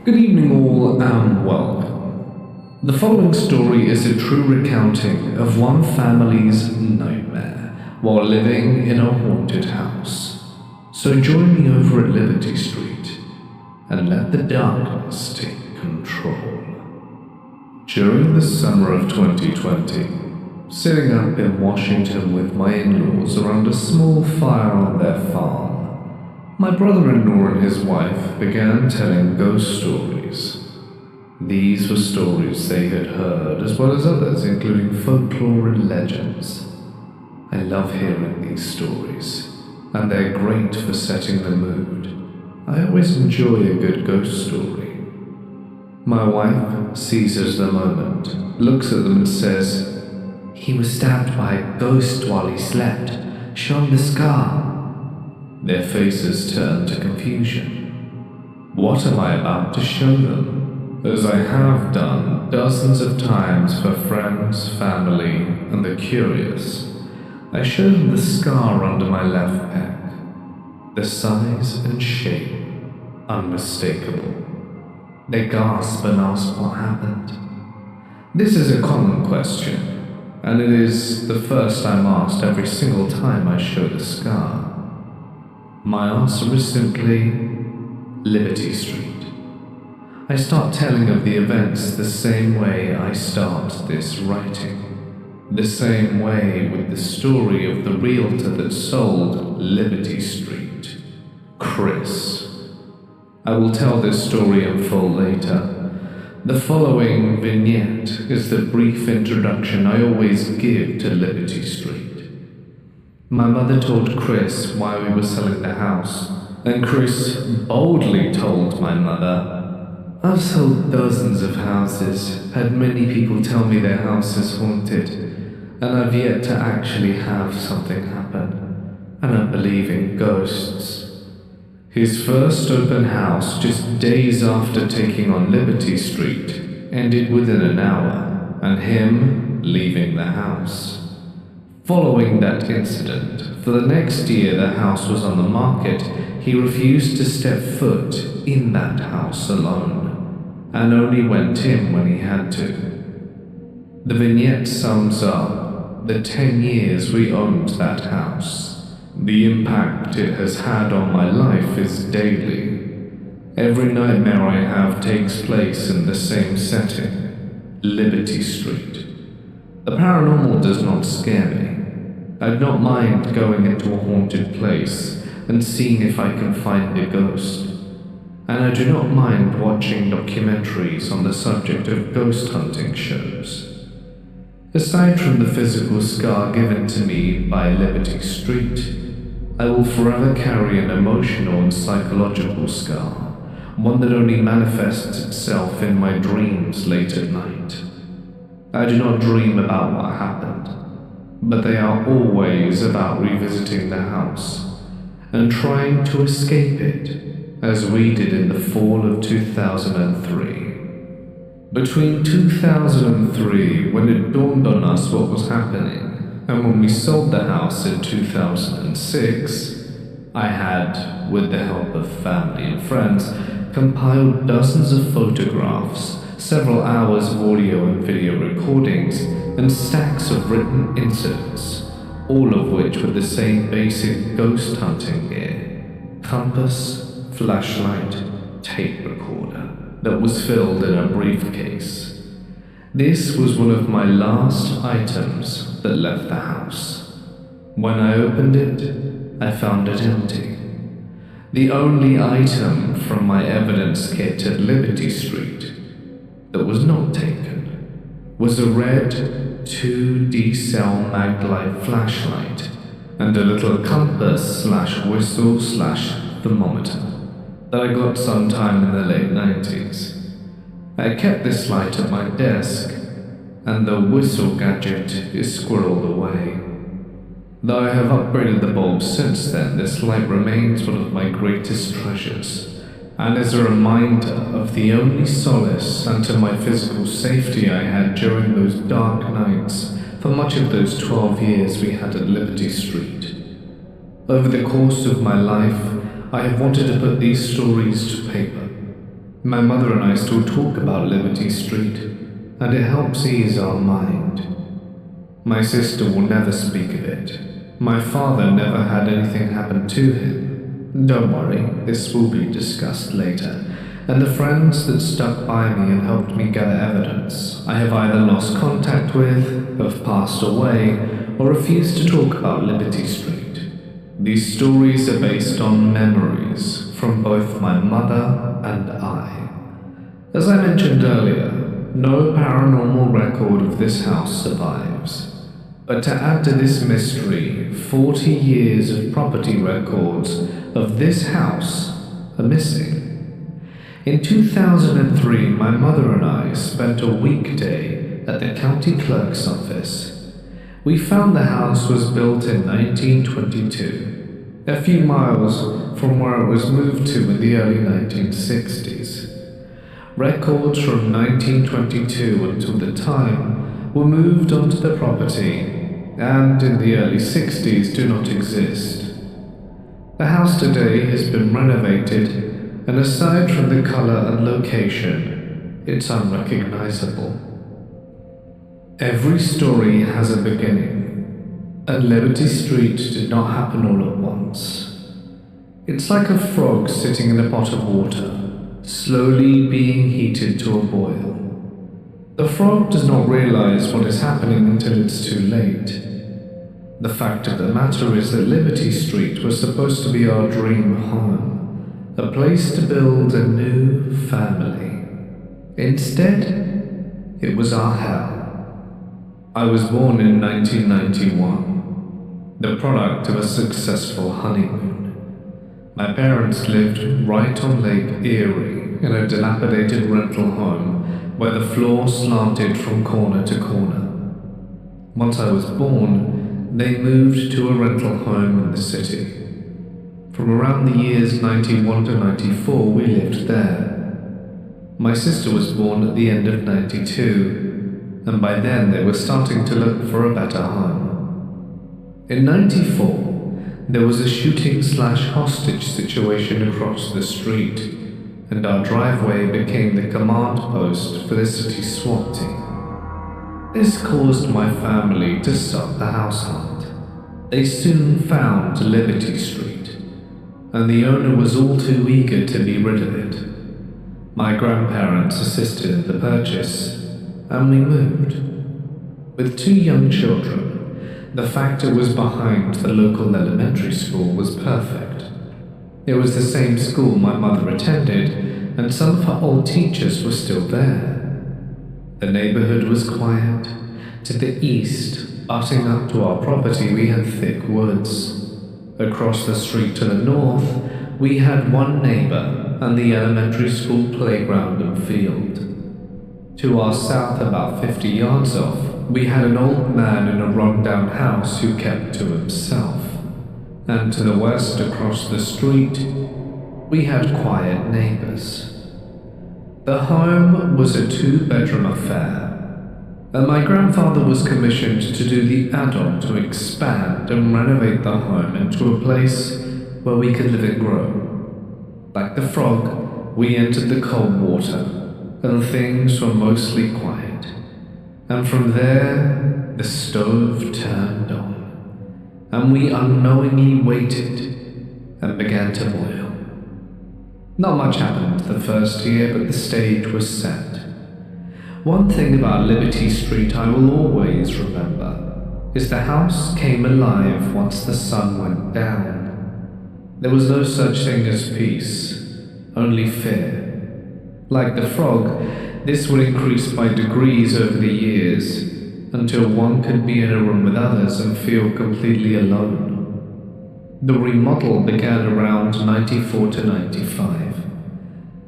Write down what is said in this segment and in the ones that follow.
Good evening all and welcome. The following story is a true recounting of one family's nightmare while living in a haunted house. So join me over at Liberty Street and let the darkness take control. During the summer of 2020, sitting up in Washington with my in-laws around a small fire on their farm, my brother-in-law and his wife began telling ghost stories. These were stories they had heard, as well as others, including folklore and legends. I love hearing these stories, and they're great for setting the mood. I always enjoy a good ghost story. My wife seizes the moment, looks at them and says, "He was stabbed by a ghost while he slept. Shown the scar." Their faces turn to confusion. What am I about to show them? As I have done dozens of times for friends, family, and the curious, I show them the scar under my left pec. The size and shape, unmistakable. They gasp and ask what happened. This is a common question, and it is the first I'm asked every single time I show the scar. My answer is simply Liberty Street. I start telling of the events the same way I start this writing. The same way with the story of the realtor that sold Liberty Street, Chris. I will tell this story in full later. The following vignette is the brief introduction I always give to Liberty Street. My mother told Chris why we were selling the house, and Chris boldly told my mother, "I've sold dozens of houses, had many people tell me their house is haunted, and I've yet to actually have something happen. I don't believe in ghosts." His first open house, just days after taking on Liberty Street, ended within an hour, and him leaving the house. Following that incident, for the next year the house was on the market, he refused to step foot in that house alone, and only went in when he had to. The vignette sums up the 10 years we owned that house. The impact it has had on my life is daily. Every nightmare I have takes place in the same setting, Liberty Street. The paranormal does not scare me. I do not mind going into a haunted place and seeing if I can find a ghost. And I do not mind watching documentaries on the subject of ghost hunting shows. Aside from the physical scar given to me by Liberty Street, I will forever carry an emotional and psychological scar, one that only manifests itself in my dreams late at night. I do not dream about what happened, but they are always about revisiting the house and trying to escape it, as we did in the fall of 2003. Between 2003, when it dawned on us what was happening, and when we sold the house in 2006, I had, with the help of family and friends, compiled dozens of photographs, several hours of audio and video recordings, and stacks of written incidents, all of which were the same basic ghost hunting gear: compass, flashlight, tape recorder, that was filled in a briefcase. This was one of my last items that left the house. When I opened it, I found it empty. The only item from my evidence kit at Liberty Street that was not taken was a red 2D cell maglite flashlight and a little compass/whistle/thermometer that I got sometime in the late 90s. I kept this light at my desk, and the whistle gadget is squirreled away. Though I have upgraded the bulb since then, this light remains one of my greatest treasures, and is a reminder of the only solace unto my physical safety I had during those dark nights for much of those 12 years we had at Liberty Street. Over the course of my life, I have wanted to put these stories to paper, My mother and I still talk about Liberty Street, and it helps ease our mind. My sister will never speak of it. My father never had anything happen to him. Don't worry, this will be discussed later. And the friends that stuck by me and helped me gather evidence, I have either lost contact with, have passed away, or refused to talk about Liberty Street. These stories are based on memories from both my mother and I. As I mentioned earlier, no paranormal record of this house survives. But to add to this mystery, 40 years of property records of this house are missing. In 2003, my mother and I spent a weekday at the county clerk's office. We found the house was built in 1922, a few miles from where it was moved to in the early 1960s. Records from 1922 until the time were moved onto the property and in the early 60s do not exist. The house today has been renovated, and aside from the color and location, it's unrecognizable. Every story has a beginning, and Liberty Street did not happen all at once. It's like a frog sitting in a pot of water, slowly being heated to a boil. The frog does not realize what is happening until it's too late. The fact of the matter is that Liberty Street was supposed to be our dream home, a place to build a new family. Instead, it was our hell. I was born in 1991, the product of a successful honeymoon. My parents lived right on Lake Erie in a dilapidated rental home where the floor slanted from corner to corner. Once I was born, they moved to a rental home in the city. From around the years 91 to 94, we lived there. My sister was born at the end of 92, and by then they were starting to look for a better home. In 94, there was a shooting/hostage situation across the street, and our driveway became the command post for the city SWAT team. This caused my family to stop the house hunt. They soon found Liberty Street, and the owner was all too eager to be rid of it. My grandparents assisted in the purchase, and we moved. With 2 young children, the fact it was behind the local elementary school was perfect. It was the same school my mother attended, and some of her old teachers were still there. The neighborhood was quiet. To the east, butting up to our property, we had thick woods. Across the street to the north, we had one neighbor and the elementary school playground and field. To our south, about 50 yards off, we had an old man in a run-down house who kept to himself. And to the west, across the street, we had quiet neighbors. The home was a 2-bedroom affair, and my grandfather was commissioned to do the add-on to expand and renovate the home into a place where we could live and grow. Like the frog, we entered the cold water, and things were mostly quiet. And from there, the stove turned on, and we unknowingly waited and began to boil. Not much happened the first year, but the stage was set. One thing about Liberty Street I will always remember is the house came alive once the sun went down. There was no such thing as peace, only fear. Like the frog, this would increase by degrees over the years, until one could be in a room with others and feel completely alone. The remodel began around 94 to 95.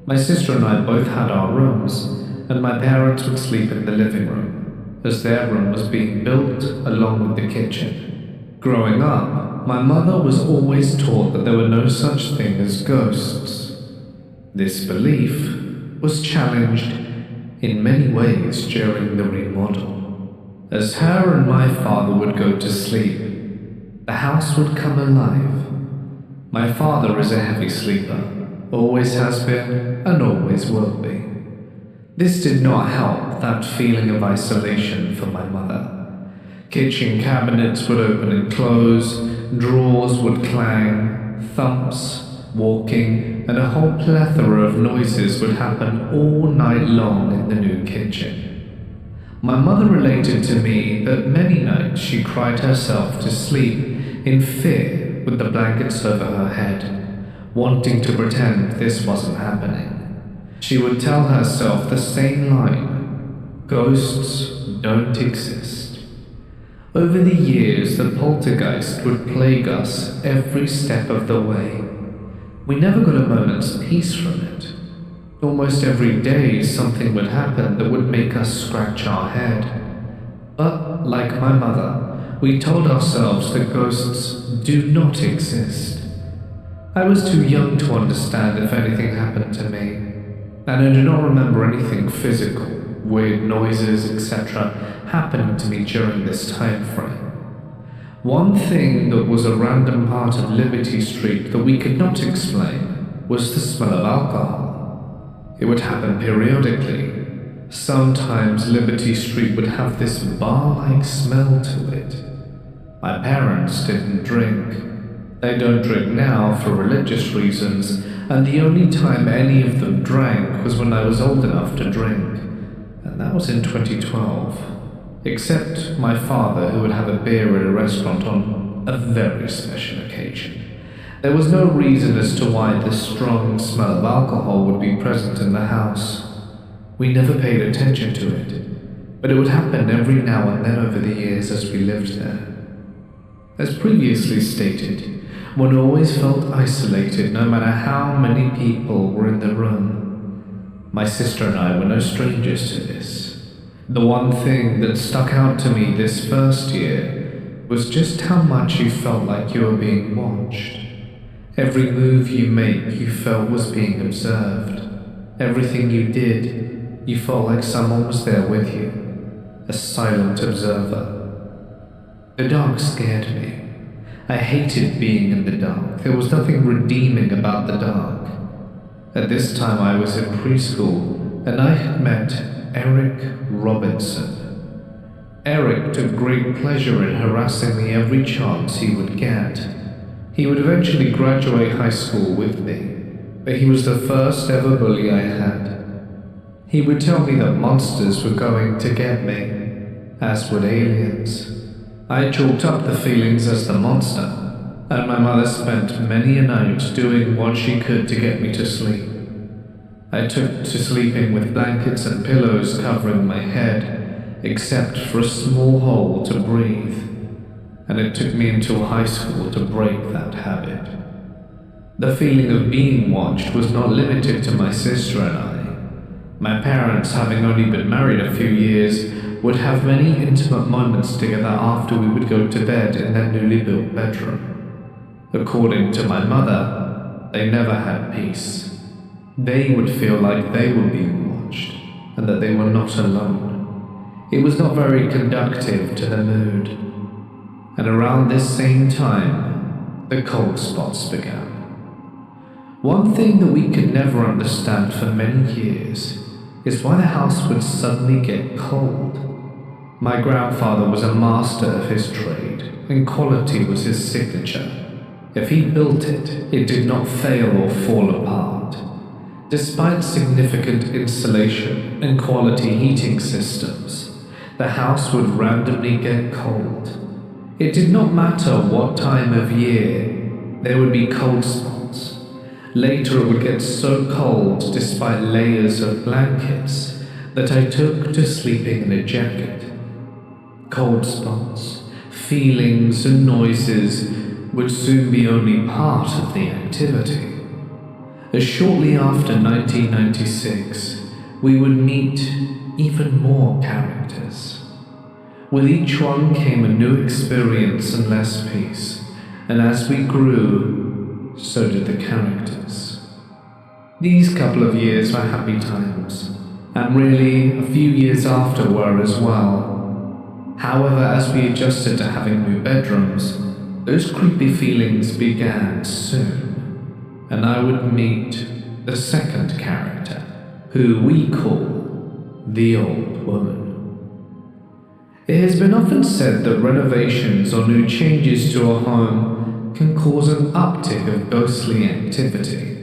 My sister and I both had our rooms, and my parents would sleep in the living room, as their room was being built along with the kitchen. Growing up, my mother was always taught that there were no such thing as ghosts. This belief was challenged in many ways during the remodel. As her and my father would go to sleep, the house would come alive. My father is a heavy sleeper, always has been, and always will be. This did not help that feeling of isolation for my mother. Kitchen cabinets would open and close, drawers would clang, thumps, walking, and a whole plethora of noises would happen all night long in the new kitchen. My mother related to me that many nights she cried herself to sleep in fear with the blankets over her head, wanting to pretend this wasn't happening. She would tell herself the same line: ghosts don't exist. Over the years, the poltergeist would plague us every step of the way. We never got a moment's peace from it. Almost every day something would happen that would make us scratch our head. But, like my mother, we told ourselves that ghosts do not exist. I was too young to understand if anything happened to me, and I do not remember anything physical, weird noises, etc. happening to me during this time frame. One thing that was a random part of Liberty Street that we could not explain was the smell of alcohol. It would happen periodically. Sometimes Liberty Street would have this bar-like smell to it. My parents didn't drink. They don't drink now for religious reasons, and the only time any of them drank was when I was old enough to drink, and that was in 2012. Except my father, who would have a beer at a restaurant on a very special occasion. There was no reason as to why this strong smell of alcohol would be present in the house. We never paid attention to it, but it would happen every now and then over the years as we lived there. As previously stated, one always felt isolated no matter how many people were in the room. My sister and I were no strangers to this. The one thing that stuck out to me this first year was just how much you felt like you were being watched. Every move you made you felt was being observed. Everything you did, you felt like someone was there with you, a silent observer. The dark scared me. I hated being in the dark. There was nothing redeeming about the dark. At this time I was in preschool, and I had met Eric Robinson. Eric took great pleasure in harassing me every chance he would get. He would eventually graduate high school with me, but he was the first ever bully I had. He would tell me that monsters were going to get me, as would aliens. I chalked up the feelings as the monster, and my mother spent many a night doing what she could to get me to sleep. I took to sleeping with blankets and pillows covering my head, except for a small hole to breathe, and it took me until high school to break that habit. The feeling of being watched was not limited to my sister and I. My parents, having only been married a few years, would have many intimate moments together after we would go to bed in their newly built bedroom. According to my mother, they never had peace. They would feel like they were being watched, and that they were not alone. It was not very conducive to their mood. And around this same time, the cold spots began. One thing that we could never understand for many years is why the house would suddenly get cold. My grandfather was a master of his trade, and quality was his signature. If he built it, it did not fail or fall apart. Despite significant insulation and quality heating systems, the house would randomly get cold. It did not matter what time of year, there would be cold spots. Later it would get so cold, despite layers of blankets, that I took to sleeping in a jacket. Cold spots, feelings and noises would soon be only part of the activity. As shortly after 1996, we would meet even more characters. With each one came a new experience and less peace, and as we grew, so did the characters. These couple of years were happy times, and really a few years after were as well. However, as we adjusted to having new bedrooms, those creepy feelings began soon, and I would meet the second character, who we call the Old Woman. It has been often said that renovations or new changes to a home can cause an uptick of ghostly activity.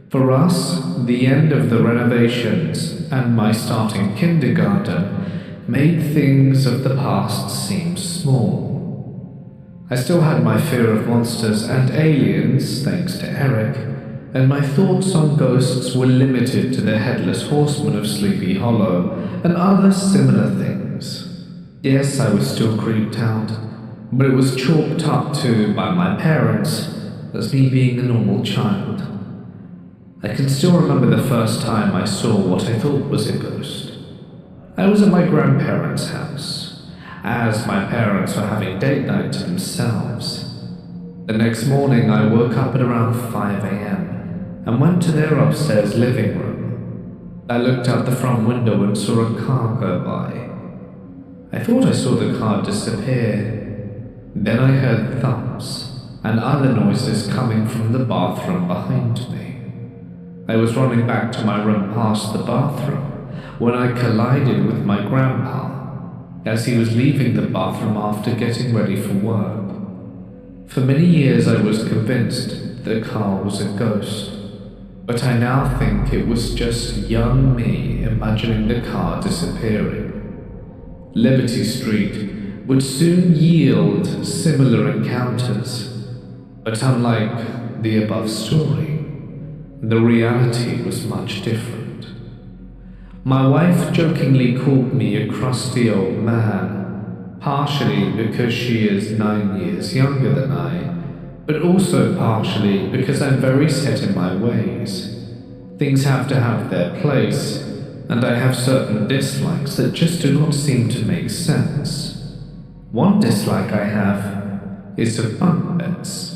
For us, the end of the renovations and my starting kindergarten made things of the past seem small. I still had my fear of monsters and aliens, thanks to Eric, and my thoughts on ghosts were limited to the headless horseman of Sleepy Hollow and other similar things. Yes, I was still creeped out, but it was chalked up to by my parents as me being a normal child. I can still remember the first time I saw what I thought was a ghost. I was at my grandparents' house, as my parents were having date night to themselves. The next morning I woke up at around 5 a.m. and went to their upstairs living room. I looked out the front window and saw a car go by. I thought I saw the car disappear. Then I heard thumps and other noises coming from the bathroom behind me. I was running back to my room past the bathroom when I collided with my grandpa as he was leaving the bathroom after getting ready for work. For many years I was convinced the car was a ghost, but I now think it was just young me imagining the car disappearing. Liberty Street would soon yield similar encounters, but unlike the above story, the reality was much different. My wife jokingly called me a crusty old man, partially because she is 9 years younger than I, but also partially because I'm very set in my ways. Things have to have their place, and I have certain dislikes that just do not seem to make sense. One dislike I have is of bunk beds.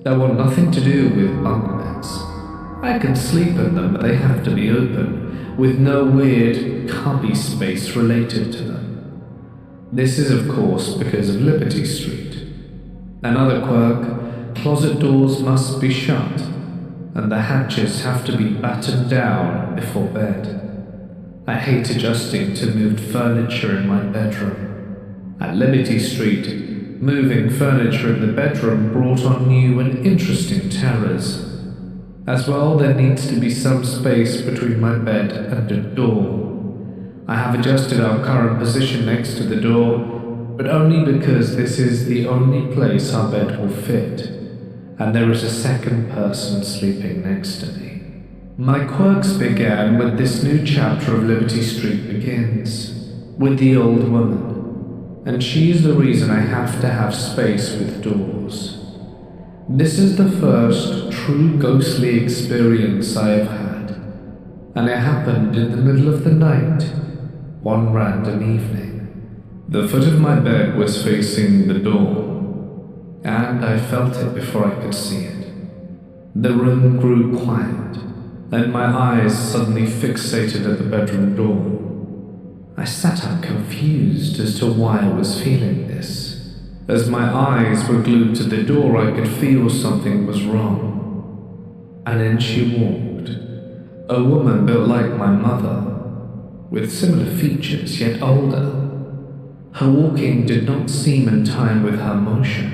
That want nothing to do with bunk beds. I can sleep in them, but they have to be open, with no weird cubby space related to them. This is of course because of Liberty Street. Another quirk, closet doors must be shut, and the hatches have to be battened down before bed. I hate adjusting to moved furniture in my bedroom. At Liberty Street, moving furniture in the bedroom brought on new and interesting terrors. As well, there needs to be some space between my bed and a door. I have adjusted our current position next to the door, but only because this is the only place our bed will fit, and there is a second person sleeping next to me. My quirks began when this new chapter of Liberty Street begins, with the Old Woman, and she is the reason I have to have space with doors. This is the first true ghostly experience I have had, and it happened in the middle of the night, one random evening. The foot of my bed was facing the door, and I felt it before I could see it. The room grew quiet, and my eyes suddenly fixated at the bedroom door. I sat up confused as to why I was feeling this. As my eyes were glued to the door, I could feel something was wrong. And in she walked, a woman built like my mother, with similar features yet older. Her walking did not seem in time with her motion.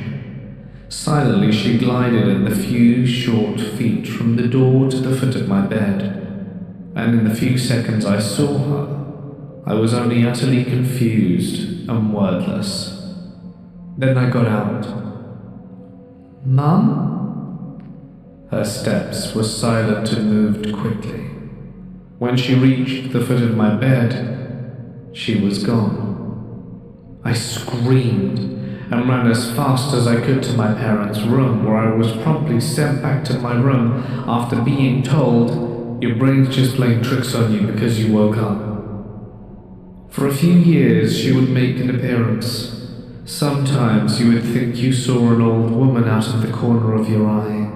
Silently she glided in the few short feet from the door to the foot of my bed, and in the few seconds I saw her, I was only utterly confused and wordless. Then I got out. "Mum?" Her steps were silent and moved quickly. When she reached the foot of my bed, she was gone. I screamed and ran as fast as I could to my parents' room, where I was promptly sent back to my room after being told, "Your brain's just playing tricks on you because you woke up." For a few years she would make an appearance. Sometimes you would think you saw an old woman out of the corner of your eye.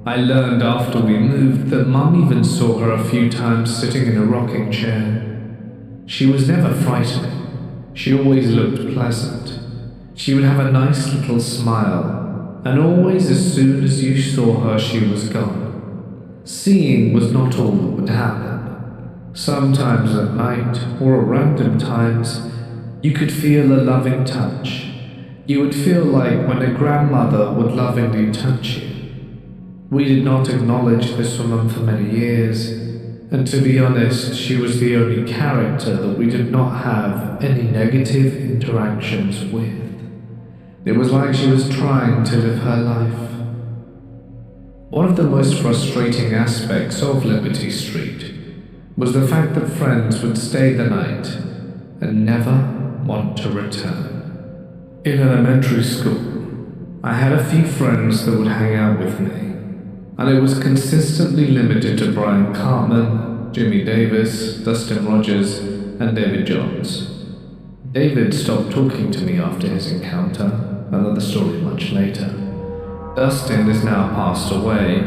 I learned after we moved that Mum even saw her a few times sitting in a rocking chair. She was never frightening. She always looked pleasant. She would have a nice little smile, and always as soon as you saw her she was gone. Seeing was not all that would happen. Sometimes at night or at random times, you could feel a loving touch. You would feel like when a grandmother would lovingly touch you. We did not acknowledge this woman for many years, and to be honest, she was the only character that we did not have any negative interactions with. It was like she was trying to live her life. One of the most frustrating aspects of Liberty Street was the fact that friends would stay the night and never want to return. In elementary school, I had a few friends that would hang out with me, and it was consistently limited to Brian Cartman, Jimmy Davis, Dustin Rogers, and David Johns. David stopped talking to me after his encounter, another story much later. Dustin is now passed away,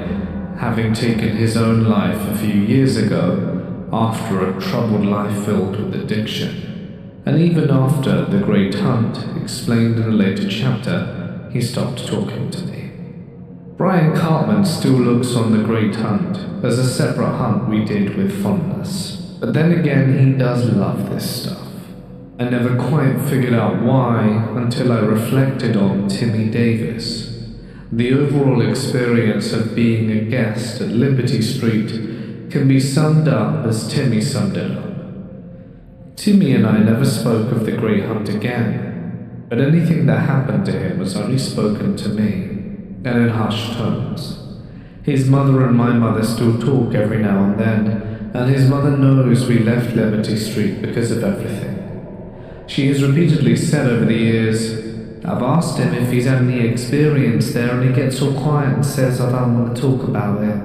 having taken his own life a few years ago after a troubled life filled with addiction. And even after The Great Hunt, explained in a later chapter, he stopped talking to me. Brian Cartman still looks on The Great Hunt as a separate hunt we did with fondness. But then again, he does love this stuff. I never quite figured out why until I reflected on Timmy Davis. The overall experience of being a guest at Liberty Street can be summed up as Timmy summed it up. Timmy and I never spoke of the Grey Hunt again, but anything that happened to him was only spoken to me, and in hushed tones. His mother and my mother still talk every now and then, and his mother knows we left Liberty Street because of everything. She has repeatedly said over the years, "I've asked him if he's had any experience there and he gets all quiet and says I don't want to talk about it."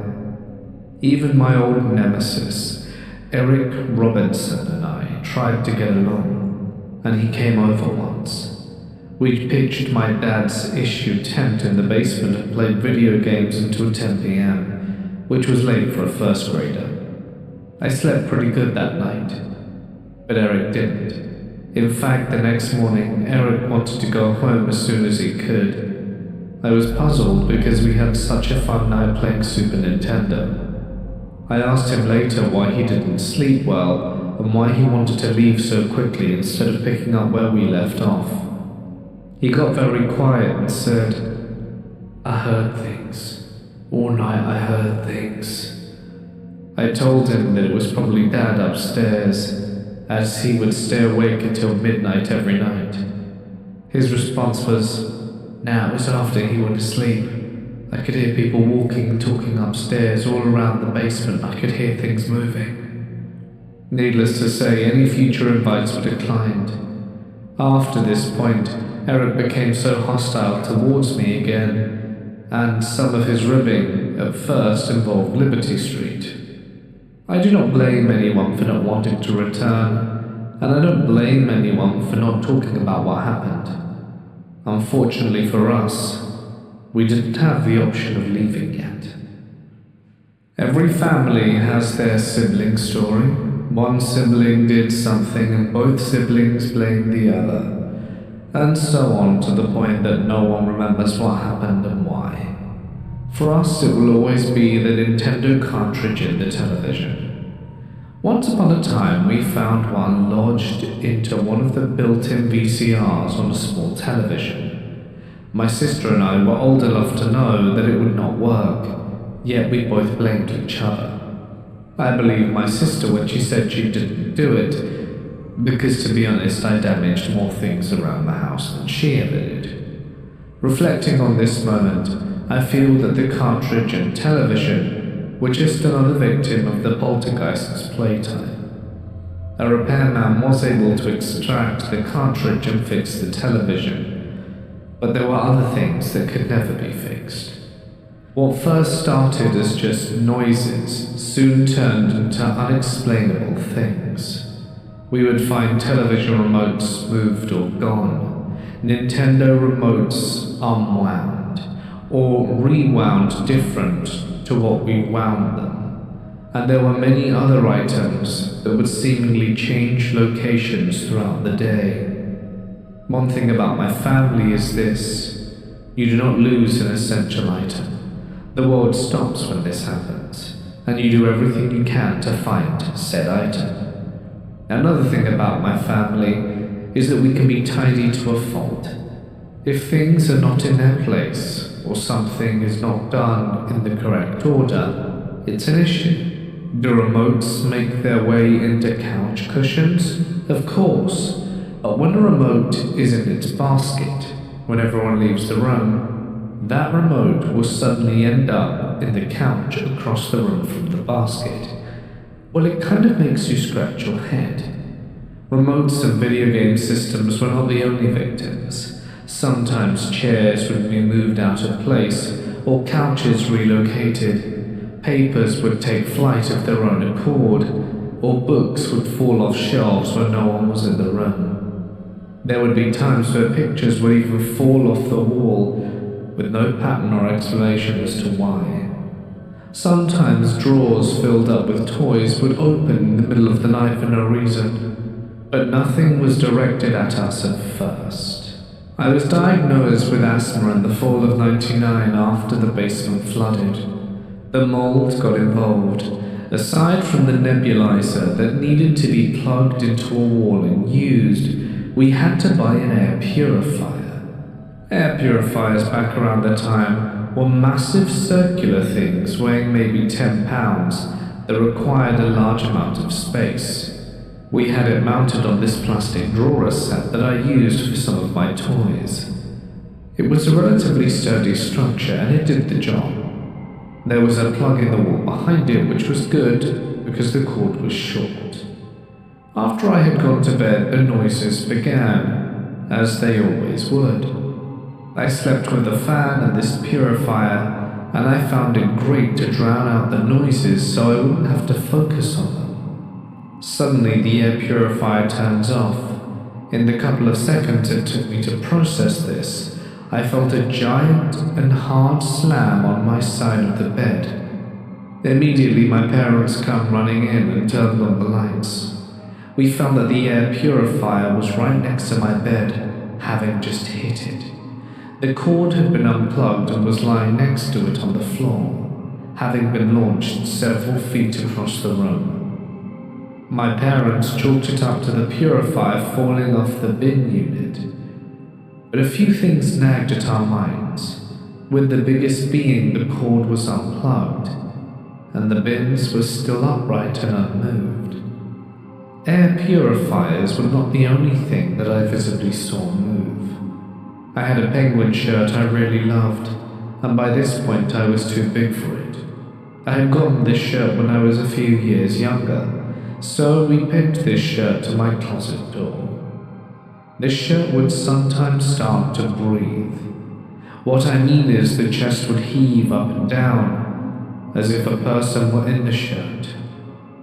Even my old nemesis, Eric Robertson, and I tried to get along, and he came over once. We'd pitched my dad's issue tent in the basement and played video games until 10 p.m, which was late for a first grader. I slept pretty good that night, but Eric didn't. In fact, the next morning, Eric wanted to go home as soon as he could. I was puzzled because we had such a fun night playing Super Nintendo. I asked him later why he didn't sleep well and why he wanted to leave so quickly instead of picking up where we left off. He got very quiet and said, "I heard things. All night I heard things." I told him that it was probably Dad upstairs, as he would stay awake until midnight every night. His response was, "Nah, it was after he went to sleep. I could hear people walking and talking upstairs all around the basement. I could hear things moving." Needless to say, any future invites were declined. After this point, Eric became so hostile towards me again, and some of his ribbing at first involved Liberty Street. I do not blame anyone for not wanting to return, and I don't blame anyone for not talking about what happened. Unfortunately for us, we didn't have the option of leaving yet. Every family has their sibling story. One sibling did something and both siblings blamed the other, and so on to the point that no one remembers what happened and why. For us, it will always be the Nintendo cartridge in the television. Once upon a time, we found one lodged into one of the built-in VCRs on a small television. My sister and I were old enough to know that it would not work, yet we both blamed each other. I believe my sister when she said she didn't do it, because to be honest, I damaged more things around the house than she ever did. Reflecting on this moment, I feel that the cartridge and television were just another victim of the poltergeist's playtime. A repairman was able to extract the cartridge and fix the television, but there were other things that could never be fixed. What first started as just noises soon turned into unexplainable things. We would find television remotes moved or gone, Nintendo remotes unwound, or rewound different to what we wound them. And there were many other items that would seemingly change locations throughout the day. One thing about my family is this: you do not lose an essential item. The world stops when this happens. and you do everything you can to find said item. Another thing about my family is that we can be tidy to a fault. If things are not in their place, or something is not done in the correct order, it's an issue. Do remotes make their way into couch cushions? Of course, but when a remote is in its basket, when everyone leaves the room, that remote will suddenly end up in the couch across the room from the basket. Well, it kind of makes you scratch your head. Remotes and video game systems were not the only victims. Sometimes chairs would be moved out of place, or couches relocated. Papers would take flight of their own accord, or books would fall off shelves when no one was in the room. There would be times where pictures would even fall off the wall, with no pattern or explanation as to why. Sometimes drawers filled up with toys would open in the middle of the night for no reason, but nothing was directed at us at first. I was diagnosed with asthma in the fall of '99 after the basement flooded. The mold got involved. Aside from the nebulizer that needed to be plugged into a wall and used, we had to buy an air purifier. Air purifiers back around the time were massive circular things weighing maybe 10 pounds that required a large amount of space. We had it mounted on this plastic drawer set that I used for some of my toys. It was a relatively sturdy structure and it did the job. There was a plug in the wall behind it, which was good because the cord was short. After I had gone to bed, the noises began, as they always would. I slept with a fan and this purifier, and I found it great to drown out the noises so I wouldn't have to focus on them. Suddenly, the air purifier turns off. In the couple of seconds it took me to process this, I felt a giant and hard slam on my side of the bed. Immediately my parents come running in and turned on the lights. We found that the air purifier was right next to my bed, having just hit it. The cord had been unplugged and was lying next to it on the floor, having been launched several feet across the room. My parents chalked it up to the purifier falling off the bin unit. But a few things nagged at our minds, with the biggest being the cord was unplugged, and the bins were still upright and unmoved. Air purifiers were not the only thing that I visibly saw move. I had a penguin shirt I really loved, and by this point I was too big for it. I had gotten this shirt when I was a few years younger, so we pinned this shirt to my closet door. The shirt would sometimes start to breathe. What I mean is the chest would heave up and down, as if a person were in the shirt,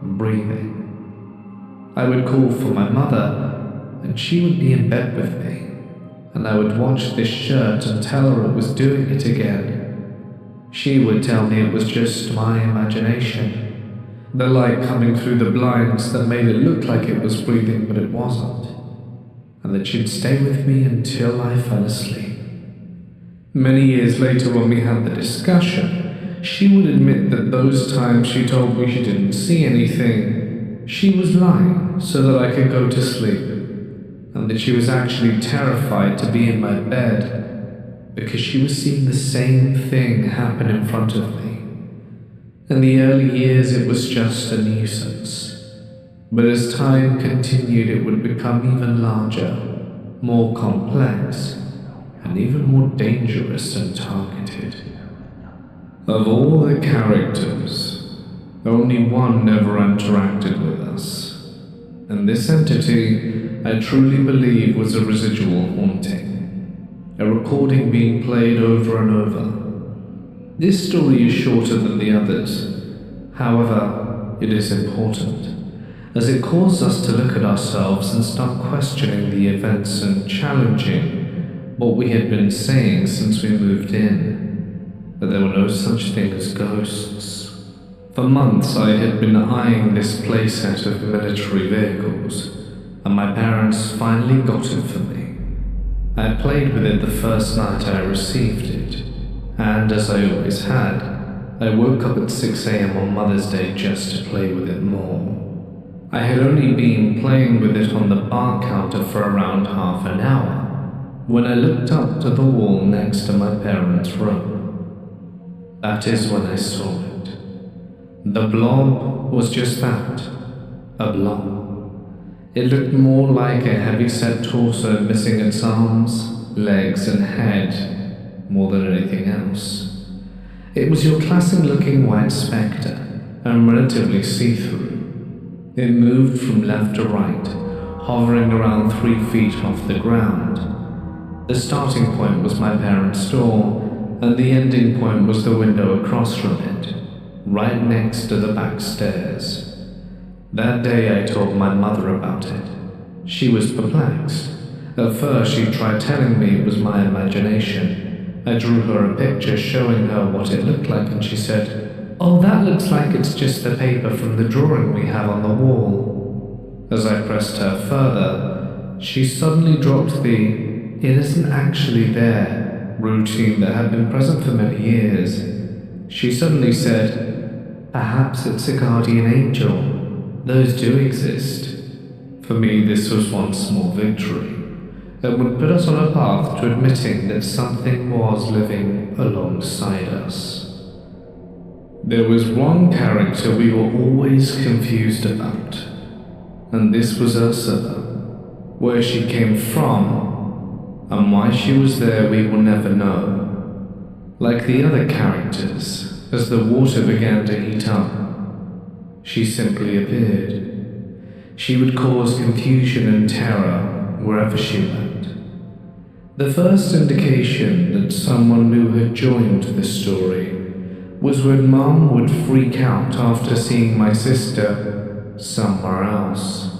breathing. I would call for my mother, and she would be in bed with me, and I would watch this shirt and tell her it was doing it again. She would tell me it was just my imagination, the light coming through the blinds that made it look like it was breathing but it wasn't, and that she'd stay with me until I fell asleep. Many years later, when we had the discussion, she would admit that those times she told me she didn't see anything, she was lying so that I could go to sleep, and that she was actually terrified to be in my bed because she was seeing the same thing happen in front of me. In the early years, it was just a nuisance. But as time continued, it would become even larger, more complex, and even more dangerous and targeted. Of all the characters, only one never interacted with us, and this entity I truly believe was a residual haunting, a recording being played over and over. This story is shorter than the others, however, it is important, as it caused us to look at ourselves and start questioning the events and challenging what we had been saying since we moved in, that there were no such thing as ghosts. For months I had been eyeing this playset of military vehicles, and my parents finally got it for me. I played with it the first night I received it, and as I always had, I woke up at 6 a.m. on Mother's Day just to play with it more. I had only been playing with it on the bar counter for around half an hour when I looked up to the wall next to my parents' room. That is when I saw it. The blob was just that, a blob. It looked more like a heavy-set torso missing its arms, legs and head more than anything else. It was your classic-looking white spectre and relatively see-through. It moved from left to right, hovering around 3 feet off the ground. The starting point was my parents' door, and the ending point was the window across from it, right next to the back stairs. That day I told my mother about it. She was perplexed. At first she tried telling me it was my imagination. I drew her a picture showing her what it looked like, and she said, "Oh, that looks like it's just the paper from the drawing we have on the wall." As I pressed her further, she suddenly dropped the "it isn't actually there" routine that had been present for many years. She suddenly said, "Perhaps it's a guardian angel. Those do exist." For me, this was one small victory. It would put us on a path to admitting that something was living alongside us. There was one character we were always confused about, and this was Ursula. Where she came from, and why she was there we will never know. Like the other characters, as the water began to heat up, she simply appeared. She would cause confusion and terror wherever she went. The first indication that someone new had joined the story was when Mum would freak out after seeing my sister somewhere else.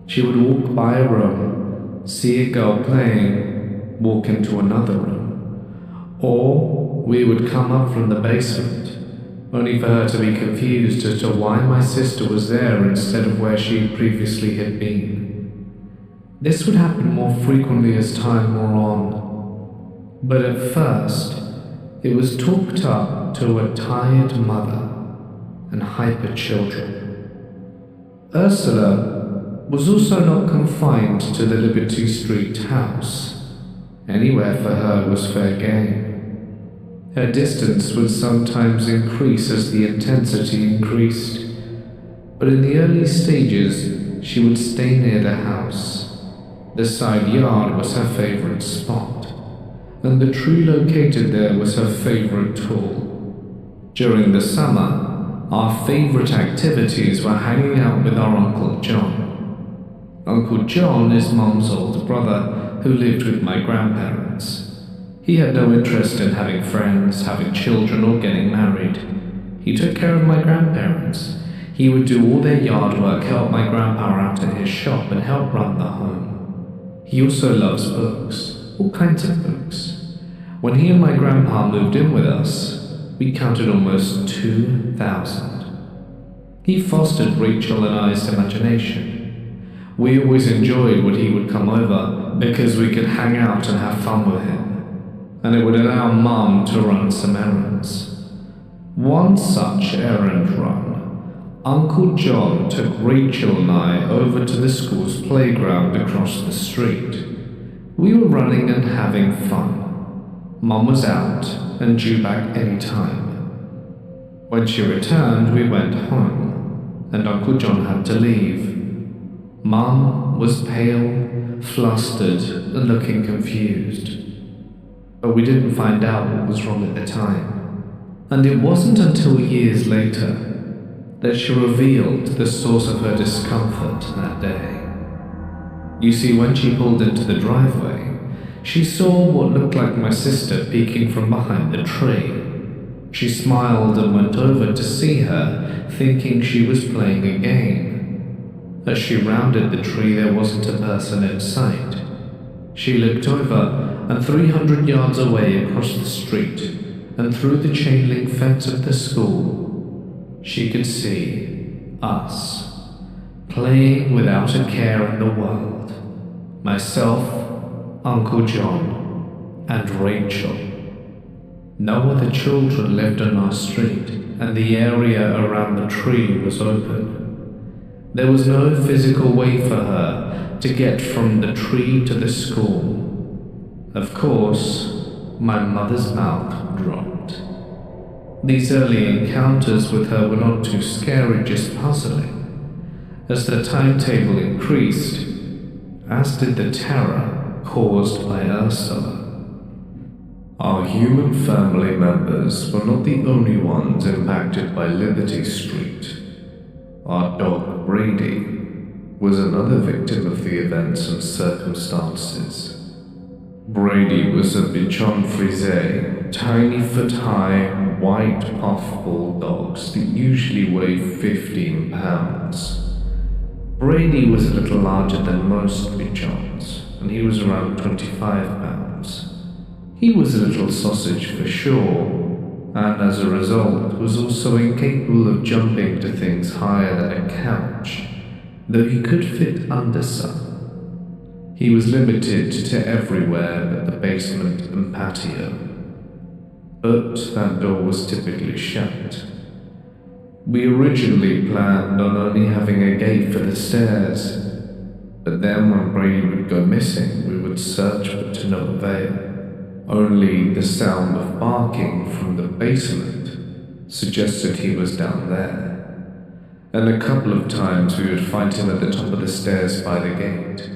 She would walk by a room, see a girl playing, walk into another room. Or we would come up from the basement, only for her to be confused as to why my sister was there instead of where she previously had been. This would happen more frequently as time wore on, but at first it was talked up to a tired mother and hyper children. Ursula was also not confined to the Liberty Street house. Anywhere for her was fair game. Her distance would sometimes increase as the intensity increased, but in the early stages she would stay near the house. The side yard was her favorite spot, and the tree located there was her favorite tool. During the summer, our favorite activities were hanging out with our Uncle John. Uncle John is Mum's older brother who lived with my grandparents. He had no interest in having friends, having children, or getting married. He took care of my grandparents. He would do all their yard work, help my grandpa out in his shop, and help run the home. He also loves books, all kinds of books. When he and my grandpa moved in with us, we counted almost 2,000. He fostered Rachel and I's imagination. We always enjoyed when he would come over because we could hang out and have fun with him, and it would allow Mum to run some errands. One such errand run, Uncle John took Rachel and I over to the school's playground across the street. We were running and having fun. Mum was out and due back any time. When she returned, we went home, and Uncle John had to leave. Mum was pale, flustered, and looking confused. But we didn't find out what was wrong at the time. And it wasn't until years later that she revealed the source of her discomfort that day. You see, when she pulled into the driveway, she saw what looked like my sister peeking from behind the tree. She smiled and went over to see her, thinking she was playing a game. As she rounded the tree, there wasn't a person in sight. She looked over, and 300 yards away across the street, and through the chain-link fence of the school, she could see us, playing without a care in the world. Myself, Uncle John, and Rachel. No other children lived on our street, and the area around the tree was open. There was no physical way for her to get from the tree to the school. Of course, my mother's mouth dropped. These early encounters with her were not too scary, just puzzling. As the timetable increased, as did the terror caused by Ursula. Our human family members were not the only ones impacted by Liberty Street. Our dog Brady was another victim of the events and circumstances. Brady was a Bichon Frise, tiny foot-high, white puffball dogs that usually weigh 15 pounds. Brady was a little larger than most Bichons, and he was around 25 pounds. He was a little sausage for sure, and as a result was also incapable of jumping to things higher than a couch, though he could fit under some. He was limited to everywhere but the basement and patio. But that door was typically shut. We originally planned on only having a gate for the stairs, but then when Brady would go missing, we would search but to no avail. Only the sound of barking from the basement suggested he was down there, and a couple of times we would find him at the top of the stairs by the gate.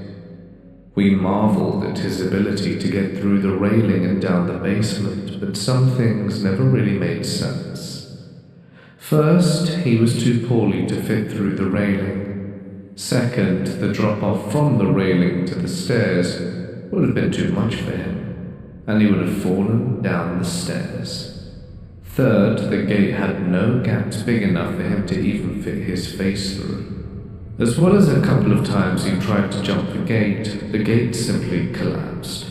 We marveled at his ability to get through the railing and down the basement, but some things never really made sense. First, he was too poorly to fit through the railing. Second, the drop-off from the railing to the stairs would have been too much for him, and he would have fallen down the stairs. Third, the gate had no gaps big enough for him to even fit his face through. As well as a couple of times he tried to jump the gate simply collapsed,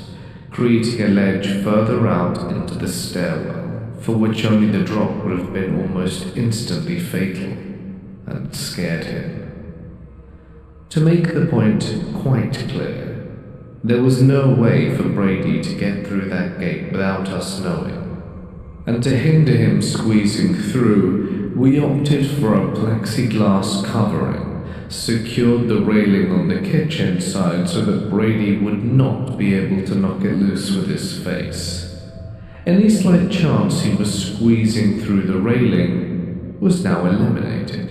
creating a ledge further out into the stairwell, for which only the drop would have been almost instantly fatal, and scared him. To make the point quite clear, there was no way for Brady to get through that gate without us knowing, and to hinder him squeezing through, we opted for a plexiglass covering, secured the railing on the kitchen side so that Brady would not be able to knock it loose with his face. Any slight chance he was squeezing through the railing was now eliminated.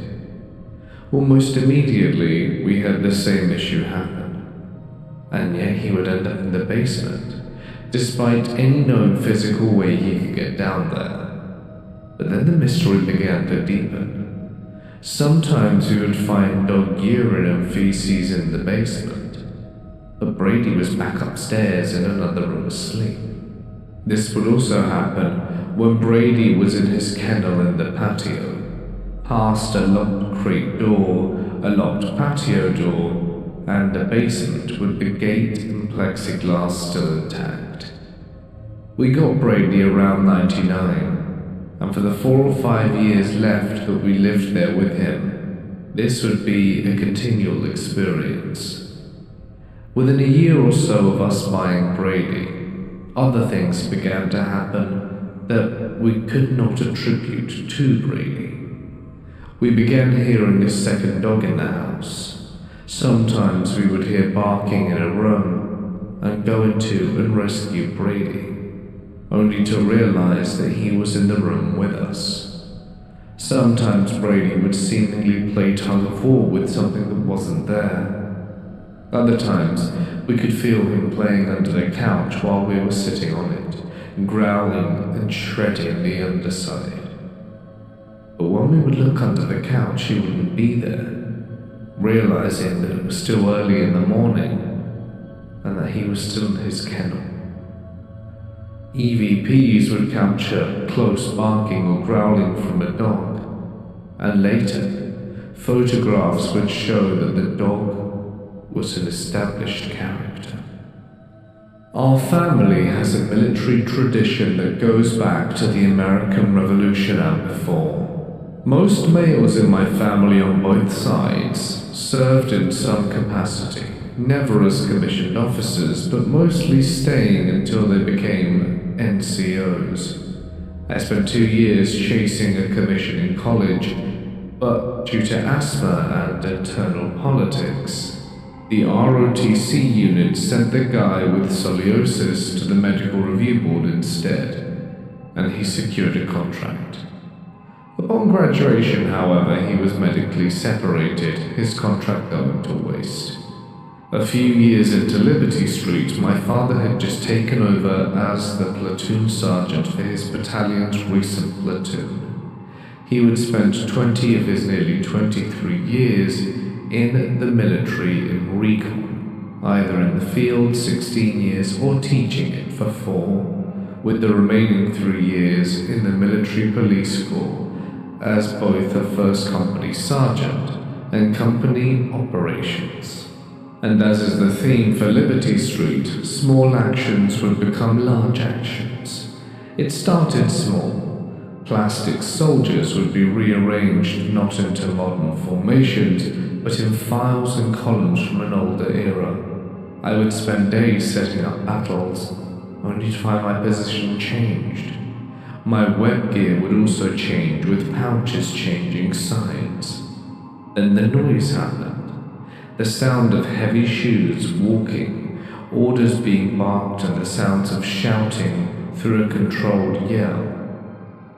Almost immediately, we had the same issue happen, and yet he would end up in the basement, despite any known physical way he could get down there. But then the mystery began to deepen. Sometimes we would find dog urine and feces in the basement, but Brady was back upstairs in another room asleep. This would also happen when Brady was in his kennel in the patio, past a locked crate door, a locked patio door, and a basement with the gate and plexiglass still intact. We got Brady around 99. And for the 4 or 5 years left that we lived there with him, this would be a continual experience. Within a year or so of us buying Brady, other things began to happen that we could not attribute to Brady. We began hearing this second dog in the house. Sometimes we would hear barking in a room and go into and rescue Brady, only to realize that he was in the room with us. Sometimes Brady would seemingly play tug-of-war with something that wasn't there. Other times, we could feel him playing under the couch while we were sitting on it, growling and shredding the underside. But when we would look under the couch, he wouldn't be there, realizing that it was still early in the morning and that he was still in his kennel. EVPs would capture close barking or growling from a dog, and later, photographs would show that the dog was an established character. Our family has a military tradition that goes back to the American Revolution and before. Most males in my family on both sides served in some capacity, never as commissioned officers, but mostly staying until they became NCOs. I spent 2 years chasing a commission in college, but due to asthma and internal politics, the ROTC unit sent the guy with scoliosis to the medical review board instead, and he secured a contract. Upon graduation, however, he was medically separated, his contract going to waste. A few years into Liberty Street, my father had just taken over as the platoon sergeant for his battalion's recent platoon. He would spend 20 of his nearly 23 years in the military in recon, either in the field 16 years or teaching it for 4, with the remaining 3 years in the military police corps as both a first company sergeant and company operations. And as is the theme for Liberty Street, small actions would become large actions. It started small. Plastic soldiers would be rearranged not into modern formations, but in files and columns from an older era. I would spend days setting up battles, only to find my position changed. My web gear would also change, with pouches changing sides. Then the noise happened. The sound of heavy shoes walking, orders being barked, and the sounds of shouting through a controlled yell.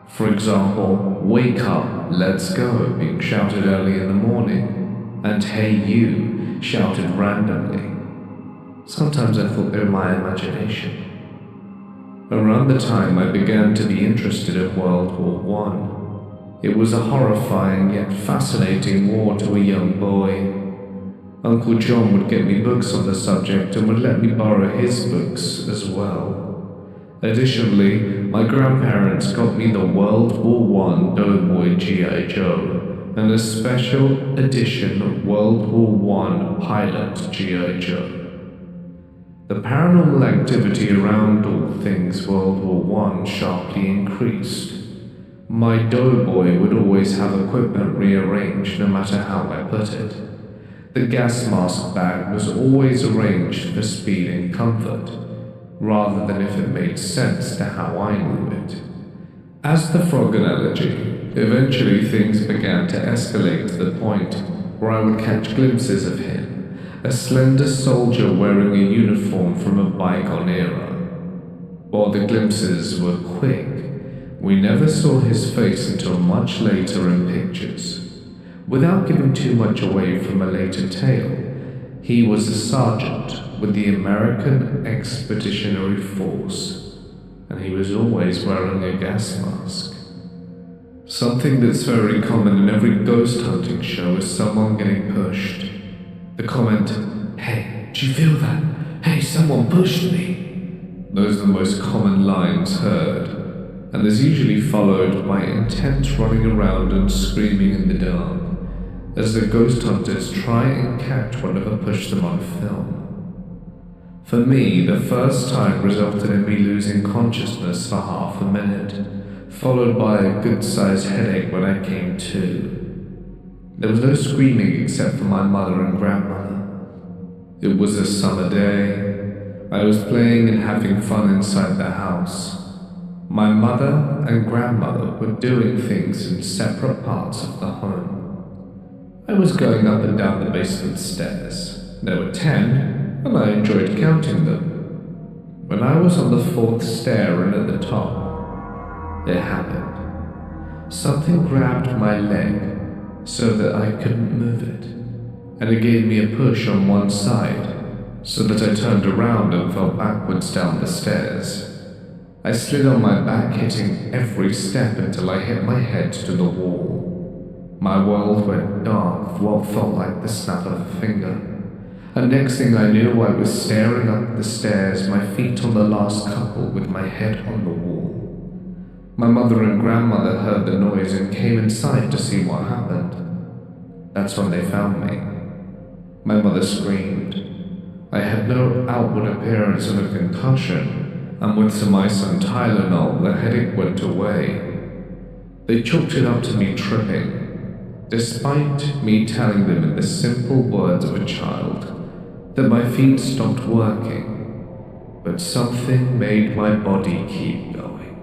For example, "Wake up, let's go," being shouted early in the morning, and "Hey you," shouted randomly. Sometimes I thought they were my imagination. Around the time I began to be interested in World War I, it was a horrifying yet fascinating war to a young boy. Uncle John would get me books on the subject and would let me borrow his books as well. Additionally, my grandparents got me the World War I Doughboy G.I. Joe and a special edition World War I Pilot G.I. Joe. The paranormal activity around all things World War I sharply increased. My doughboy would always have equipment rearranged no matter how I put it. The gas mask bag was always arranged for speed and comfort, rather than if it made sense to how I knew it. As the frog analogy, eventually things began to escalate to the point where I would catch glimpses of him, a slender soldier wearing a uniform from a bygone era. While the glimpses were quick, we never saw his face until much later in pictures. Without giving too much away from a later tale, he was a sergeant with the American Expeditionary Force, and he was always wearing a gas mask. Something that's very common in every ghost hunting show is someone getting pushed. The comment, "Hey, did you feel that? Hey, someone pushed me." Those are the most common lines heard, and is usually followed by intense running around and screaming in the dark, as the ghost hunters try and catch whatever pushed them on film. For me, the first time resulted in me losing consciousness for half a minute, followed by a good-sized headache when I came to. There was no screaming except for my mother and grandmother. It was a summer day. I was playing and having fun inside the house. My mother and grandmother were doing things in separate parts of the home. I was going up and down the basement stairs. There were 10, and I enjoyed counting them. When I was on the 4th stair and at the top, it happened. Something grabbed my leg so that I couldn't move it, and it gave me a push on one side so that I turned around and fell backwards down the stairs. I slid on my back, hitting every step until I hit my head to the wall. My world went dark for what felt like the snap of a finger. And next thing I knew, I was staring up the stairs, my feet on the last couple with my head on the wall. My mother and grandmother heard the noise and came inside to see what happened. That's when they found me. My mother screamed. I had no outward appearance of a concussion, and with some ice and Tylenol, the headache went away. They chalked it up to me tripping, despite me telling them in the simple words of a child that my feet stopped working, but something made my body keep going.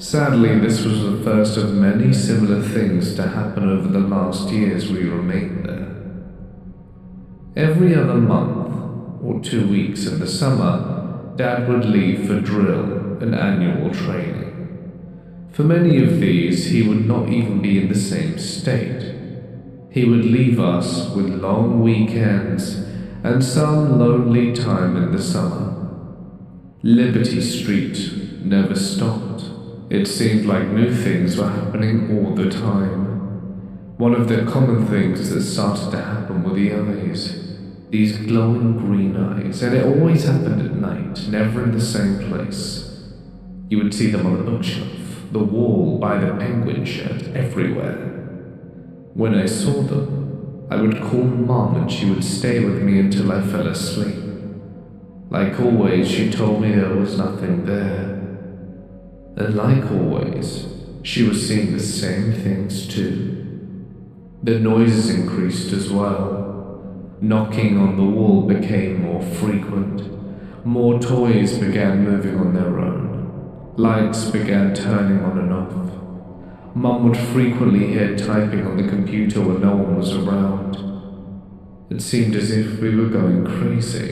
Sadly, this was the first of many similar things to happen over the last years we remained there. Every other month or 2 weeks in the summer, Dad would leave for drill and annual training. For many of these, he would not even be in the same state. He would leave us with long weekends and some lonely time in the summer. Liberty Street never stopped. It seemed like new things were happening all the time. One of the common things that started to happen were the eyes. These glowing green eyes, and it always happened at night, never in the same place. You would see them on the bookshelf, the wall, by the penguin shed, everywhere. When I saw them, I would call Mom and she would stay with me until I fell asleep. Like always, she told me there was nothing there. And like always, she was seeing the same things too. The noises increased as well. Knocking on the wall became more frequent. More toys began moving on their own. Lights began turning on and off. Mum would frequently hear typing on the computer when no one was around. It seemed as if we were going crazy,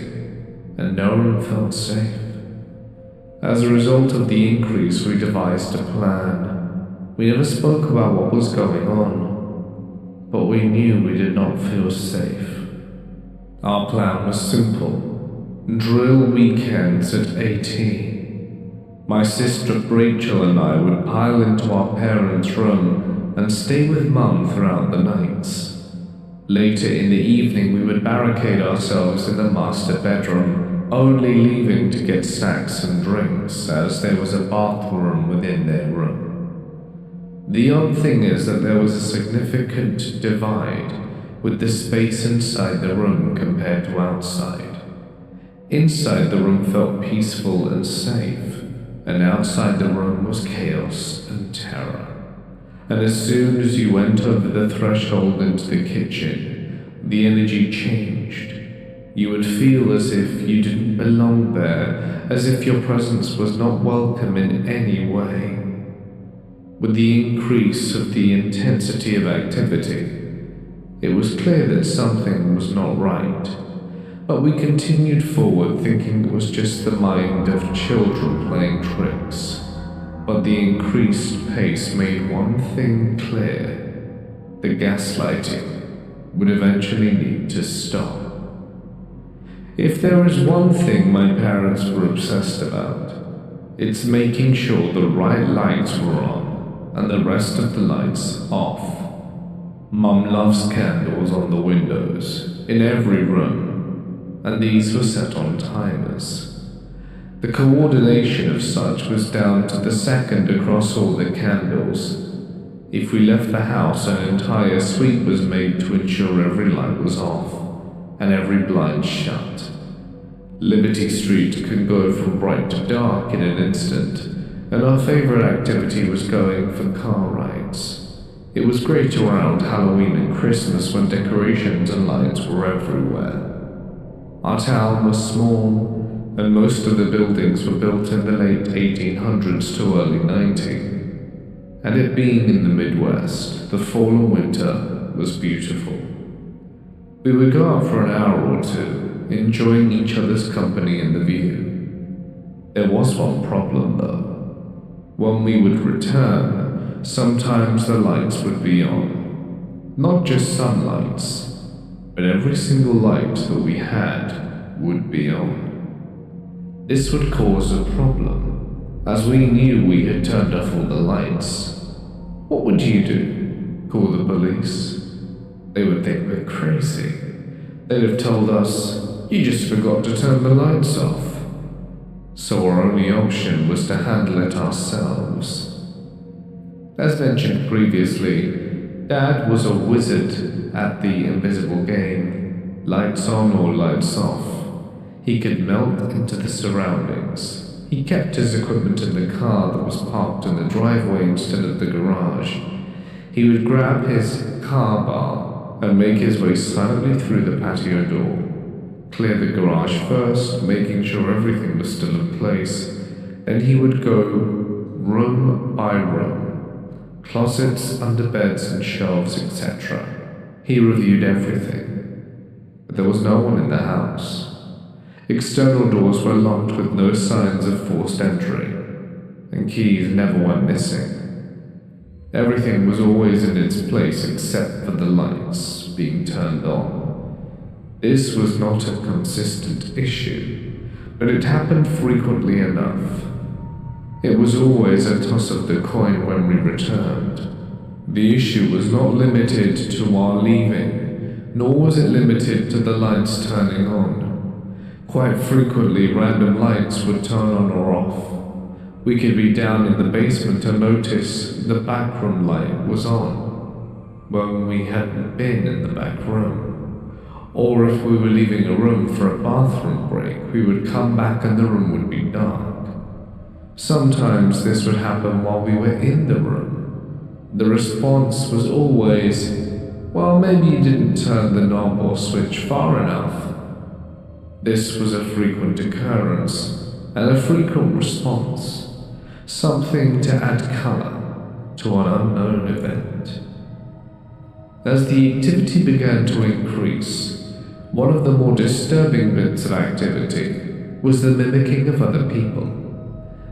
and no one felt safe. As a result of the increase, we devised a plan. We never spoke about what was going on, but we knew we did not feel safe. Our plan was simple: drill weekends at 18. My sister Rachel and I would pile into our parents' room and stay with Mum throughout the nights. Later in the evening, we would barricade ourselves in the master bedroom, only leaving to get snacks and drinks, as there was a bathroom within their room. The odd thing is that there was a significant divide with the space inside the room compared to outside. Inside the room felt peaceful and safe, and outside the room was chaos and terror. And as soon as you went over the threshold into the kitchen, the energy changed. You would feel as if you didn't belong there, as if your presence was not welcome in any way. With the increase of the intensity of activity, it was clear that something was not right, but we continued forward thinking it was just the mind of children playing tricks. But the increased pace made one thing clear: the gaslighting would eventually need to stop. If there is one thing my parents were obsessed about, it's making sure the right lights were on and the rest of the lights off. Mum loves candles on the windows, in every room, and these were set on timers. The coordination of such was down to the second across all the candles. If we left the house, an entire sweep was made to ensure every light was off and every blind shut. Liberty Street can go from bright to dark in an instant, and our favorite activity was going for car rides. It was great around Halloween and Christmas when decorations and lights were everywhere. Our town was small, and most of the buildings were built in the late 1800s to early 90. And it being in the Midwest, the fall and winter was beautiful. We would go out for an hour or two, enjoying each other's company and the view. There was one problem though. When we would return, sometimes the lights would be on. Not just some lights, but every single light that we had would be on. This would cause a problem, as we knew we had turned off all the lights. What would you do? Call the police? They would think we're crazy. They'd have told us, "You just forgot to turn the lights off." So our only option was to handle it ourselves. As mentioned previously, Dad was a wizard at the invisible game. Lights on or lights off. He could melt into the surroundings. He kept his equipment in the car that was parked in the driveway instead of the garage. He would grab his car bar and make his way silently through the patio door. Clear the garage first, making sure everything was still in place. Then he would go room by room, closets, under beds and shelves, etc. He reviewed everything, but there was no one in the house. External doors were locked with no signs of forced entry, and keys never went missing. Everything was always in its place except for the lights being turned on. This was not a consistent issue, but it happened frequently enough. It was always a toss of the coin when we returned. The issue was not limited to our leaving, nor was it limited to the lights turning on. Quite frequently, random lights would turn on or off. We could be down in the basement and notice the backroom light was on when we hadn't been in the back room. Or if we were leaving a room for a bathroom break, we would come back and the room would be dark. Sometimes this would happen while we were in the room. The response was always, well, maybe you didn't turn the knob or switch far enough. This was a frequent occurrence and a frequent response. Something to add color to an unknown event. As the activity began to increase, one of the more disturbing bits of activity was the mimicking of other people.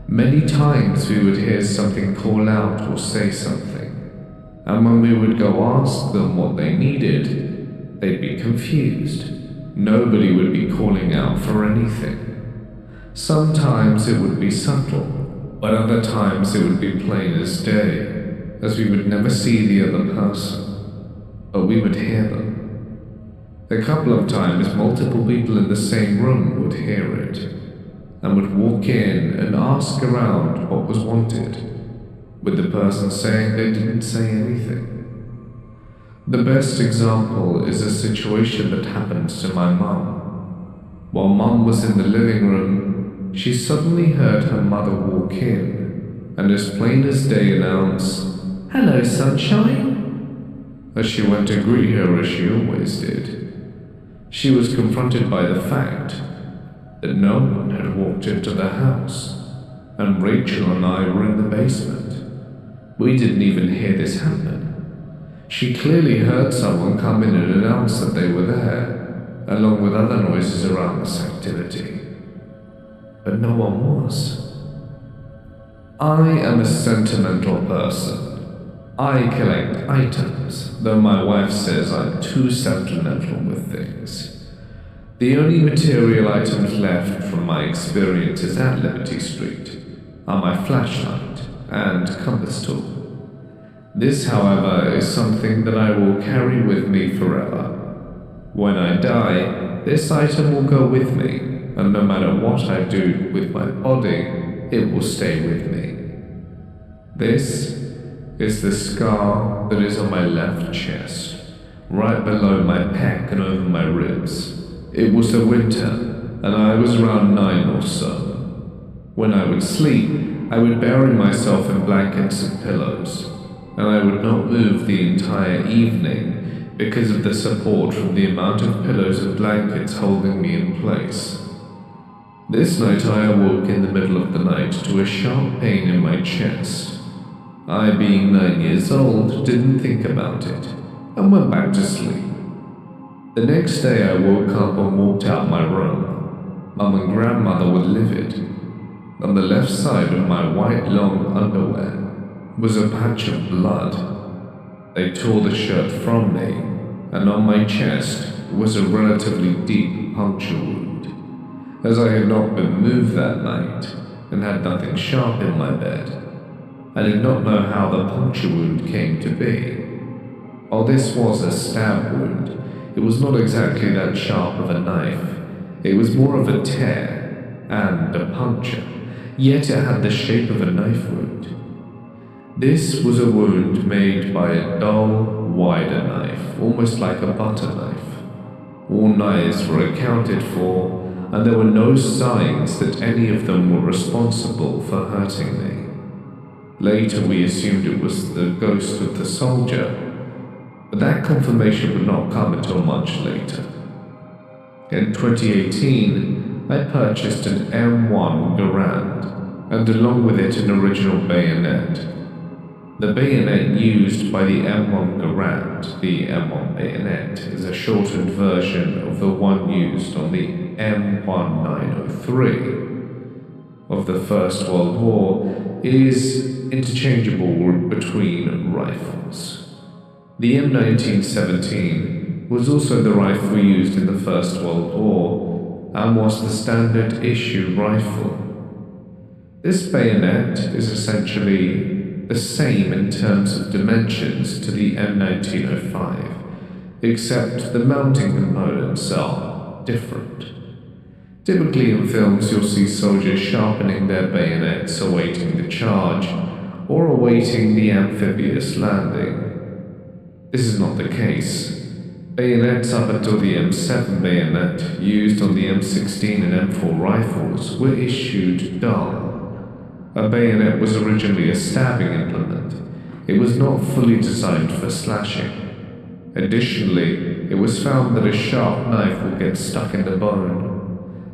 Many times we would hear something call out or say something, and when we would go ask them what they needed, they'd be confused. Nobody would be calling out for anything. Sometimes it would be subtle, but other times it would be plain as day, as we would never see the other person, but we would hear them. A couple of times multiple people in the same room would hear it, and would walk in and ask around what was wanted, with the person saying they didn't say anything. The best example is a situation that happened to my mum. While Mum was in the living room, she suddenly heard her mother walk in, and as plain as day announce, "Hello, sunshine," as she went to greet her as she always did. She was confronted by the fact that no one had walked into the house, and Rachel and I were in the basement. We didn't even hear this happen. She clearly heard someone come in and announce that they were there, along with other noises around this activity. But no one was. I am a sentimental person. I collect items, though my wife says I'm too sentimental with things. The only material items left from my experiences at Liberty Street are my flashlight and compass tool. This, however, is something that I will carry with me forever. When I die, this item will go with me, and no matter what I do with my body, it will stay with me. This is the scar that is on my left chest, right below my pec and over my ribs. It was the winter, and I was around 9 or so. When I would sleep, I would bury myself in blankets and pillows, and I would not move the entire evening because of the support from the amount of pillows and blankets holding me in place. This night I awoke in the middle of the night to a sharp pain in my chest. I, being 9 years old, didn't think about it, and went back to sleep. The next day I woke up and walked out my room. Mum and Grandmother were livid. On the left side of my white long underwear was a patch of blood. They tore the shirt from me, and on my chest was a relatively deep puncture wound. As I had not been moved that night, and had nothing sharp in my bed, I did not know how the puncture wound came to be. While this was a stab wound, it was not exactly that sharp of a knife. It was more of a tear and a puncture, yet it had the shape of a knife wound. This was a wound made by a dull, wider knife, almost like a butter knife. All knives were accounted for, and there were no signs that any of them were responsible for hurting me. Later we assumed it was the ghost of the soldier, but that confirmation would not come until much later. In 2018, I purchased an M1 Garand, and along with it an original bayonet. The bayonet used by the M1 Garand, the M1 bayonet, is a shortened version of the one used on the M1903 of the First World War. It is interchangeable between rifles. The M1917 was also the rifle used in the First World War and was the standard issue rifle. This bayonet is essentially the same in terms of dimensions to the M1905, except the mounting components are different. Typically in films you'll see soldiers sharpening their bayonets awaiting the charge or awaiting the amphibious landing. This is not the case. Bayonets up until the M7 bayonet used on the M16 and M4 rifles were issued dull. A bayonet was originally a stabbing implement. It was not fully designed for slashing. Additionally, it was found that a sharp knife will get stuck in the bone.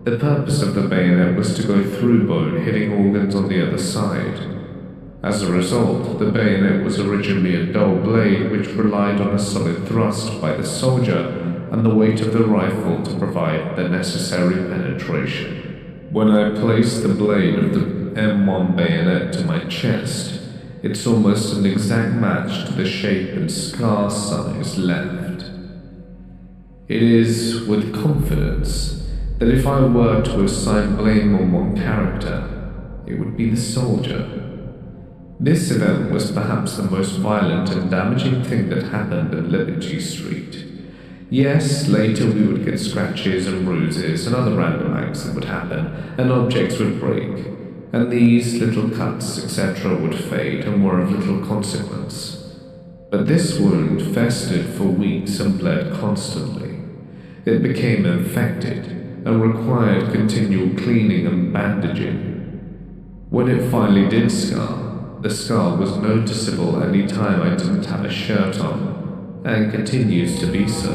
The purpose of the bayonet was to go through bone, hitting organs on the other side. As a result, the bayonet was originally a dull blade which relied on a solid thrust by the soldier and the weight of the rifle to provide the necessary penetration. When I placed the blade of the M1 bayonet to my chest, it's almost an exact match to the shape and scar size left. It is with confidence that if I were to assign blame on one character, it would be the soldier. This event was perhaps the most violent and damaging thing that happened at Liberty Street. Yes, later we would get scratches and bruises and other random acts that would happen, and objects would break, and these little cuts, etc. would fade and were of little consequence. But this wound festered for weeks and bled constantly. It became infected and required continual cleaning and bandaging. When it finally did scar, the scar was noticeable any time I didn't have a shirt on, and continues to be so.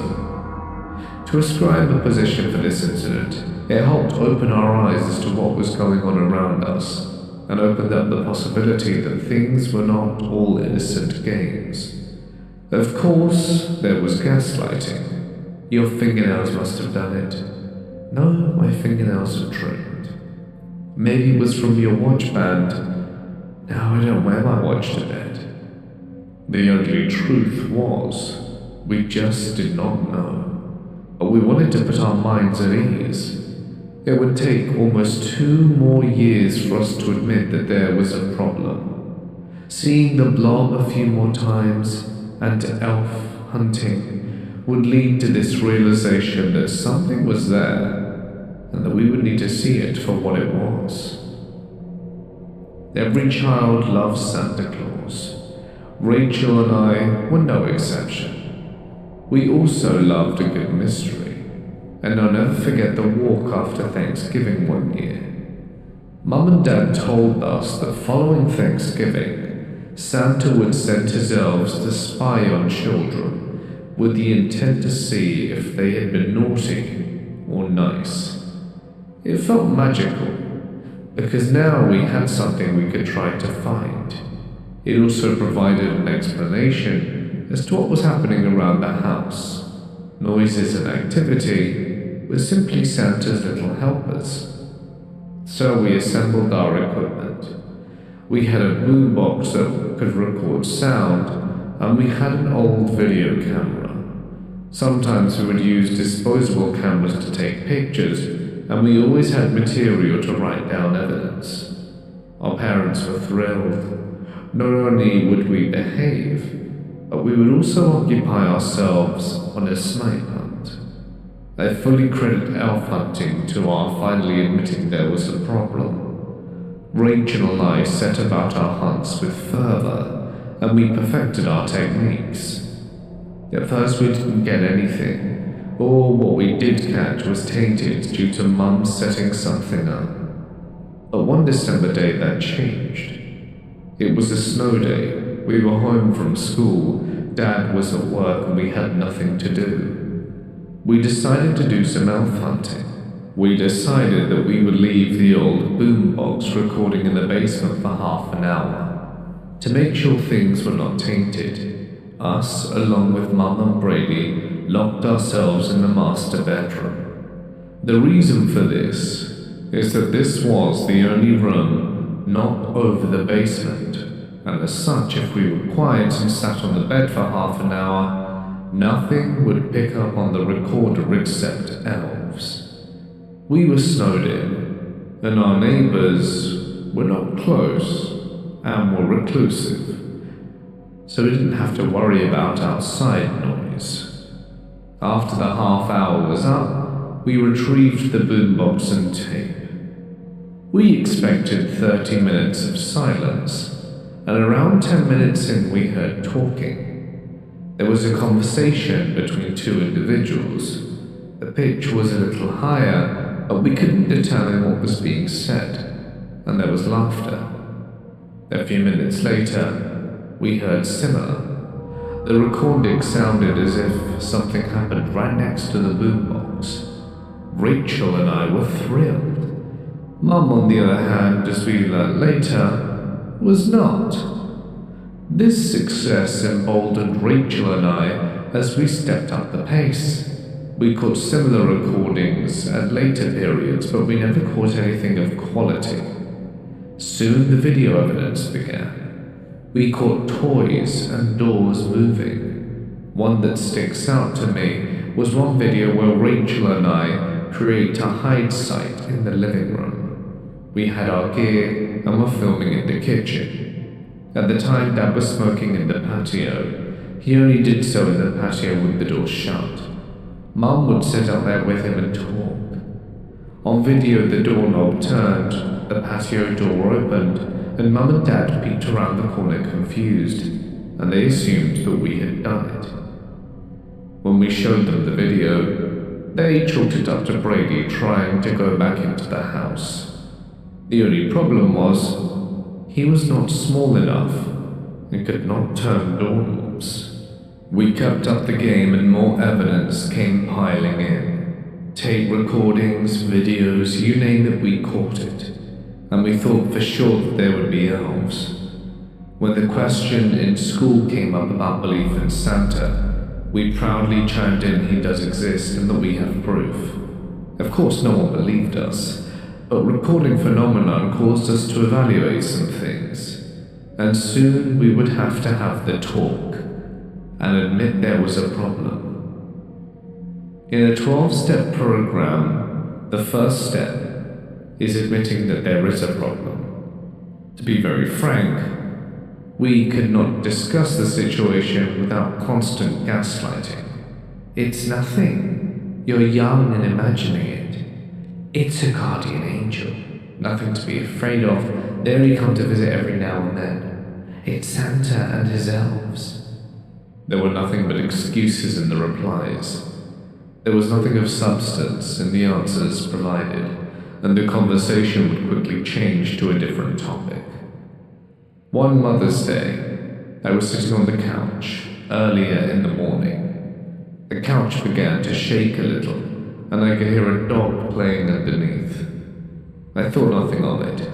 To ascribe a position for this incident, it helped open our eyes as to what was going on around us, and opened up the possibility that things were not all innocent games. Of course, there was gaslighting. Your fingernails must have done it. No, my fingernails are trimmed. Maybe it was from your watch band. Now I don't wear my watch to bed. The ugly truth was, we just did not know. But we wanted to put our minds at ease. It would take almost 2 more years for us to admit that there was a problem. Seeing the blob a few more times and elf hunting would lead to this realization that something was there and that we would need to see it for what it was. Every child loves Santa Claus. Rachel and I were no exception. We also loved a good mystery, and I'll never forget the walk after Thanksgiving one year. Mum and Dad told us that following Thanksgiving, Santa would send his elves to spy on children with the intent to see if they had been naughty or nice. It felt magical, because now we had something we could try to find. It also provided an explanation as to what was happening around the house. Noises and activity were simply Santa's little helpers. So we assembled our equipment. We had a boombox that could record sound, and we had an old video camera. Sometimes we would use disposable cameras to take pictures, and we always had material to write down evidence. Our parents were thrilled. Not only would we behave, but we would also occupy ourselves on a snipe hunt. I fully credit elf hunting to our finally admitting there was a problem. Rachel and I set about our hunts with fervor, and we perfected our techniques. At first we didn't get anything, or what we did catch was tainted due to Mum setting something up. But one December day that changed. It was a snow day. We were home from school, Dad was at work, and we had nothing to do. We decided to do some elf hunting. We decided that we would leave the old boombox recording in the basement for half an hour to make sure things were not tainted. Us, along with Mum and Brady, locked ourselves in the master bedroom. The reason for this is that this was the only room not over the basement, and as such, if we were quiet and sat on the bed for half an hour, nothing would pick up on the recorder except elves. We were snowed in, and our neighbors were not close and were reclusive, so we didn't have to worry about outside noise. After the half hour was up, we retrieved the boombox and tape. We expected 30 minutes of silence, and around 10 minutes in we heard talking. There was a conversation between two individuals. The pitch was a little higher, but we couldn't determine what was being said, and there was laughter. A few minutes later, we heard similar. The recording sounded as if something happened right next to the boombox. Rachel and I were thrilled. Mum, on the other hand, as we learned later, was not. This success emboldened Rachel and I as we stepped up the pace. We caught similar recordings at later periods, but we never caught anything of quality. Soon the video evidence began. We caught toys and doors moving. One that sticks out to me was one video where Rachel and I create a hide site in the living room. We had our gear and were filming in the kitchen. At the time, Dad was smoking in the patio. He only did so in the patio with the door shut. Mum would sit up there with him and talk. On video, the doorknob turned, the patio door opened, and Mum and Dad peeked around the corner confused, and they assumed that we had done it. When we showed them the video, they chalked it up to Brady trying to go back into the house. The only problem was, he was not small enough and could not turn doorknobs. We kept up the game and more evidence came piling in. Tape recordings, videos, you name it, we caught it. And we thought for sure that there would be elves. When the question in school came up about belief in Santa, we proudly chimed in he does exist and that we have proof. Of course no one believed us, but recording phenomenon caused us to evaluate some things. And soon we would have to have the talk and admit there was a problem. In a 12-step program, the first step is admitting that there is a problem. To be very frank, we could not discuss the situation without constant gaslighting. It's nothing. You're young and imagining it. It's a guardian angel. Nothing to be afraid of. They only come to visit every now and then. It's Santa and his elves. There were nothing but excuses in the replies. There was nothing of substance in the answers provided, and the conversation would quickly change to a different topic. One Mother's Day, I was sitting on the couch earlier in the morning. The couch began to shake a little, and I could hear a dog playing underneath. I thought nothing of it,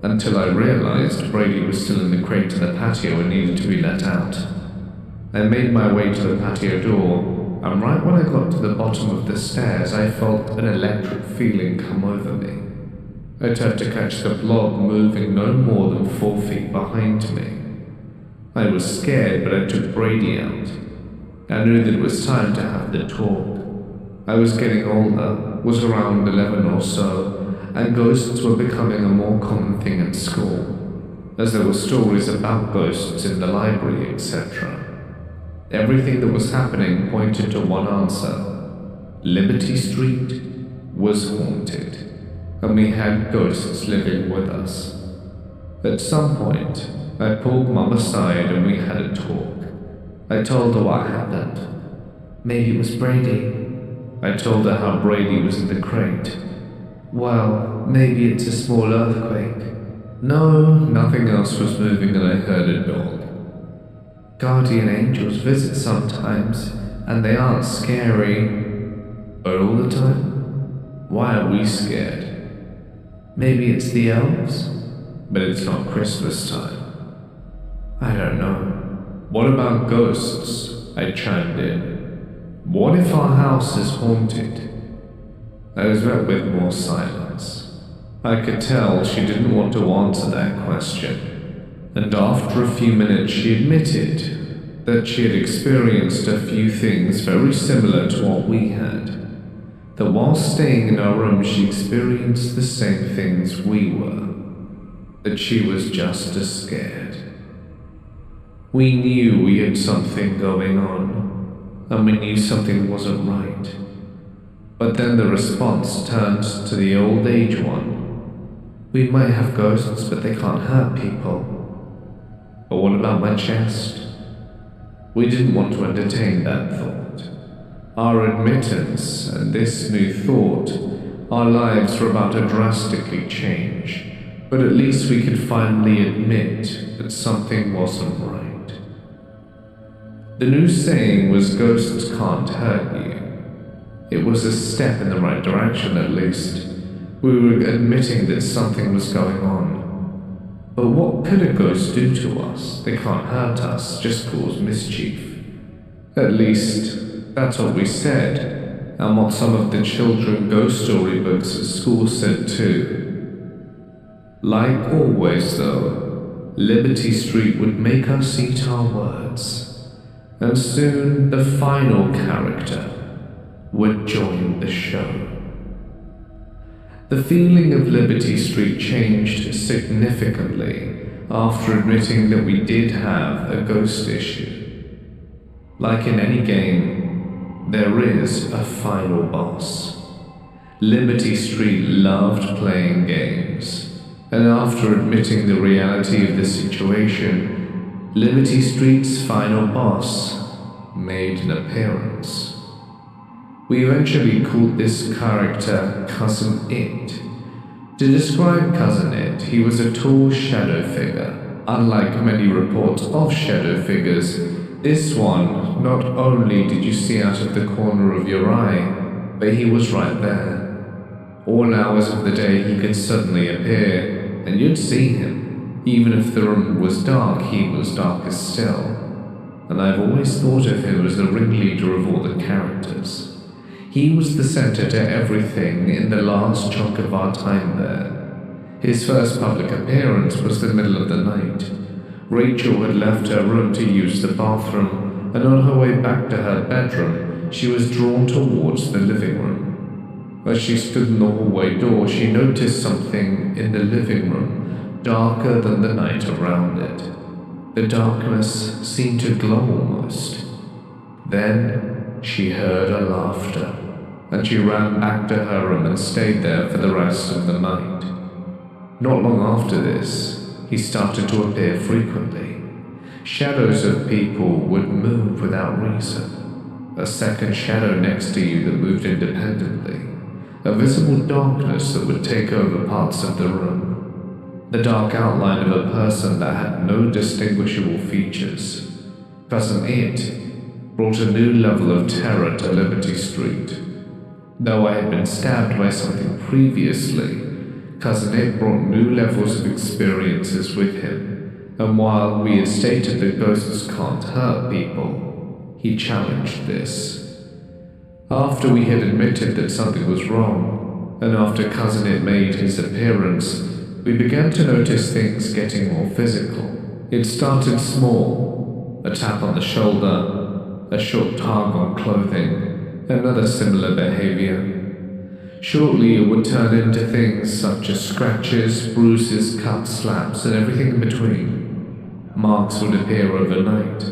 until I realized Brady was still in the crate in the patio and needed to be let out. I made my way to the patio door, and right when I got to the bottom of the stairs, I felt an electric feeling come over me. I turned to catch the blob moving no more than 4 feet behind me. I was scared, but I took Brady out. I knew that it was time to have the talk. I was getting older, was around 11 or so, and ghosts were becoming a more common thing at school, as there were stories about ghosts in the library, etc. Everything that was happening pointed to one answer. Liberty Street was haunted, and we had ghosts living with us. At some point, I pulled Mum aside and we had a talk. I told her what happened. Maybe it was Brady. I told her how Brady was in the crate. Well, maybe it's a small earthquake. No, nothing else was moving and I heard a dog. Guardian angels visit sometimes, and they aren't scary. But all the time? Why are we scared? Maybe it's the elves? But it's not Christmas time. I don't know. What about ghosts? I chimed in. What if our house is haunted? I was met with more silence. I could tell she didn't want to answer that question, and after a few minutes she admitted that she had experienced a few things very similar to what we had. That while staying in our room she experienced the same things we were. That she was just as scared. We knew we had something going on, and we knew something wasn't right. But then the response turned to the old age one. We might have ghosts, but they can't hurt people. But what about my chest? We didn't want to entertain that thought. Our admittance and this new thought, our lives were about to drastically change, but at least we could finally admit that something wasn't right. The new saying was ghosts can't hurt you. It was a step in the right direction at least. We were admitting that something was going on. But what could a ghost do to us? They can't hurt us, just cause mischief. At least, that's what we said, and what some of the children ghost story books at school said too. Like always though, Liberty Street would make us eat our words. And soon the final character would join the show. The feeling of Liberty Street changed significantly after admitting that we did have a ghost issue. Like in any game, there is a final boss. Liberty Street loved playing games, and after admitting the reality of the situation, Liberty Street's final boss made an appearance. We eventually called this character Cousin It. To describe Cousin It, he was a tall shadow figure. Unlike many reports of shadow figures, this one, not only did you see out of the corner of your eye, but he was right there. All hours of the day he could suddenly appear, and you'd see him. Even if the room was dark, he was darkest still. And I've always thought of him as the ringleader of all the characters. He was the center to everything in the last chunk of our time there. His first public appearance was the middle of the night. Rachel had left her room to use the bathroom, and on her way back to her bedroom, she was drawn towards the living room. As she stood in the hallway door, she noticed something in the living room, darker than the night around it. The darkness seemed to glow almost. Then she heard a laughter, and she ran back to her room and stayed there for the rest of the night. Not long after this, he started to appear frequently. Shadows of people would move without reason. A second shadow next to you that moved independently. A visible darkness that would take over parts of the room. The dark outline of a person that had no distinguishable features. Cousin It brought a new level of terror to Liberty Street. Though I had been stabbed by something previously, Cousin It brought new levels of experiences with him, and while we had stated that ghosts can't hurt people, he challenged this. After we had admitted that something was wrong, and after Cousin It made his appearance, we began to notice things getting more physical. It started small, a tap on the shoulder, a short tug on clothing, and other similar behavior. Shortly it would turn into things such as scratches, bruises, cuts, slaps, and everything in between. Marks would appear overnight,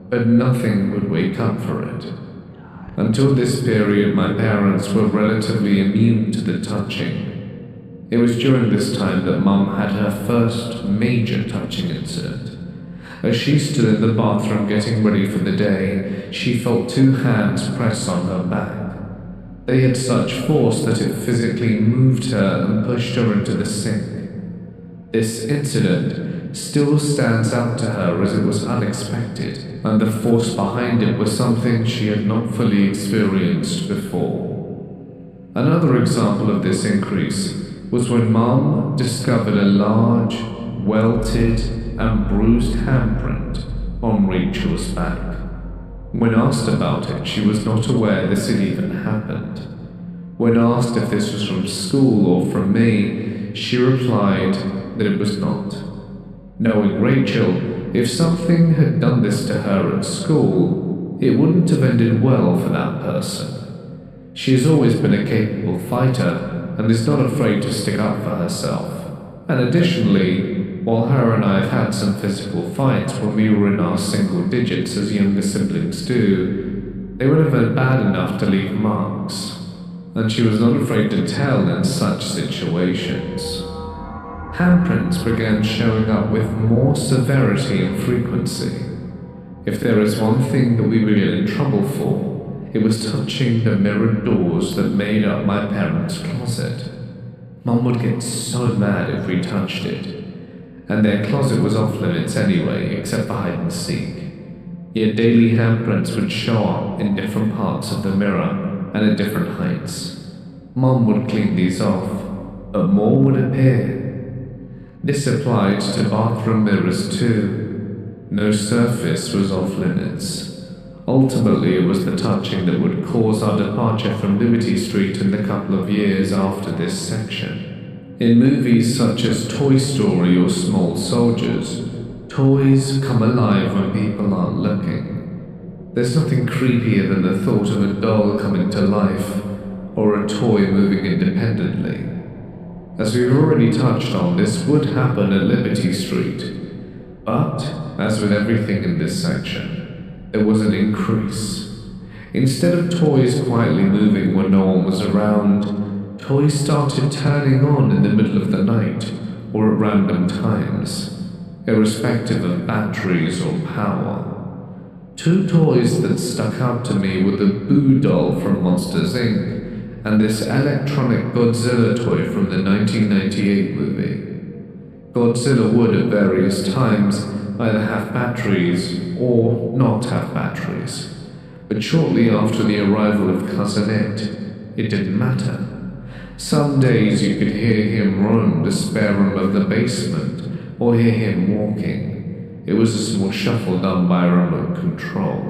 but nothing would wake up for it. Until this period, my parents were relatively immune to the touching. It was during this time that Mum had her first major touching incident. As she stood in the bathroom getting ready for the day, she felt two hands press on her back. They had such force that it physically moved her and pushed her into the sink. This incident still stands out to her as it was unexpected, and the force behind it was something she had not fully experienced before. Another example of this increase was when Mum discovered a large, welted and bruised handprint on Rachel's back. When asked about it, she was not aware this had even happened. When asked if this was from school or from me, she replied that it was not. Knowing Rachel, if something had done this to her at school, it wouldn't have ended well for that person. She has always been a capable fighter and is not afraid to stick up for herself. And additionally, while her and I have had some physical fights when we were in our single digits as younger siblings do, they were never bad enough to leave marks, and she was not afraid to tell in such situations. Handprints began showing up with more severity and frequency. If there is one thing that we would get in trouble for, it was touching the mirrored doors that made up my parents' closet. Mum would get so mad if we touched it, and their closet was off limits anyway, except for hide and seek. Yet daily handprints would show up in different parts of the mirror and at different heights. Mum would clean these off, but more would appear. This applied to bathroom mirrors too. No surface was off limits. Ultimately, it was the touching that would cause our departure from Liberty Street in the couple of years after this section. In movies such as Toy Story or Small Soldiers, toys come alive when people aren't looking. There's nothing creepier than the thought of a doll coming to life, or a toy moving independently. As we've already touched on, this would happen at Liberty Street, but, as with everything in this section, there was an increase. Instead of toys quietly moving when no one was around, toys started turning on in the middle of the night or at random times, irrespective of batteries or power. Two toys that stuck out to me were the Boo doll from Monsters, Inc. and this electronic Godzilla toy from the 1998 movie. Godzilla would at various times either have batteries or not have batteries, but shortly after the arrival of Cousin it didn't matter. Some days you could hear him roam the spare room of the basement, or hear him walking. It was a small shuffle done by a remote control.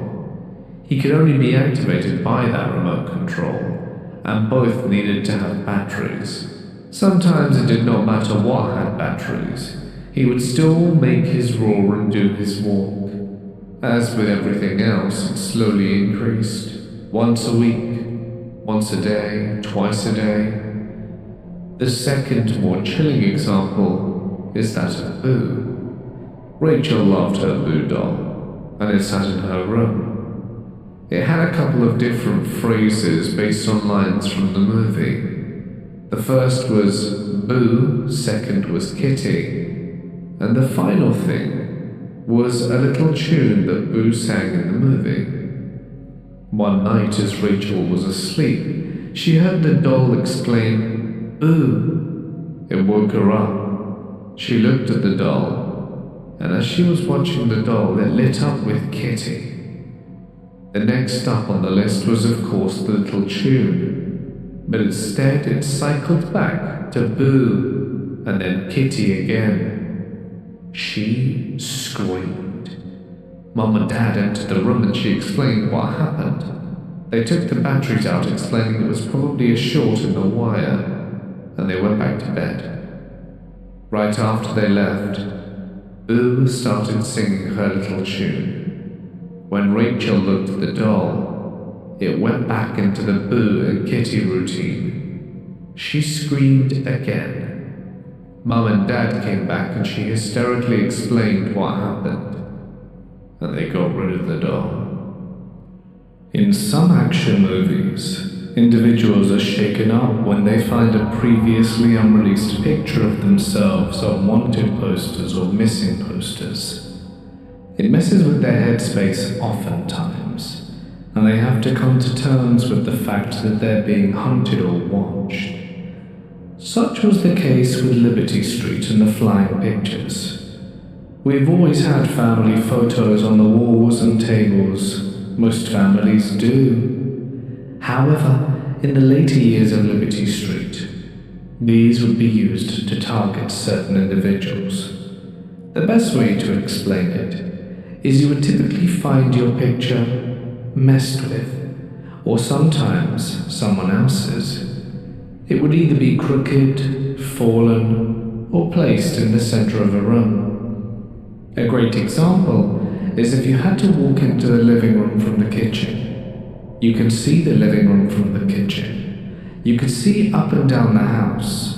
He could only be activated by that remote control, and both needed to have batteries. Sometimes it did not matter what had batteries. He would still make his roar and do his walk. As with everything else, it slowly increased. Once a week, once a day, twice a day. The second, more chilling example is that of Boo. Rachel loved her Boo doll, and it sat in her room. It had a couple of different phrases based on lines from the movie. The first was Boo, second was Kitty, and the final thing was a little tune that Boo sang in the movie. One night as Rachel was asleep, she heard the doll exclaim, "Boo!" It woke her up. She looked at the doll, and as she was watching the doll, it lit up with Kitty. The next up on the list was of course the little tune, but instead it cycled back to Boo, and then Kitty again. She screamed. Mum and Dad entered the room and she explained what happened. They took the batteries out, explaining it was probably a short in the wire, and they went back to bed. Right after they left, Boo started singing her little tune. When Rachel looked at the doll, it went back into the Boo and Kitty routine. She screamed again. Mum and Dad came back and she hysterically explained what happened, and they got rid of the doll. In some action movies, individuals are shaken up when they find a previously unreleased picture of themselves on wanted posters or missing posters. It messes with their headspace oftentimes, and they have to come to terms with the fact that they're being hunted or watched. Such was the case with Liberty Street and the flying pictures. We've always had family photos on the walls and tables. Most families do. However, in the later years of Liberty Street. These would be used to target certain individuals. The best way to explain it is you would typically find your picture messed with, or sometimes someone else's. It would either be crooked, fallen, or placed in the center of a room. A great example is if you had to walk into the living room from the kitchen. You can see the living room from the kitchen. You could see up and down the house,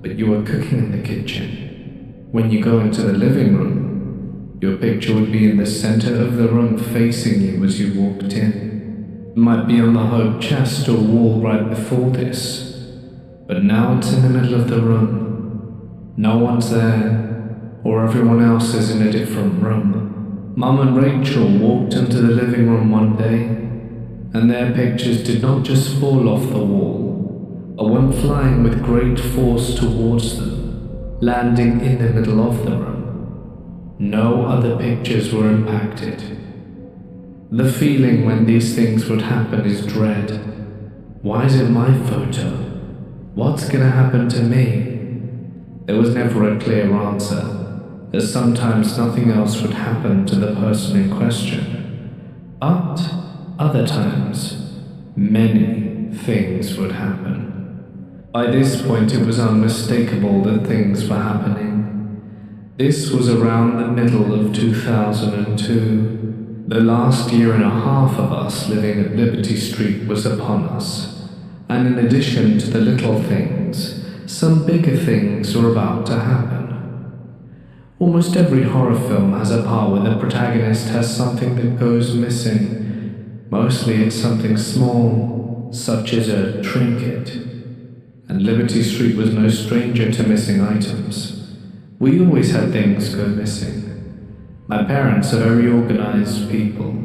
but you were cooking in the kitchen. When you go into the living room, your picture would be in the center of the room facing you as you walked in. It might be on the home chest or wall right before this, but now it's in the middle of the room. No one's there, or everyone else is in a different room. Mum and Rachel walked into the living room one day, and their pictures did not just fall off the wall, but went flying with great force towards them, landing in the middle of the room. No other pictures were impacted. The feeling when these things would happen is dread. Why is it my photo? What's gonna happen to me? There was never a clear answer, as sometimes nothing else would happen to the person in question. But other times, many things would happen. By this point it was unmistakable that things were happening. This was around the middle of 2002. The last year and a half of us living at Liberty Street was upon us, and in addition to the little things, some bigger things were about to happen. Almost every horror film has a part where the protagonist has something that goes missing. Mostly it's something small, such as a trinket. And Liberty Street was no stranger to missing items. We always had things go missing. My parents are very organized people.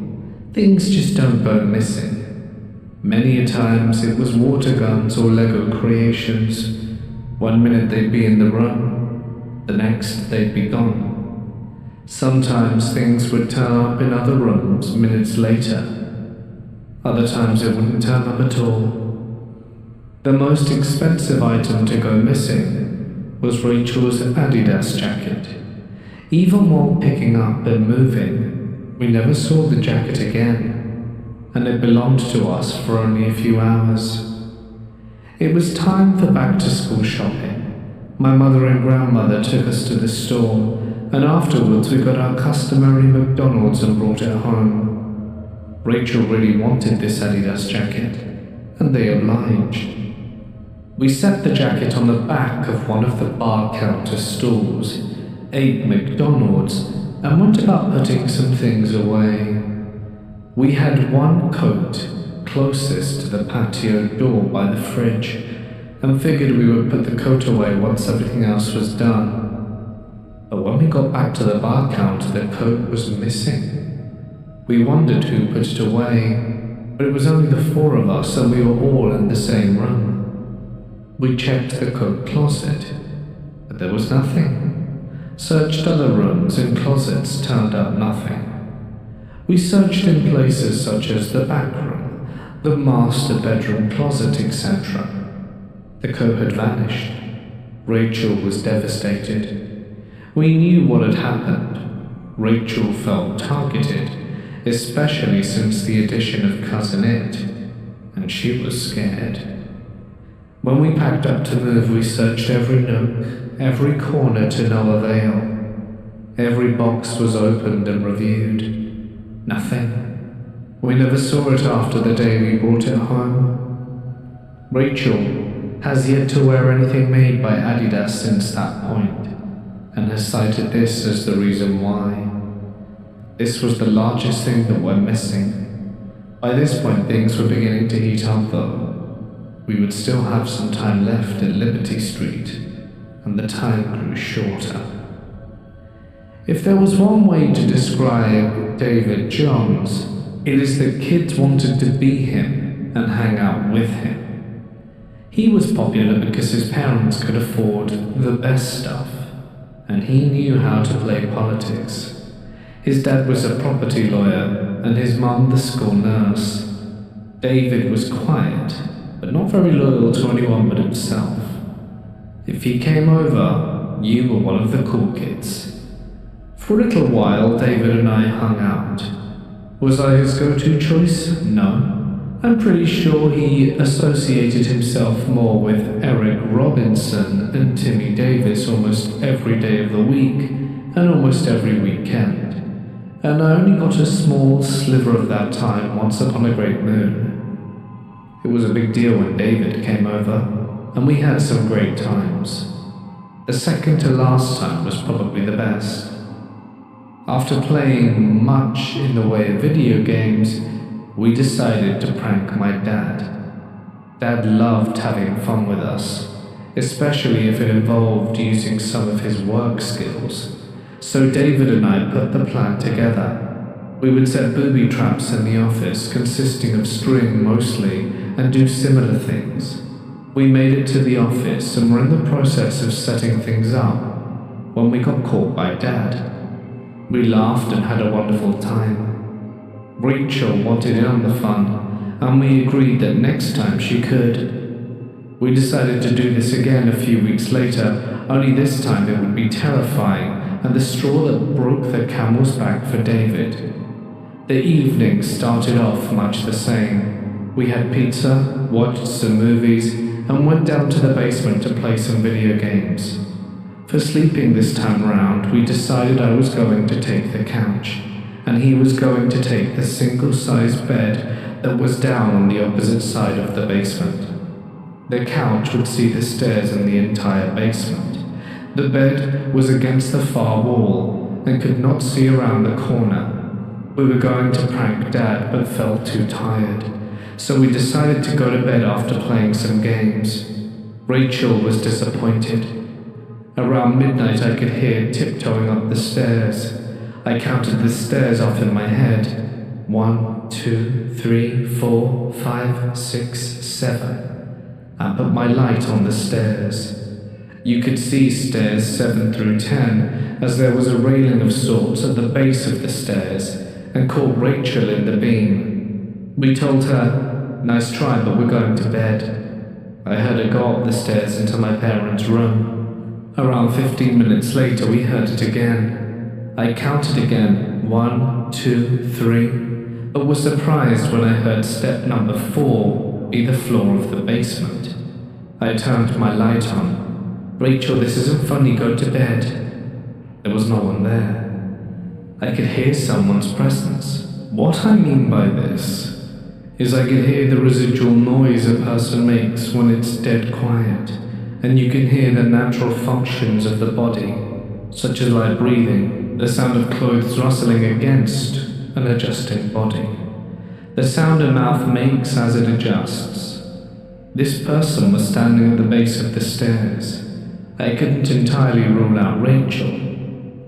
Things just don't go missing. Many a times it was water guns or Lego creations. One minute they'd be in the room, the next they'd be gone. Sometimes things would turn up in other rooms minutes later. Other times it wouldn't turn up at all. The most expensive item to go missing was Rachel's Adidas jacket. Even while picking up and moving, we never saw the jacket again, and it belonged to us for only a few hours. It was time for back-to-school shopping. My mother and grandmother took us to the store, and afterwards we got our customary McDonald's and brought it home. Rachel really wanted this Adidas jacket, and they obliged. We set the jacket on the back of one of the bar counter stools, ate McDonald's, and went about putting some things away. We had one coat closest to the patio door by the fridge, and figured we would put the coat away once everything else was done. But when we got back to the bar counter, the coat was missing. We wondered who put it away, but it was only the four of us, and we were all in the same room. We checked the coat closet, but there was nothing. Searched other rooms and closets, turned up nothing. We searched in places such as the back room, the master bedroom closet, etc. The coat had vanished. Rachel was devastated. We knew what had happened. Rachel felt targeted, especially since the addition of Cousin It, and she was scared. When we packed up to move, we searched every nook, every corner to no avail. Every box was opened and reviewed. Nothing. We never saw it after the day we brought it home. Rachel has yet to wear anything made by Adidas since that point, and has cited this as the reason why. This was the largest thing that went missing. By this point things were beginning to heat up though. We would still have some time left at Liberty Street, and the time grew shorter. If there was one way to describe David Jones, it is that kids wanted to be him and hang out with him. He was popular because his parents could afford the best stuff, and he knew how to play politics. His dad was a property lawyer, and his mum the school nurse. David was quiet, but but not very loyal to anyone but himself. If he came over, you were one of the cool kids. For a little while, David and I hung out. Was I his go-to choice? No. I'm pretty sure he associated himself more with Eric Robinson and Timmy Davis almost every day of the week and almost every weekend. And I only got a small sliver of that time once upon a great moon. It was a big deal when David came over, and we had some great times. The second to last time was probably the best. After playing much in the way of video games, we decided to prank my dad. Dad loved having fun with us, especially if it involved using some of his work skills. So David and I put the plan together. We would set booby traps in the office consisting of string mostly and do similar things. We made it to the office and were in the process of setting things up when we got caught by Dad. We laughed and had a wonderful time. Rachel wanted in on the fun, and we agreed that next time she could. We decided to do this again a few weeks later, only this time it would be terrifying and the straw that broke the camel's back for David. The evening started off much the same. We had pizza, watched some movies, and went down to the basement to play some video games. For sleeping this time round, we decided I was going to take the couch, and he was going to take the single-sized bed that was down on the opposite side of the basement. The couch would see the stairs in the entire basement. The bed was against the far wall and could not see around the corner. We were going to prank Dad but felt too tired, so we decided to go to bed after playing some games. Rachel was disappointed. Around midnight I could hear tiptoeing up the stairs. I counted the stairs off in my head. 1, 2, 3, 4, 5, 6, 7. I put my light on the stairs. You could see stairs 7 through 10, as there was a railing of sorts at the base of the stairs, and caught Rachel in the beam. We told her, "Nice try, but we're going to bed." I heard her go up the stairs into my parents' room. Around 15 minutes later, we heard it again. I counted again, 1, 2, 3, but was surprised when I heard step number 4 be the floor of the basement. I turned my light on. "Rachel, this isn't funny, go to bed." There was no one there. I could hear someone's presence. What I mean by this is I could hear the residual noise a person makes when it's dead quiet, and you can hear the natural functions of the body, such as light breathing, the sound of clothes rustling against an adjusting body, the sound a mouth makes as it adjusts. This person was standing at the base of the stairs. I couldn't entirely rule out Rachel.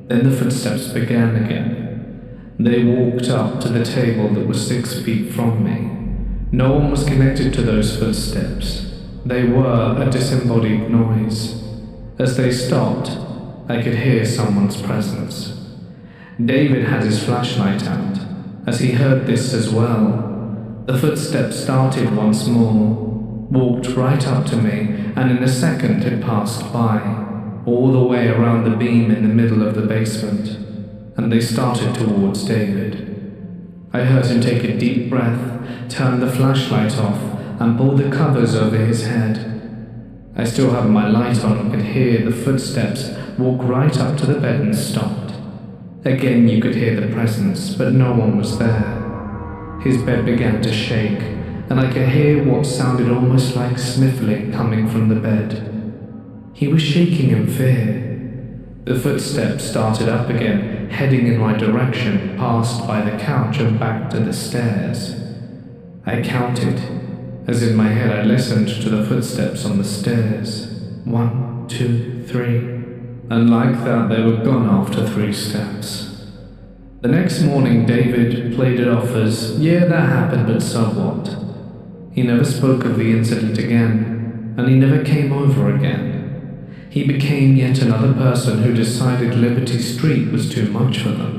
Then the footsteps began again. They walked up to the table that was 6 feet from me. No one was connected to those footsteps. They were a disembodied noise. As they stopped, I could hear someone's presence. David had his flashlight out, as he heard this as well. The footsteps started once more, walked right up to me, and in a second had passed by, all the way around the beam in the middle of the basement, and they started towards David. I heard him take a deep breath, turn the flashlight off, and pull the covers over his head. I still had my light on and could hear the footsteps walk right up to the bed and stopped. Again you could hear the presence, but no one was there. His bed began to shake, and I could hear what sounded almost like sniffling coming from the bed. He was shaking in fear. The footsteps started up again, heading in my direction, passed by the couch and back to the stairs. I counted, as in my head I listened to the footsteps on the stairs. 1, 2, 3, and like that they were gone after 3 steps. The next morning David played it off as, yeah, that happened, but so what? He never spoke of the incident again, and he never came over again. He became yet another person who decided Liberty Street was too much for them.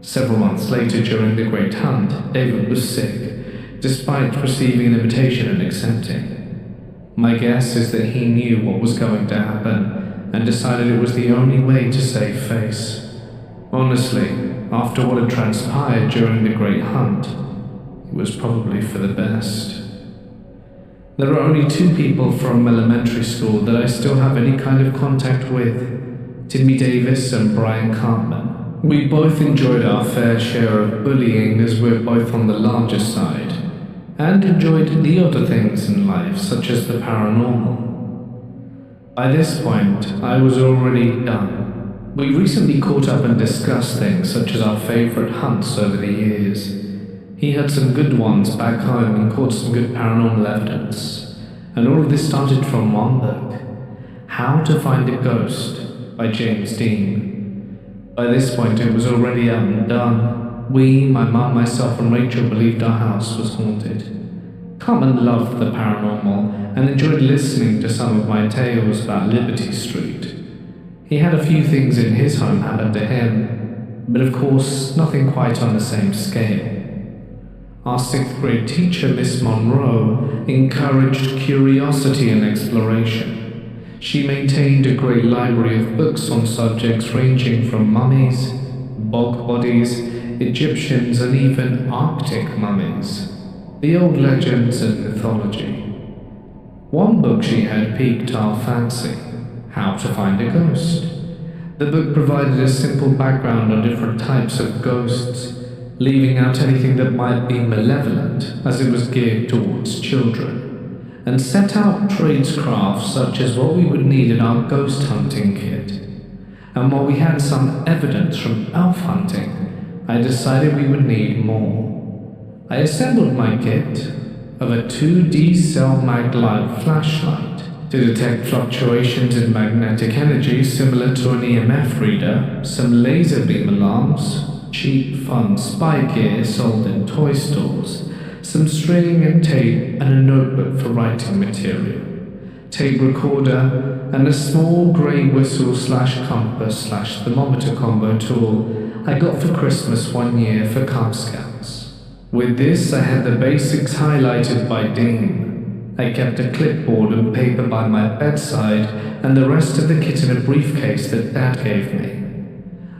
Several months later, during the Great Hunt, David was sick. despite receiving an invitation and accepting. My guess is that he knew what was going to happen and decided it was the only way to save face. Honestly, after what had transpired during the Great Hunt, it was probably for the best. There are only 2 people from elementary school that I still have any kind of contact with, Timmy Davis and Brian Cartman. We both enjoyed our fair share of bullying as we're both on the larger side, and enjoyed the other things in life such as the paranormal. By this point, I was already done. We recently caught up and discussed things such as our favorite hunts over the years. He had some good ones back home and caught some good paranormal evidence. And all of this started from one book, How to Find a Ghost by James Dean. By this point it was already out and done. We, my mum, myself and Rachel believed our house was haunted. Cartman loved the paranormal and enjoyed listening to some of my tales about Liberty Street. He had a few things in his home happen to him, but of course nothing quite on the same scale. Our 6th grade teacher, Miss Monroe, encouraged curiosity and exploration. She maintained a great library of books on subjects ranging from mummies, bog bodies, Egyptians, and even Arctic mummies, the old legends and mythology. One book she had piqued our fancy, How to Find a Ghost. The book provided a simple background on different types of ghosts, leaving out anything that might be malevolent, as it was geared towards children, and set out tradescrafts such as what we would need in our ghost hunting kit. And while we had some evidence from elf hunting, I decided we would need more. I assembled my kit of a 2D cell mag light flashlight to detect fluctuations in magnetic energy similar to an EMF reader, some laser beam alarms, cheap, fun spy gear sold in toy stores, some string and tape and a notebook for writing material, tape recorder, and a small grey whistle / compass / thermometer combo tool I got for Christmas one year for Cub Scouts. With this, I had the basics highlighted by Dean. I kept a clipboard and paper by my bedside and the rest of the kit in a briefcase that Dad gave me.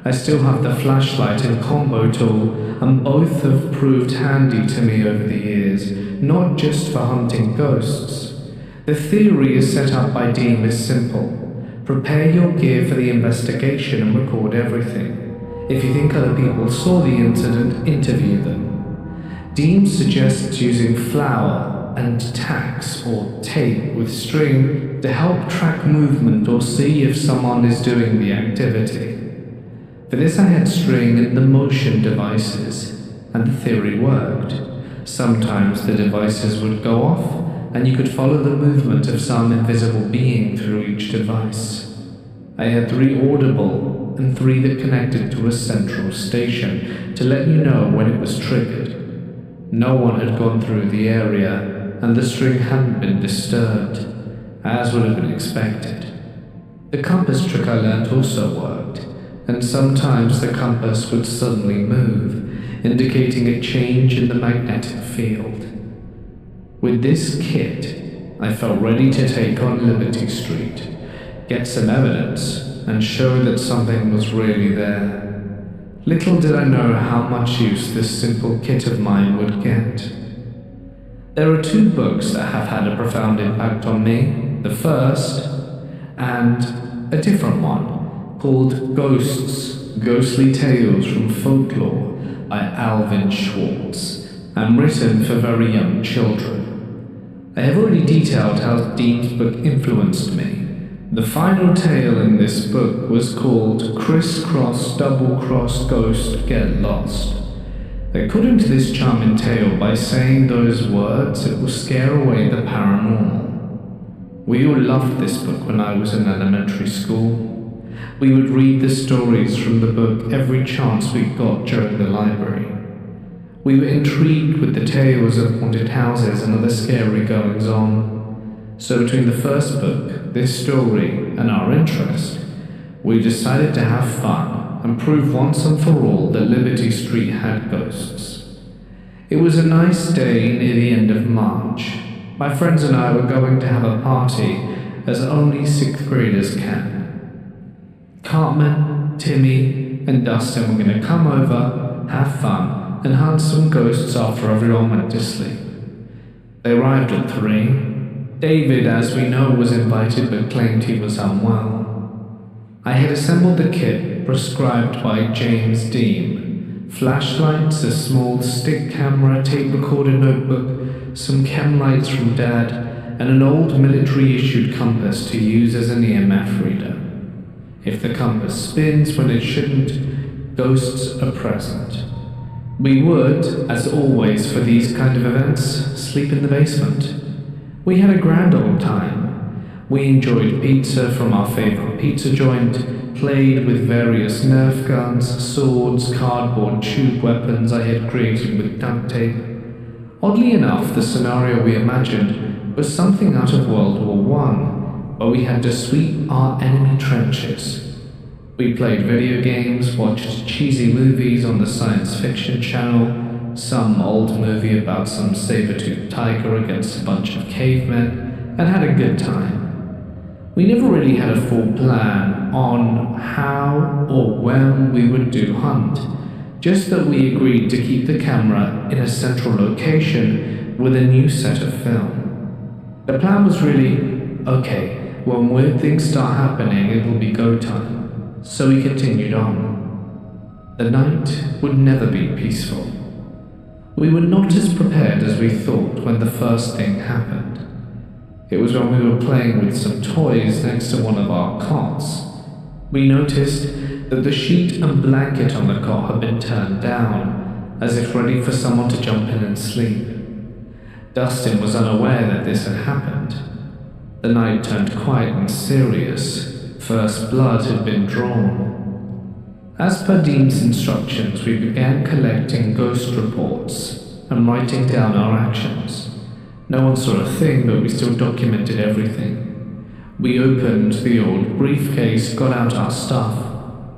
I still have the flashlight and combo tool, and both have proved handy to me over the years, not just for hunting ghosts. The theory is set up by Dean is simple. Prepare your gear for the investigation and record everything. If you think other people saw the incident, interview them. Dean suggests using flour and tacks or tape with string to help track movement or see if someone is doing the activity. For this I had string and the motion devices, and the theory worked. Sometimes the devices would go off, and you could follow the movement of some invisible being through each device. I had 3 audible and 3 that connected to a central station to let you know when it was triggered. No one had gone through the area, and the string hadn't been disturbed, as would have been expected. The compass trick I learned also worked, and sometimes the compass would suddenly move, indicating a change in the magnetic field. With this kit, I felt ready to take on Liberty Street, get some evidence, and show that something was really there. Little did I know how much use this simple kit of mine would get. There are 2 books that have had a profound impact on me. The first, and a different one, called Ghosts, Ghostly Tales from Folklore by Alvin Schwartz, and written for very young children. I have already detailed how Dean's book influenced me. The final tale in this book was called Crisscross Double-Cross Ghost Get Lost. According to this charming tale, by saying those words, it will scare away the paranormal. We all loved this book when I was in elementary school. We would read the stories from the book every chance we got during the library. We were intrigued with the tales of haunted houses and other scary goings-on. So between the first book, this story, and our interest, we decided to have fun and prove once and for all that Liberty Street had ghosts. It was a nice day near the end of March. My friends and I were going to have a party, as only sixth graders can. Cartman, Timmy, and Dustin were going to come over, have fun, and hunt some ghosts after everyone went to sleep. They arrived at 3. David, as we know, was invited but claimed he was unwell. I had assembled the kit prescribed by James Dean: flashlights, a small stick camera, tape recorder notebook, some chem lights from Dad, and an old military-issued compass to use as an EMF reader. If the compass spins when it shouldn't, ghosts are present. We would, as always for these kind of events, sleep in the basement. We had a grand old time. We enjoyed pizza from our favorite pizza joint, played with various Nerf guns, swords, cardboard tube weapons I had created with duct tape. Oddly enough, the scenario we imagined was something out of World War I, where we had to sweep our enemy trenches. We played video games, watched cheesy movies on the science fiction channel, some old movie about some saber-toothed tiger against a bunch of cavemen, and had a good time. We never really had a full plan on how or when we would do hunt, just that we agreed to keep the camera in a central location with a new set of film. The plan was really, okay, when weird things start happening it will be go time, so we continued on. The night would never be peaceful. We were not as prepared as we thought when the first thing happened. It was when we were playing with some toys next to one of our cots. We noticed that the sheet and blanket on the cot had been turned down, as if ready for someone to jump in and sleep. Dustin was unaware that this had happened. The night turned quiet and serious. First blood had been drawn. As per Dean's instructions, we began collecting ghost reports and writing down our actions. No one saw a thing, but we still documented everything. We opened the old briefcase, got out our stuff,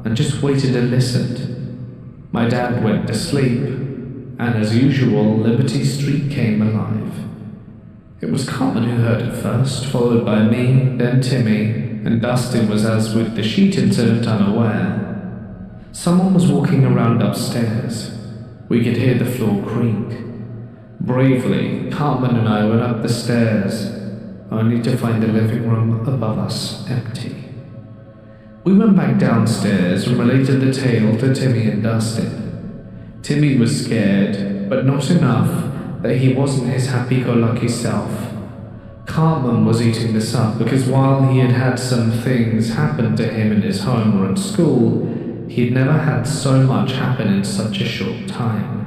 and just waited and listened. My dad went to sleep, and as usual, Liberty Street came alive. It was Cartman who heard it first, followed by me, then Timmy, and Dustin was, as with the sheet incident, unaware. Someone was walking around upstairs. We could hear the floor creak. Bravely, Cartman and I went up the stairs, only to find the living room above us empty. We went back downstairs and related the tale to Timmy and Dustin. Timmy was scared, but not enough that he wasn't his happy-go-lucky self. Cartman was eating this up because while he had had some things happen to him in his home or at school, he had never had so much happen in such a short time.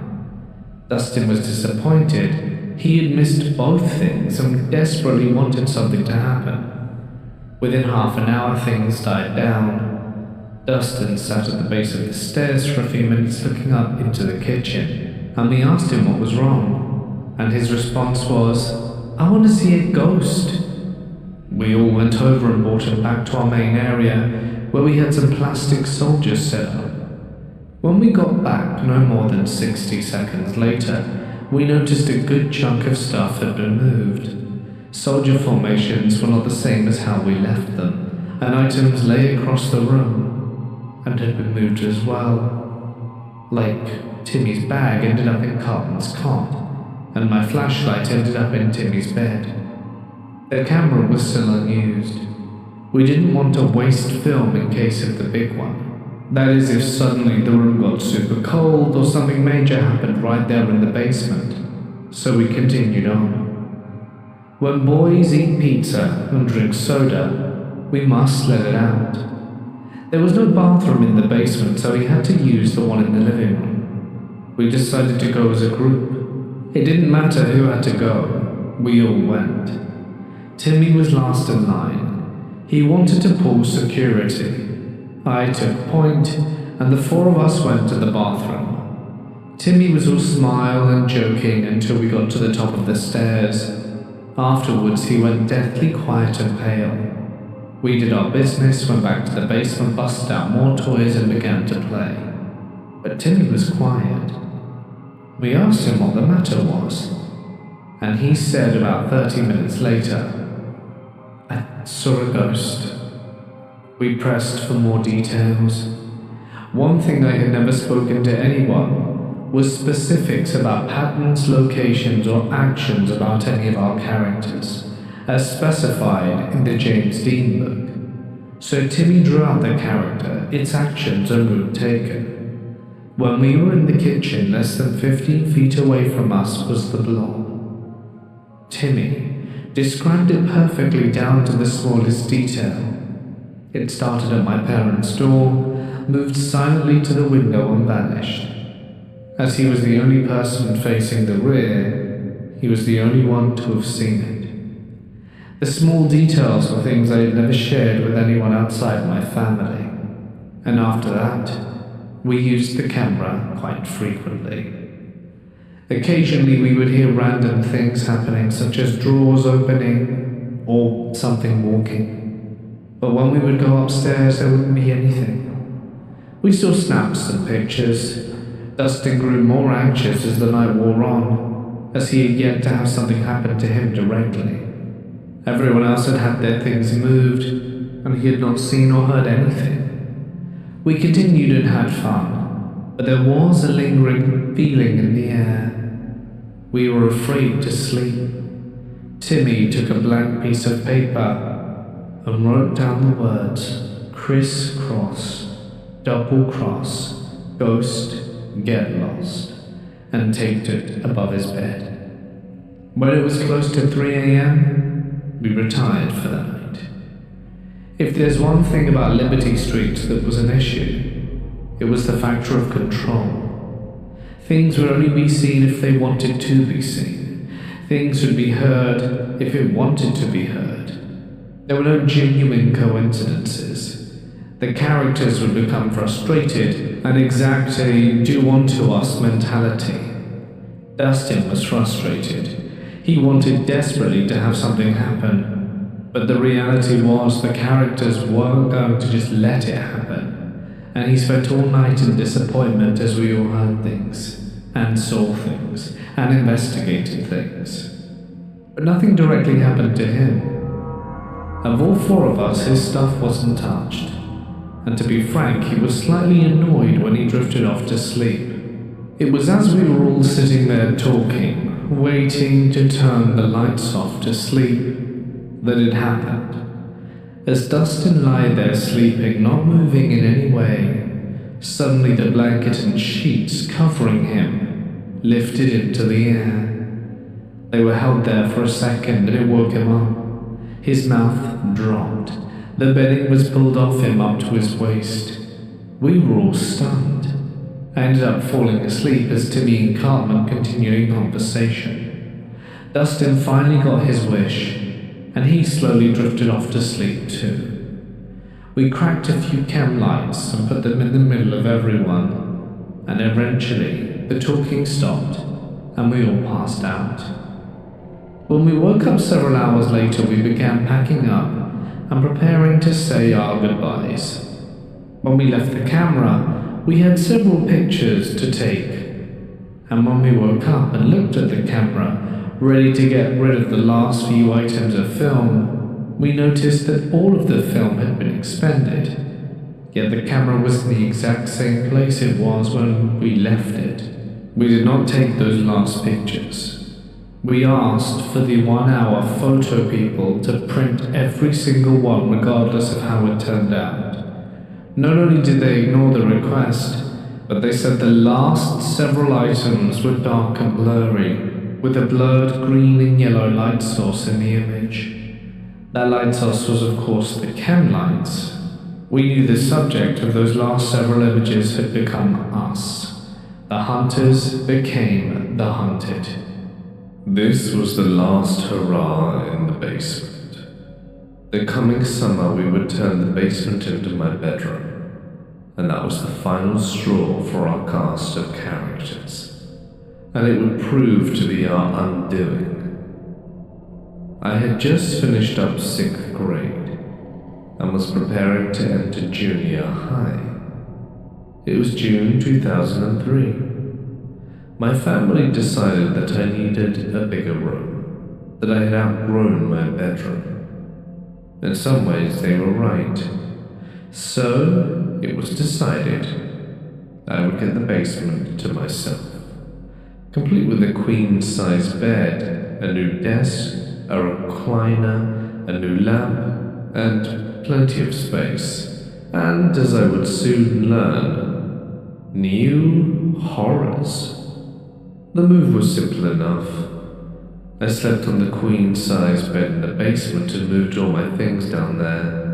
Dustin was disappointed. He had missed both things and desperately wanted something to happen. Within half an hour, things died down. Dustin sat at the base of the stairs for a few minutes looking up into the kitchen, and we asked him what was wrong, and his response was, "I want to see a ghost." We all went over and brought him back to our main area, where we had some plastic soldiers set up. When we got back, no more than 60 seconds later, we noticed a good chunk of stuff had been moved. Soldier formations were not the same as how we left them, and items lay across the room and had been moved as well. Like Timmy's bag ended up in Cartman's cot, and my flashlight ended up in Timmy's bed. The camera was still unused. We didn't want to waste film in case of the big one. That is, if suddenly the room got super cold or something major happened right there in the basement. So we continued on. When boys eat pizza and drink soda, we must let it out. There was no bathroom in the basement, so we had to use the one in the living room. We decided to go as a group. It didn't matter who had to go, we all went. Timmy was last in line. He wanted to pull security. I took point, and the four of us went to the bathroom. Timmy was all smile and joking until we got to the top of the stairs. Afterwards, he went deathly quiet and pale. We did our business, went back to the basement, busted out more toys, and began to play. But Timmy was quiet. We asked him what the matter was, and he said about 30 minutes later, "I saw a ghost." We pressed for more details. One thing I had never spoken to anyone was specifics about patterns, locations, or actions about any of our characters, as specified in the James Dean book. So Timmy drew out the character, its actions, and route taken. When we were in the kitchen, less than 15 feet away from us was the blob. Timmy described it perfectly down to the smallest detail. It started at my parents' door, moved silently to the window and vanished. As he was the only person facing the rear, he was the only one to have seen it. The small details were things I had never shared with anyone outside my family, and after that, we used the camera quite frequently. Occasionally we would hear random things happening, such as drawers opening or something walking. But when we would go upstairs, there wouldn't be anything. We saw snaps and pictures. Dustin grew more anxious as the night wore on, as he had yet to have something happen to him directly. Everyone else had had their things moved, and he had not seen or heard anything. We continued and had fun, but there was a lingering feeling in the air. We were afraid to sleep. Timmy took a blank piece of paper and wrote down the words crisscross, double cross, ghost, get lost, and taped it above his bed. When it was close to 3 a.m., we retired for the night. If there's one thing about Liberty Street that was an issue, it was the factor of control. Things would only be seen if they wanted to be seen. Things would be heard if it wanted to be heard. There were no genuine coincidences. The characters would become frustrated and exact a do-unto-us mentality. Dustin was frustrated. He wanted desperately to have something happen, but the reality was the characters weren't going to just let it happen, and he spent all night in disappointment as we all heard things, and saw things, and investigated things. But nothing directly happened to him. Of all four of us, his stuff wasn't touched, and to be frank, he was slightly annoyed when he drifted off to sleep. It was as we were all sitting there talking, waiting to turn the lights off to sleep, that it happened. As Dustin lay there sleeping, not moving in any way, suddenly the blanket and sheets covering him lifted into the air. They were held there for a second, and it woke him up. His mouth dropped. The bedding was pulled off him up to his waist. We were all stunned. I ended up falling asleep as Timmy and Cartman continued conversation. Dustin finally got his wish, and he slowly drifted off to sleep too. We cracked a few cam lights and put them in the middle of everyone, and eventually the talking stopped, and we all passed out. When we woke up several hours later, we began packing up and preparing to say our goodbyes. When we left the camera, we had several pictures to take, and when we woke up and looked at the camera, ready to get rid of the last few items of film, we noticed that all of the film had been expended, yet the camera was in the exact same place it was when we left it. We did not take those last pictures. We asked for the 1 hour photo people to print every single one regardless of how it turned out. Not only did they ignore the request, but they said the last several items were dark and blurry, with a blurred green and yellow light source in the image. That light source was of course the chem lights. We knew the subject of those last several images had become us. The hunters became the hunted. This was the last hurrah in the basement. The coming summer we would turn the basement into my bedroom, and that was the final straw for our cast of characters, and it would prove to be our undoing. I had just finished up 6th grade, and was preparing to enter junior high. It was June 2003. My family decided that I needed a bigger room, that I had outgrown my bedroom. In some ways, they were right. So, it was decided I would get the basement to myself, complete with a queen-size bed, a new desk, a recliner, a new lamp, and plenty of space. And as I would soon learn, new horrors. The move was simple enough. I slept on the queen-size bed in the basement and moved all my things down there.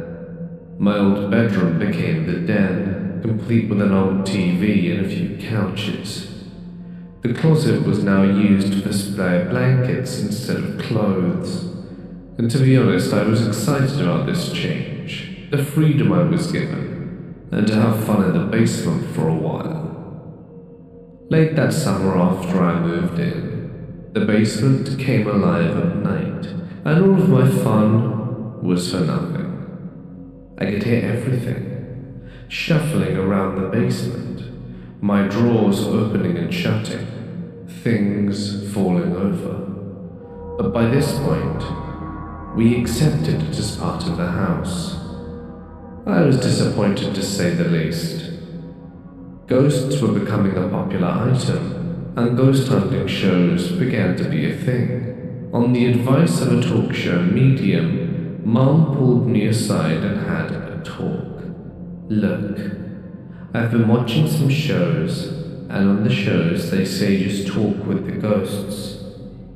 My old bedroom became the den, complete with an old TV and a few couches. The closet was now used for spare blankets instead of clothes. And to be honest, I was excited about this change, the freedom I was given, and to have fun in the basement for a while. Late that summer after I moved in, the basement came alive at night, and all of my fun was for nothing. I could hear everything, shuffling around the basement, my drawers opening and shutting, things falling over. But by this point, we accepted it as part of the house. I was disappointed to say the least. Ghosts were becoming a popular item, and ghost hunting shows began to be a thing. On the advice of a talk show medium, Mom pulled me aside and had a talk. Look, I've been watching some shows, and on the shows they say just talk with the ghosts.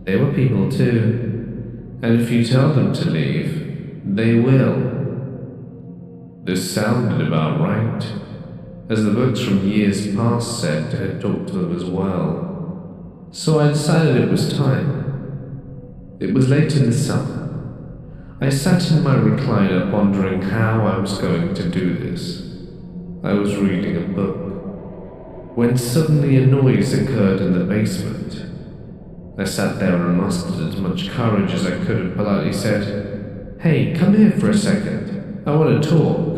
They were people too, and if you tell them to leave, they will. This sounded about right, as the books from years past said had talked to them as well. So I decided it was time. It was late in the summer. I sat in my recliner pondering how I was going to do this. I was reading a book, when suddenly a noise occurred in the basement. I sat there and mustered as much courage as I could and politely said, "Hey, come here for a second. I want to talk."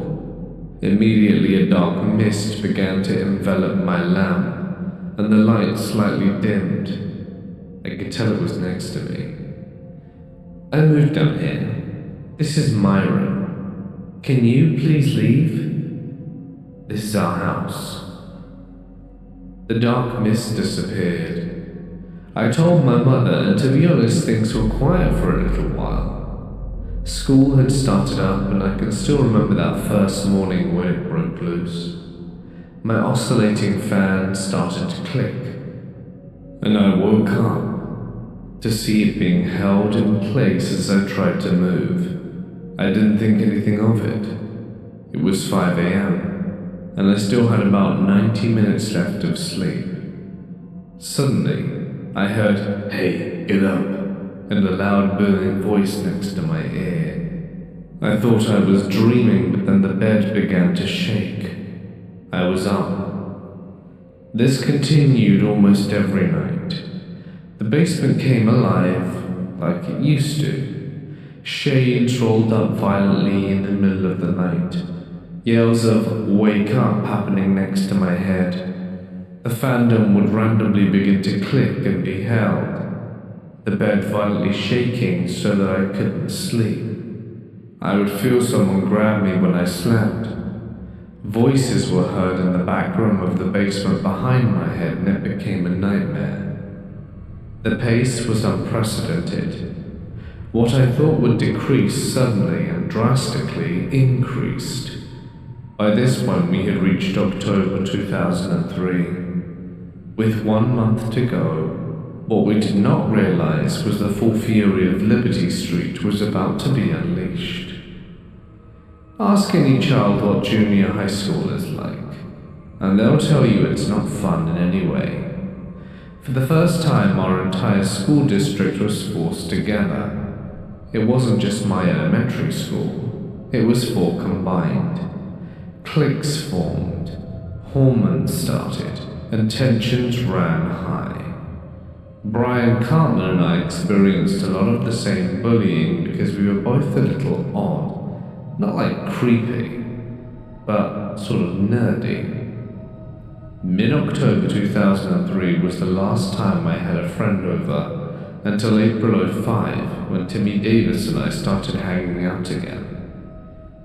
Immediately a dark mist began to envelop my lamp, and the light slightly dimmed. I could tell it was next to me. I moved down here. This is my room. Can you please leave? This is our house. The dark mist disappeared. I told my mother, and to be honest, things were quiet for a little while. School had started up, and I can still remember that first morning when it broke loose. My oscillating fan started to click, and I woke up to see it being held in place as I tried to move. I didn't think anything of it. It was 5 a.m., and I still had about 90 minutes left of sleep. Suddenly, I heard, "Hey, get up," and a loud booming voice next to my ear. I thought I was dreaming, but then the bed began to shake. I was up. This continued almost every night. The basement came alive like it used to. Shades rolled up violently in the middle of the night. Yells of "wake up" happening next to my head. The fandom would randomly begin to click and be held. The bed violently shaking so that I couldn't sleep. I would feel someone grab me when I slept. Voices were heard in the back room of the basement behind my head, and it became a nightmare. The pace was unprecedented. What I thought would decrease suddenly and drastically increased. By this point we had reached October 2003. With 1 month to go, what we did not realize was the full fury of Liberty Street was about to be unleashed. Ask any child what junior high school is like, and they'll tell you it's not fun in any way. For the first time, our entire school district was forced together. It wasn't just my elementary school, it was 4 combined. Cliques formed, hormones started, and tensions ran high. Brian Cartman and I experienced a lot of the same bullying because we were both a little odd. Not like creepy, but sort of nerdy. Mid-October 2003 was the last time I had a friend over, until April '05 when Timmy Davis and I started hanging out again.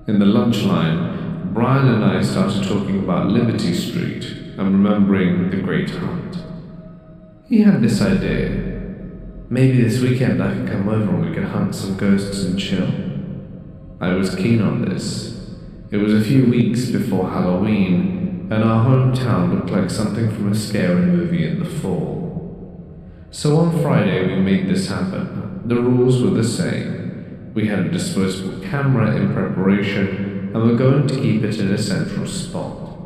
In the lunch line, Brian and I started talking about Liberty Street and remembering the Great Hunt. He had this idea. Maybe this weekend I could come over and we could hunt some ghosts and chill. I was keen on this. It was a few weeks before Halloween, and our hometown looked like something from a scary movie in the fall. So on Friday we made this happen. The rules were the same. We had a disposable camera in preparation, and were going to keep it in a central spot.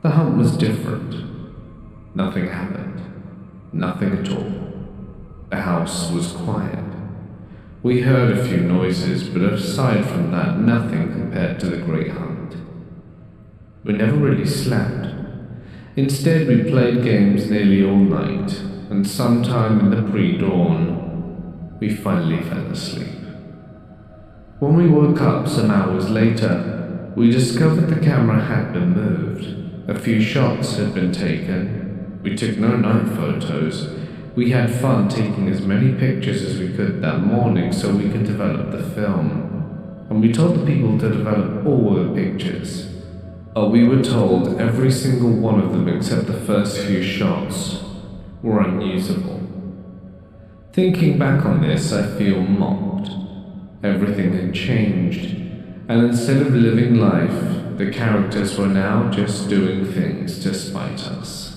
The hunt was different. Nothing happened. Nothing at all. The house was quiet. We heard a few noises, but aside from that, nothing compared to the Great Hunt. We never really slept. Instead, we played games nearly all night, and sometime in the pre-dawn, we finally fell asleep. When we woke up some hours later, we discovered the camera had been moved. A few shots had been taken. We took no night photos. We had fun taking as many pictures as we could that morning so we could develop the film. And we told the people to develop all the pictures. But we were told every single one of them except the first few shots were unusable. Thinking back on this, I feel mocked. Everything had changed, and instead of living life, the characters were now just doing things to spite us.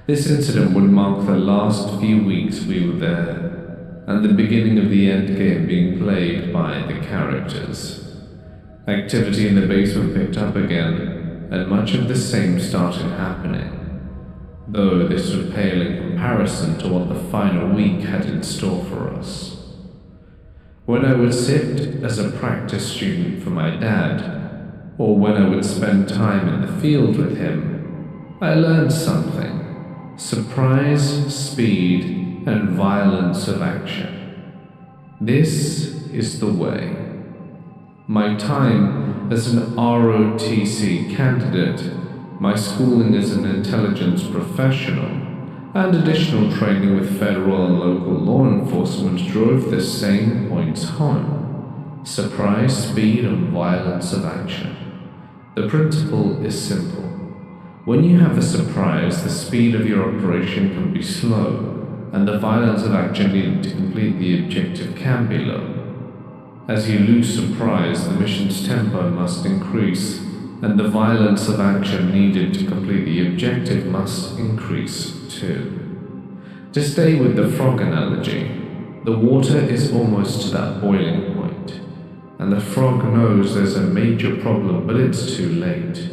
This incident would mark the last few weeks we were there, and the beginning of the end game being played by the characters. Activity in the basement picked up again, and much of the same started happening, though this would pale in comparison to what the final week had in store for us. When I would sit as a practice student for my dad, or when I would spend time in the field with him, I learned something. Surprise, speed, and violence of action. This is the way. My time as an ROTC candidate, my schooling as an intelligence professional, and additional training with federal and local law enforcement drove the same points home. Surprise, speed, and violence of action. The principle is simple. When you have a surprise, the speed of your operation can be slow, and the violence of action needed to complete the objective can be low. As you lose surprise, the mission's tempo must increase, and the violence of action needed to complete the objective must increase too. To stay with the frog analogy, the water is almost to that boiling point, and the frog knows there's a major problem, but it's too late.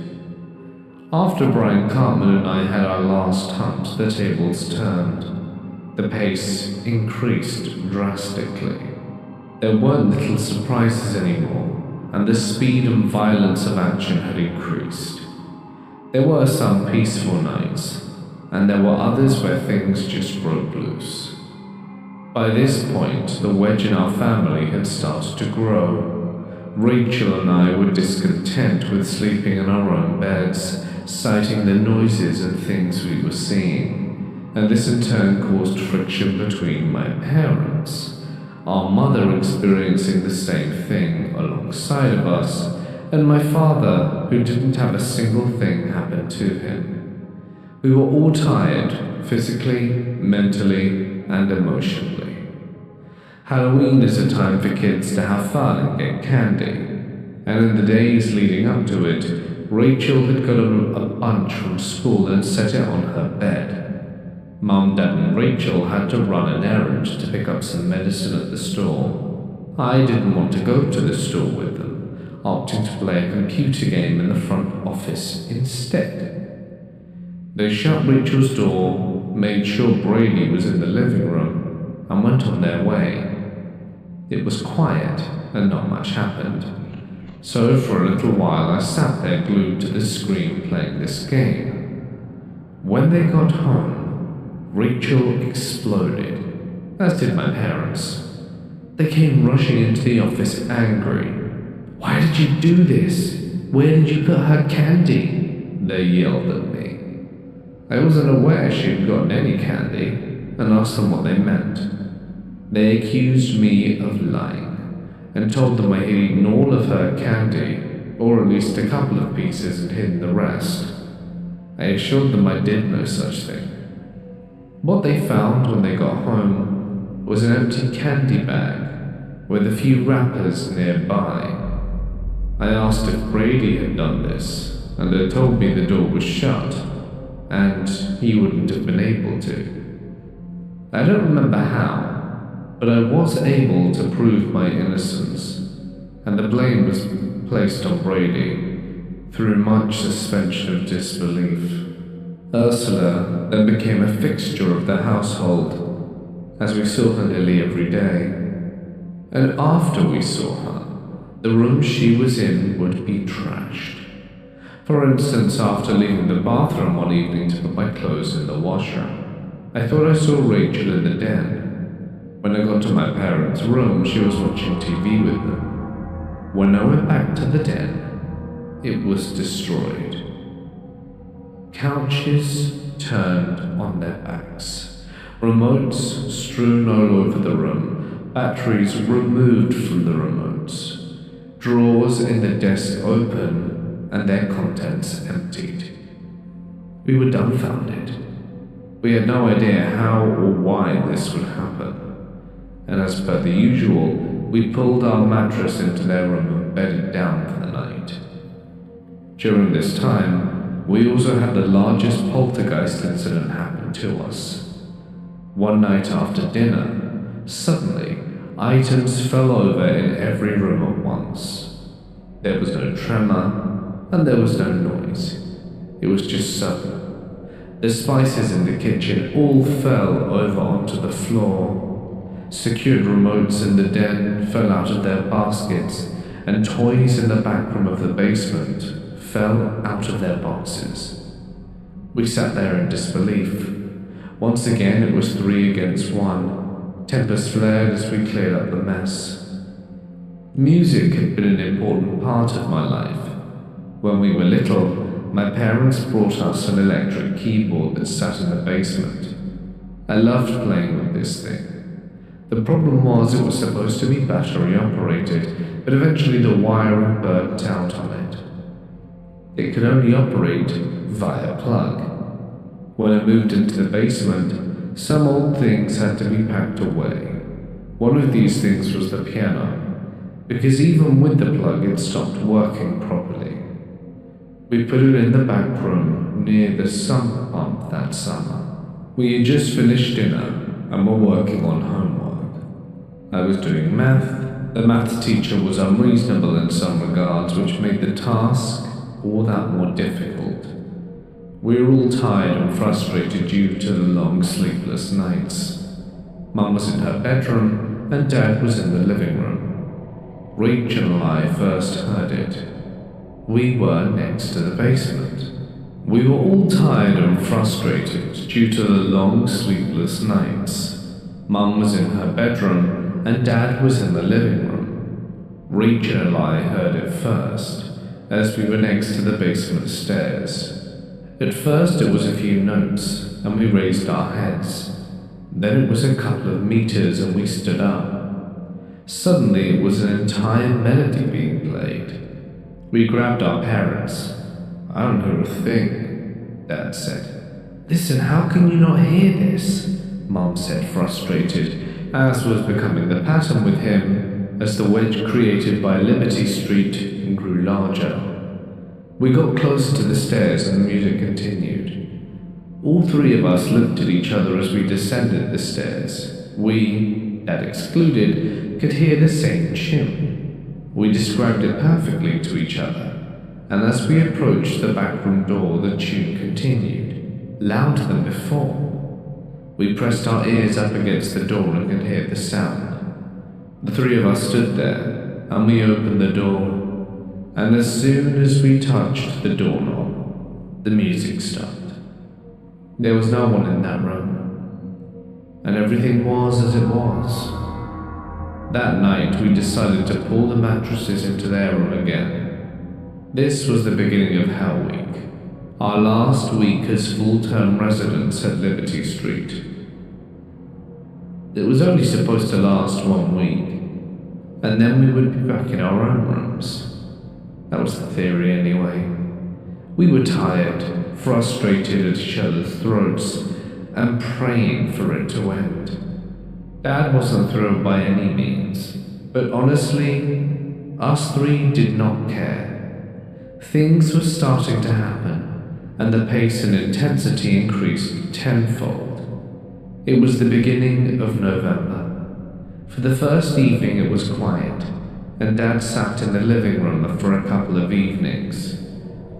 After Brian Cartman and I had our last hunt, the tables turned. The pace increased drastically. There weren't little surprises anymore, and the speed and violence of action had increased. There were some peaceful nights, and there were others where things just broke loose. By this point, the wedge in our family had started to grow. Rachel and I were discontent with sleeping in our own beds, citing the noises and things we were seeing, and this in turn caused friction between my parents, our mother experiencing the same thing alongside of us, and my father, who didn't have a single thing happen to him. We were all tired, physically, mentally, and emotionally. Halloween is a time for kids to have fun and get candy, and in the days leading up to it, Rachel had got a bunch from school and set it on her bed. Mum, Dad, and Rachel had to run an errand to pick up some medicine at the store. I didn't want to go to the store with them, opting to play a computer game in the front office instead. They shut Rachel's door, made sure Brady was in the living room, and went on their way. It was quiet, and not much happened. So for a little while I sat there glued to the screen playing this game. When they got home, Rachel exploded, as did my parents. They came rushing into the office angry. "Why did you do this? Where did you put her candy?" they yelled at me. I wasn't aware she had gotten any candy and asked them what they meant. They accused me of lying and told them I had eaten all of her candy, or at least a couple of pieces, and hidden the rest. I assured them I did no such thing. What they found when they got home was an empty candy bag with a few wrappers nearby. I asked if Brady had done this, and they told me the door was shut, and he wouldn't have been able to. I don't remember how, but I was able to prove my innocence, and the blame was placed on Brady through much suspension of disbelief. Ursula then became a fixture of the household, as we saw her nearly every day. And after we saw her, the room she was in would be trashed. For instance, after leaving the bathroom one evening to put my clothes in the washer, I thought I saw Rachel in the den. When I got to my parents' room, she was watching TV with them. When I went back to the den, it was destroyed. Couches turned on their backs, remotes strewn all over the room, batteries removed from the remotes, drawers in the desk open and their contents emptied. We were dumbfounded. We had no idea how or why this would happen, and as per the usual, we pulled our mattress into their room and bedded down for the night. During this time, we also had the largest poltergeist incident happen to us. One night after dinner, suddenly, items fell over in every room at once. There was no tremor, and there was no noise. It was just sudden. The spices in the kitchen all fell over onto the floor. Secured remotes in the den fell out of their baskets, and toys in the back room of the basement fell out of their boxes. We sat there in disbelief. Once again, it was 3 against 1. Tempers flared as we cleared up the mess. Music had been an important part of my life. When we were little, my parents brought us an electric keyboard that sat in the basement. I loved playing with this thing. The problem was it was supposed to be battery operated, but eventually the wiring burnt out on it. It could only operate via plug. When I moved into the basement, some old things had to be packed away. One of these things was the piano, because even with the plug it stopped working properly. We put it in the back room near the sump pump that summer. We had just finished dinner and were working on homework. I was doing math. The math teacher was unreasonable in some regards, which made the task all that more difficult. We were all tired and frustrated due to the long sleepless nights. Mum was in her bedroom and Dad was in the living room. Rachel and I first heard it. We were next to the basement. We were all tired and frustrated due to the long sleepless nights. Mum was in her bedroom and Dad was in the living room. Rachel and I heard it first, as we were next to the basement stairs. At first it was a few notes, and we raised our heads. Then it was a couple of meters and we stood up. Suddenly it was an entire melody being played. We grabbed our parents. "I don't hear a thing," Dad said. "Listen, how can you not hear this?" Mom said, frustrated, as was becoming the pattern with him, as the wedge created by Liberty Street grew larger. We got closer to the stairs and the music continued. All 3 of us looked at each other as we descended the stairs. We, Dad excluded, could hear the same tune. We described it perfectly to each other, and as we approached the back room door, the tune continued, louder than before. We pressed our ears up against the door and could hear the sound. The 3 of us stood there, and we opened the door, and as soon as we touched the doorknob, the music stopped. There was no one in that room, and everything was as it was. That night, we decided to pull the mattresses into their room again. This was the beginning of Hell Week. our last week as full-term residents at Liberty Street. It was only supposed to last 1 week, and then we would be back in our own rooms. That was the theory anyway. We were tired, frustrated at each other's throats, and praying for it to end. Dad wasn't thrilled by any means, but honestly, us three did not care. Things were starting to happen, and the pace and intensity increased tenfold. It was the beginning of November. For the first evening it was quiet, and Dad sat in the living room for a couple of evenings.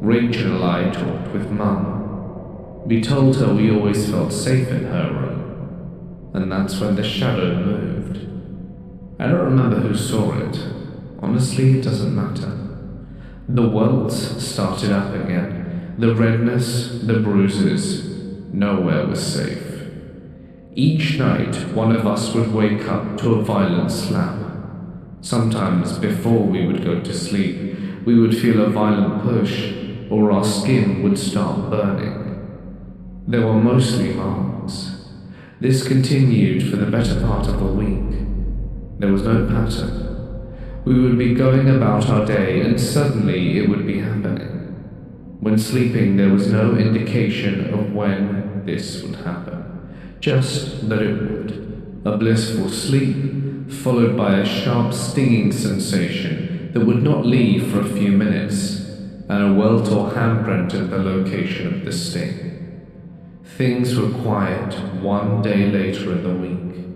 Rachel and I talked with Mum. We told her we always felt safe in her room, and that's when the shadow moved. I don't remember who saw it. Honestly, it doesn't matter. The welts started up again. The redness, the bruises. Nowhere was safe. Each night, one of us would wake up to a violent slap. Sometimes, before we would go to sleep, we would feel a violent push, or our skin would start burning. There were mostly marks. This continued for the better part of a week. There was no pattern. We would be going about our day, and suddenly it would be happening. When sleeping, there was no indication of when this would happen. Just that it would. A blissful sleep, followed by a sharp stinging sensation that would not leave for a few minutes, and a welt or handprint at the location of the sting. Things were quiet 1 day later in the week.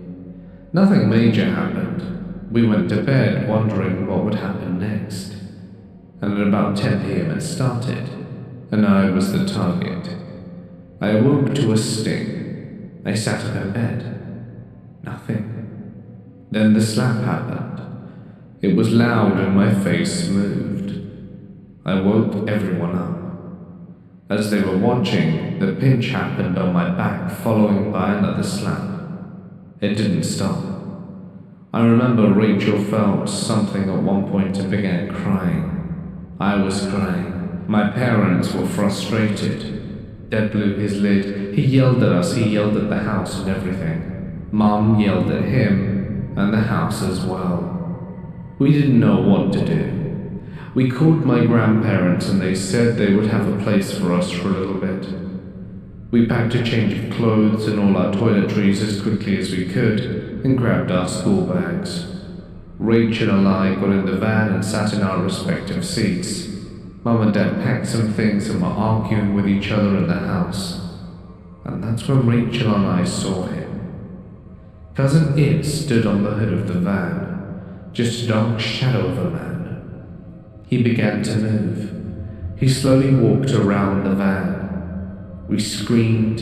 Nothing major happened. We went to bed wondering what would happen next. And at about 10 p.m. it started, and I was the target. I awoke to a sting. I sat up in bed. Nothing. Then the slap happened. It was loud and my face moved. I woke everyone up. As they were watching, the pinch happened on my back, following by another slap. It didn't stop. I remember Rachel felt something at one point and began crying. I was crying. My parents were frustrated. Dad blew his lid. He yelled at us, he yelled at the house and everything. Mum yelled at him, and the house as well. We didn't know what to do. We called my grandparents and they said they would have a place for us for a little bit. We packed a change of clothes and all our toiletries as quickly as we could and grabbed our school bags. Rachel and I got in the van and sat in our respective seats. Mum and Dad packed some things and were arguing with each other in the house. And that's when Rachel and I saw him. Cousin Id stood on the hood of the van, just a dark shadow of a man. He began to move. He slowly walked around the van. We screamed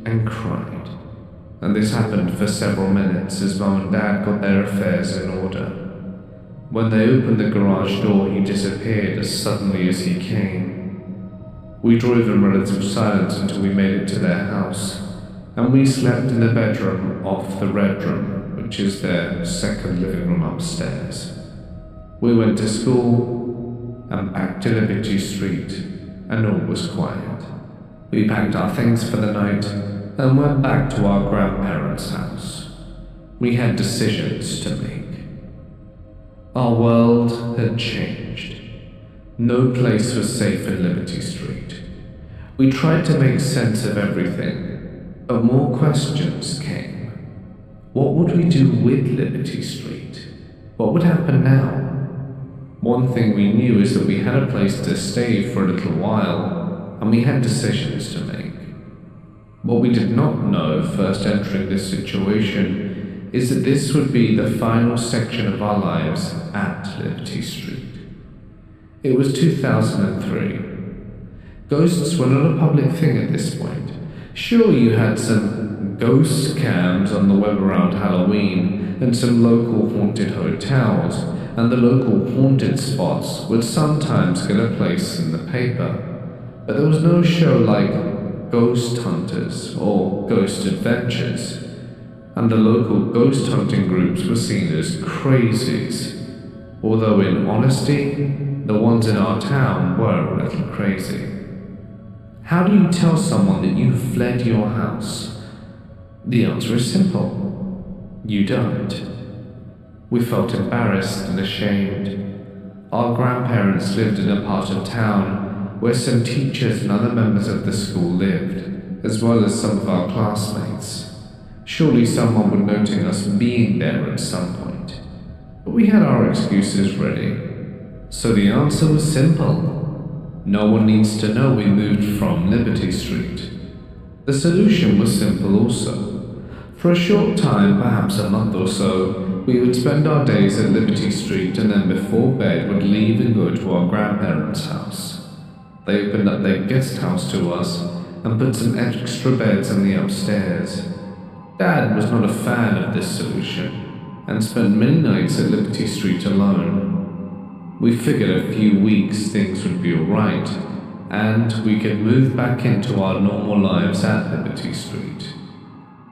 and cried. And this happened for several minutes as Mum and Dad got their affairs in order. When they opened the garage door, he disappeared as suddenly as he came. We drove in relative silence until we made it to their house, and we slept in the bedroom off the red room, which is their second living room upstairs. We went to school and back to Liberty Street, and all was quiet. We packed our things for the night and went back to our grandparents' house. We had decisions to make. Our world had changed. No place was safe in Liberty Street. We tried to make sense of everything, but more questions came. What would we do with Liberty Street? What would happen now? One thing we knew is that we had a place to stay for a little while, and we had decisions to make. What we did not know first entering this situation is that this would be the final section of our lives at Liberty Street. It was 2003. Ghosts were not a public thing at this point. Sure, you had some ghost cams on the web around Halloween and some local haunted hotels, and the local haunted spots would sometimes get a place in the paper, but there was no show like Ghost Hunters or Ghost Adventures, and the local ghost hunting groups were seen as crazies, although in honesty, the ones in our town were a little crazy. How do you tell someone that you fled your house? The answer is simple. You don't. We felt embarrassed and ashamed. Our grandparents lived in a part of town where some teachers and other members of the school lived, as well as some of our classmates. Surely someone would notice us being there at some point. But we had our excuses ready. So the answer was simple. No one needs to know we moved from Liberty Street. The solution was simple also. For a short time, perhaps a month or so, we would spend our days at Liberty Street and then before bed would leave and go to our grandparents' house. They opened up their guest house to us and put some extra beds in the upstairs. Dad was not a fan of this solution and spent many nights at Liberty Street alone. We figured a few weeks things would be alright and we could move back into our normal lives at Liberty Street.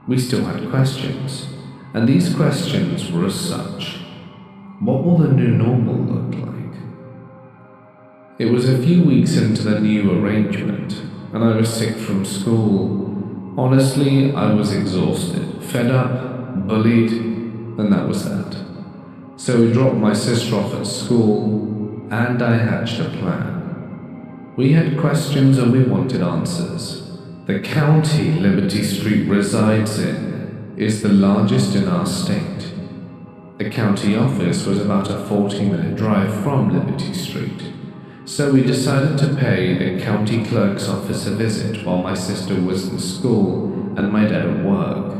We still had questions, and these questions were as such. What will the new normal look like? It was a few weeks into the new arrangement, and I was sick from school. Honestly, I was exhausted, fed up, bullied, and that was that. So we dropped my sister off at school, and I hatched a plan. We had questions and we wanted answers. The county Liberty Street resides in is the largest in our state. The county office was about a 40-minute drive from Liberty Street, so we decided to pay the county clerk's office a visit while my sister was in school and my dad at work.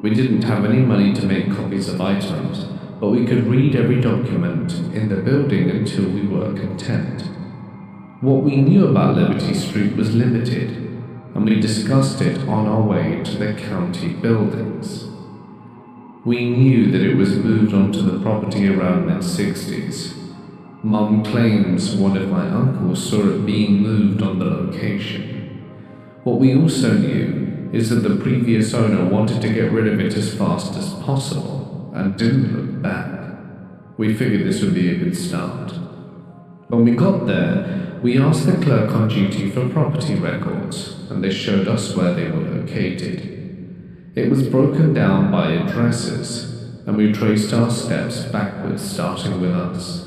We didn't have any money to make copies of items, but we could read every document in the building until we were content. What we knew about Liberty Street was limited, and we discussed it on our way to the county buildings. We knew that it was moved onto the property around mid-60s. Mum claims one of my uncles saw it being moved on the location. What we also knew is that the previous owner wanted to get rid of it as fast as possible and didn't look back. We figured this would be a good start. When we got there, we asked the clerk on duty for property records, and they showed us where they were located. It was broken down by addresses, and we traced our steps backwards, starting with us.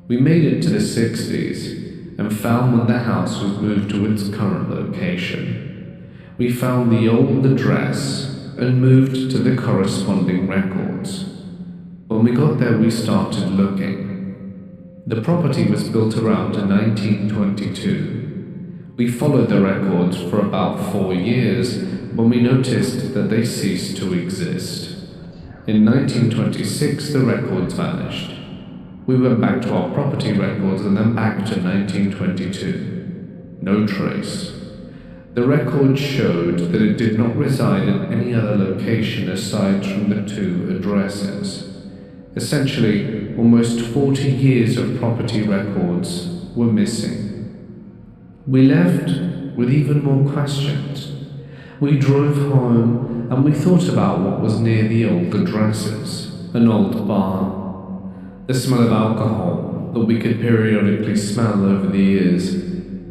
We made it to the 60s, and found when the house was moved to its current location. We found the old address, and moved to the corresponding records. When we got there, we started looking. The property was built around 1922. We followed the records for about 4 years when we noticed that they ceased to exist. In 1926, the records vanished. We went back to our property records and then back to 1922. No trace. The records showed that it did not reside in any other location aside from the 2 addresses. Essentially, almost 40 years of property records were missing. We left with even more questions. We drove home and we thought about what was near the old addresses. An old bar. The smell of alcohol that we could periodically smell over the years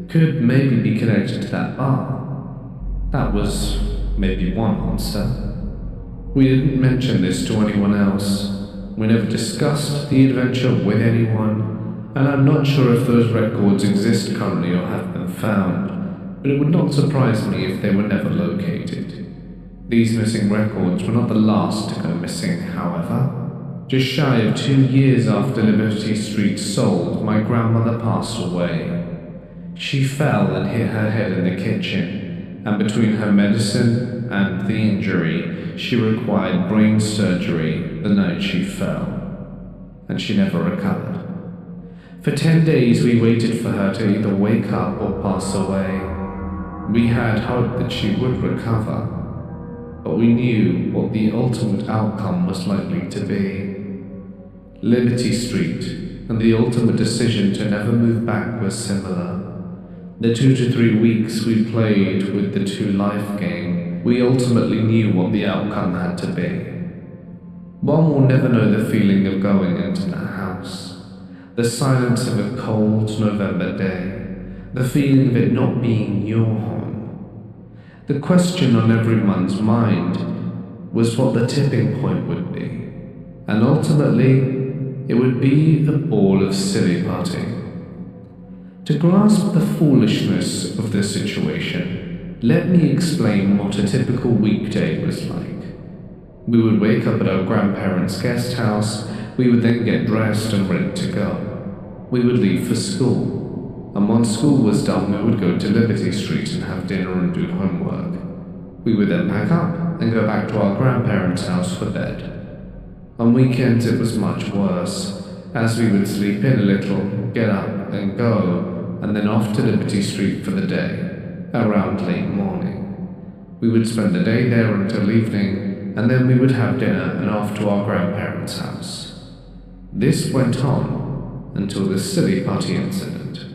could maybe be connected to that bar. That was maybe one answer. We didn't mention this to anyone else. We never discussed the adventure with anyone, and I'm not sure if those records exist currently or have been found, but it would not surprise me if they were never located. These missing records were not the last to go missing, however. Just shy of 2 years after Liberty Street sold, my grandmother passed away. She fell and hit her head in the kitchen, and between her medicine and the injury, she required brain surgery the night she fell, and she never recovered. For 10 days we waited for her to either wake up or pass away. We had hoped that she would recover, but we knew what the ultimate outcome was likely to be. Liberty Street and the ultimate decision to never move back was similar. The 2 to 3 weeks we played with the 2 life game, we ultimately knew what the outcome had to be. One will never know the feeling of going into that house. The silence of a cold November day, the feeling of it not being your home. The question on everyone's mind was what the tipping point would be, and ultimately, it would be a ball of silly putty. To grasp the foolishness of the situation, let me explain what a typical weekday was like. We would wake up at our grandparents' guest house, we would then get dressed and ready to go. We would leave for school, and once school was done we would go to Liberty Street and have dinner and do homework. We would then pack up and go back to our grandparents' house for bed. On weekends it was much worse, as we would sleep in a little, get up and go, and then off to Liberty Street for the day, around late morning. We would spend the day there until evening, and then we would have dinner and off to our grandparents' house. This went on until the silly putty incident.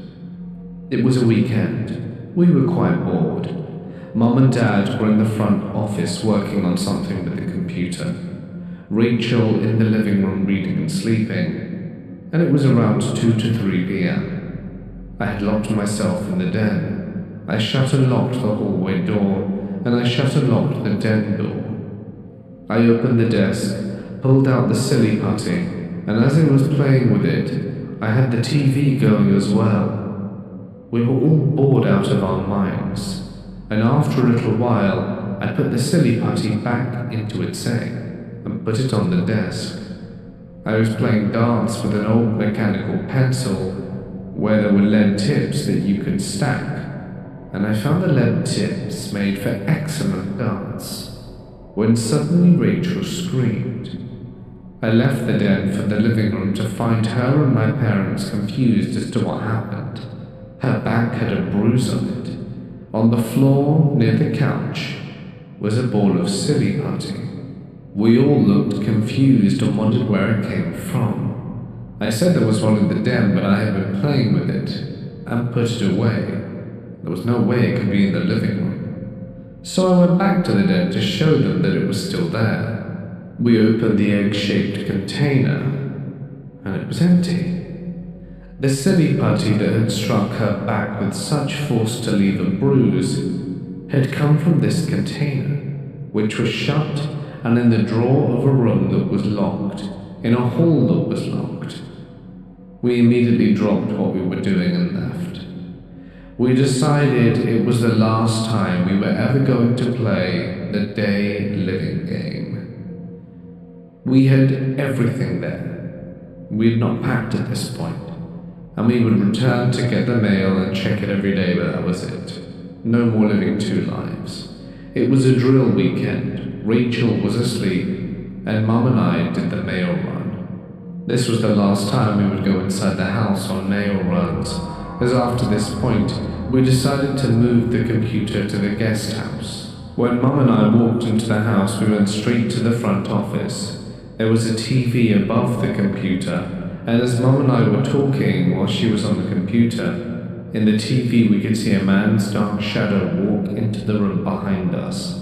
It was a weekend. We were quite bored. Mum and Dad were in the front office working on something with the computer. Rachel in the living room reading and sleeping, and it was around 2 to 3 p.m. I had locked myself in the den. I shut and locked the hallway door, and I shut and locked the den door. I opened the desk, pulled out the silly putty, and as I was playing with it, I had the TV going as well. We were all bored out of our minds, and after a little while, I put the silly putty back into its egg and put it on the desk. I was playing darts with an old mechanical pencil where there were lead tips that you could stack, and I found the lead tips made for excellent darts, when suddenly Rachel screamed. I left the den for the living room to find her and my parents confused as to what happened. Her back had a bruise on it. On the floor near the couch was a ball of silly putty. We all looked confused and wondered where it came from. I said there was one in the den, but I had been playing with it and put it away. There was no way it could be in the living room. So I went back to the den to show them that it was still there. We opened the egg-shaped container, and it was empty. The silly putty that had struck her back with such force to leave a bruise had come from this container, which was shut and in the drawer of a room that was locked, in a hall that was locked. We immediately dropped what we were doing and left. We decided it was the last time we were ever going to play the day living game. We had everything there. We had not packed at this point, and we would return to get the mail and check it every day, but that was it. No more living two lives. It was a drill weekend. Rachel was asleep, and Mum and I did the mail run. This was the last time we would go inside the house on mail runs, as after this point, we decided to move the computer to the guest house. When Mum and I walked into the house, we went straight to the front office. There was a TV above the computer, and as Mum and I were talking while she was on the computer, in the TV we could see a man's dark shadow walk into the room behind us.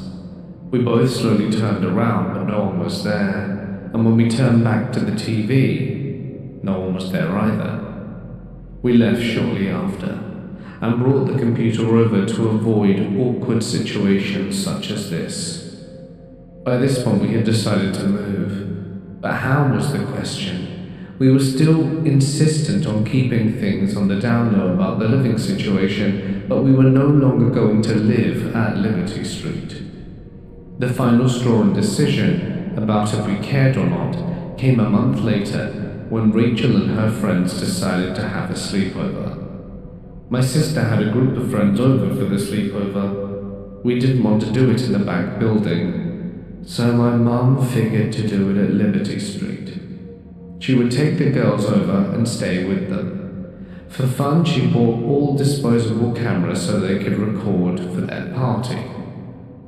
We both slowly turned around, but no one was there, and when we turned back to the TV, no one was there either. We left shortly after, and brought the computer over to avoid awkward situations such as this. By this point we had decided to move, but how was the question? We were still insistent on keeping things on the down low about the living situation, but we were no longer going to live at Liberty Street. The final straw and decision about if we cared or not came a month later when Rachel and her friends decided to have a sleepover. My sister had a group of friends over for the sleepover. We didn't want to do it in the back building, so my mum figured to do it at Liberty Street. She would take the girls over and stay with them. For fun, she bought all disposable cameras so they could record for their party.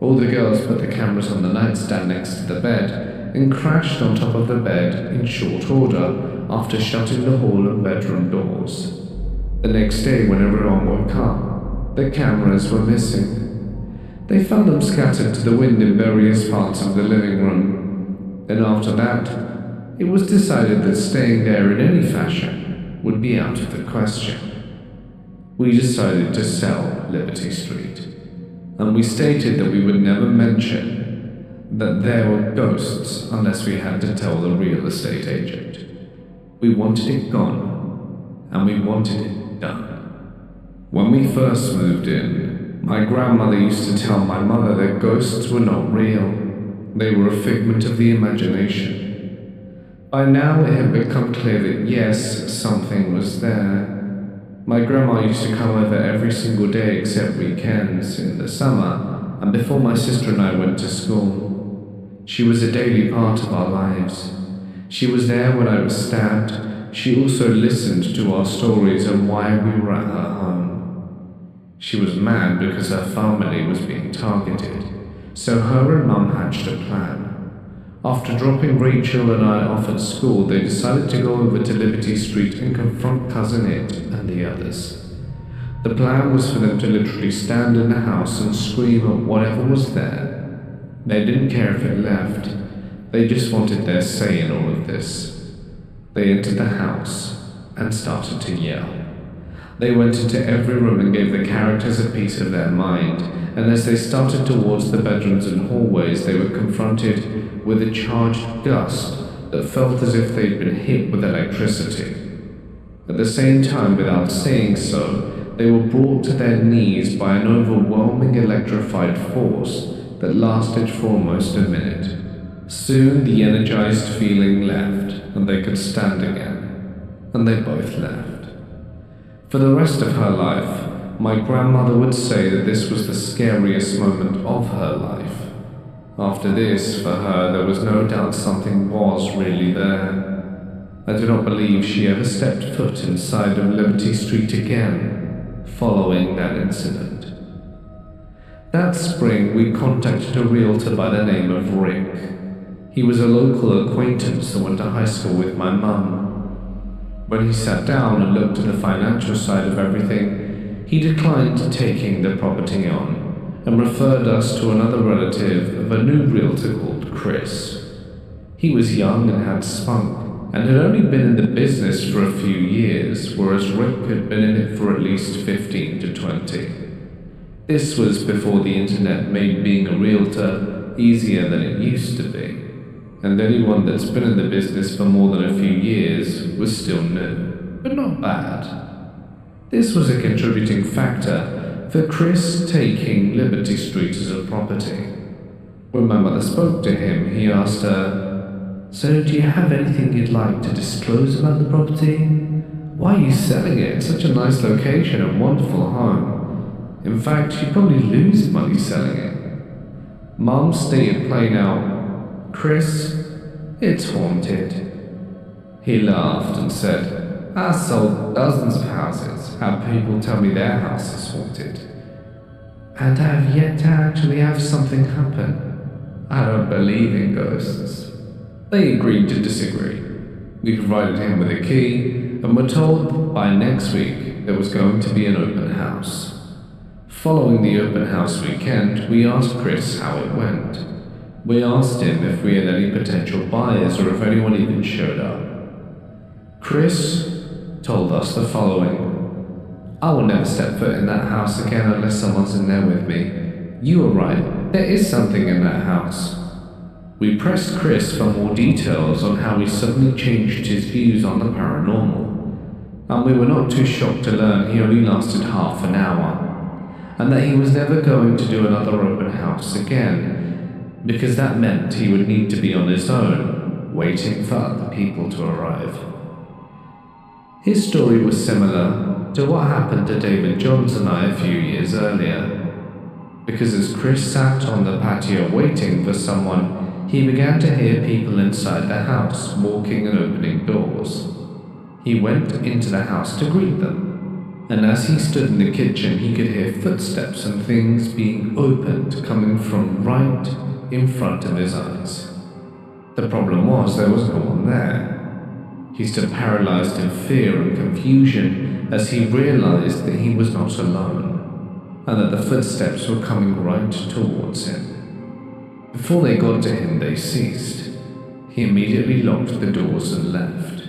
All the girls put the cameras on the nightstand next to the bed and crashed on top of the bed in short order after shutting the hall and bedroom doors. The next day, when everyone woke up, the cameras were missing. They found them scattered to the wind in various parts of the living room. Then after that, it was decided that staying there in any fashion would be out of the question. we decided to sell Liberty Street, and we stated that we would never mention that there were ghosts unless we had to tell the real estate agent. We wanted it gone, and we wanted it done. When we first moved in, my grandmother used to tell my mother that ghosts were not real. They were a figment of the imagination. By now it had become clear that yes, something was there. My grandma used to come over every single day except weekends in the summer, and before my sister and I went to school. She was a daily part of our lives. She was there when I was stabbed. She also listened to our stories and why we were at her home. She was mad because her family was being targeted, so her and Mum hatched a plan. After dropping Rachel and I off at school, they decided to go over to Liberty Street and confront Cousin It and the others. The plan was for them to literally stand in the house and scream at whatever was there. They didn't care if it left. They just wanted their say in all of this. They entered the house and started to yell. They went into every room and gave the characters a piece of their mind, and as they started towards the bedrooms and hallways, they were confronted with a charged gust that felt as if they'd been hit with electricity. At the same time, without saying so, they were brought to their knees by an overwhelming electrified force that lasted for almost a minute. Soon the energized feeling left, and they could stand again, and they both left. For the rest of her life, my grandmother would say that this was the scariest moment of her life. After this, for her, there was no doubt something was really there. I do not believe she ever stepped foot inside of Liberty Street again, following that incident. That spring, we contacted a realtor by the name of Rick. He was a local acquaintance that went to high school with my mum. When he sat down and looked at the financial side of everything, he declined taking the property on and referred us to another relative of a new realtor called Chris. He was young and had spunk, and had only been in the business for a few years, whereas Rick had been in it for at least 15 to 20. This was before the internet made being a realtor easier than it used to be, and anyone that's been in the business for more than a few years was still new, but not bad. This was a contributing factor for Chris taking Liberty Street as a property. When my mother spoke to him, he asked her, "So do you have anything you'd like to disclose about the property? Why are you selling it? It's such a nice location and wonderful home. In fact, you'd probably lose money selling it." Mum stated plain out, "Chris, it's haunted." He laughed and said, "I've sold dozens of houses, had people tell me their house is haunted. And I have yet to actually have something happen. I don't believe in ghosts." They agreed to disagree. We provided him with a key and were told that by next week there was going to be an open house. Following the open house weekend, we asked Chris how it went. We asked him if we had any potential buyers or if anyone even showed up. Chris told us the following: "I will never step foot in that house again unless someone's in there with me. You were right, there is something in that house." We pressed Chris for more details on how he suddenly changed his views on the paranormal, and we were not too shocked to learn he only lasted half an hour, and that he was never going to do another open house again, because that meant he would need to be on his own, waiting for other people to arrive. His story was similar to what happened to David Johns and I a few years earlier, because as Chris sat on the patio waiting for someone, he began to hear people inside the house walking and opening doors. He went into the house to greet them, and as he stood in the kitchen, he could hear footsteps and things being opened coming from right in front of his eyes. The problem was there was no one there. He stood paralyzed in fear and confusion as he realized that he was not alone, and that the footsteps were coming right towards him. Before they got to him, they ceased. He immediately locked the doors and left.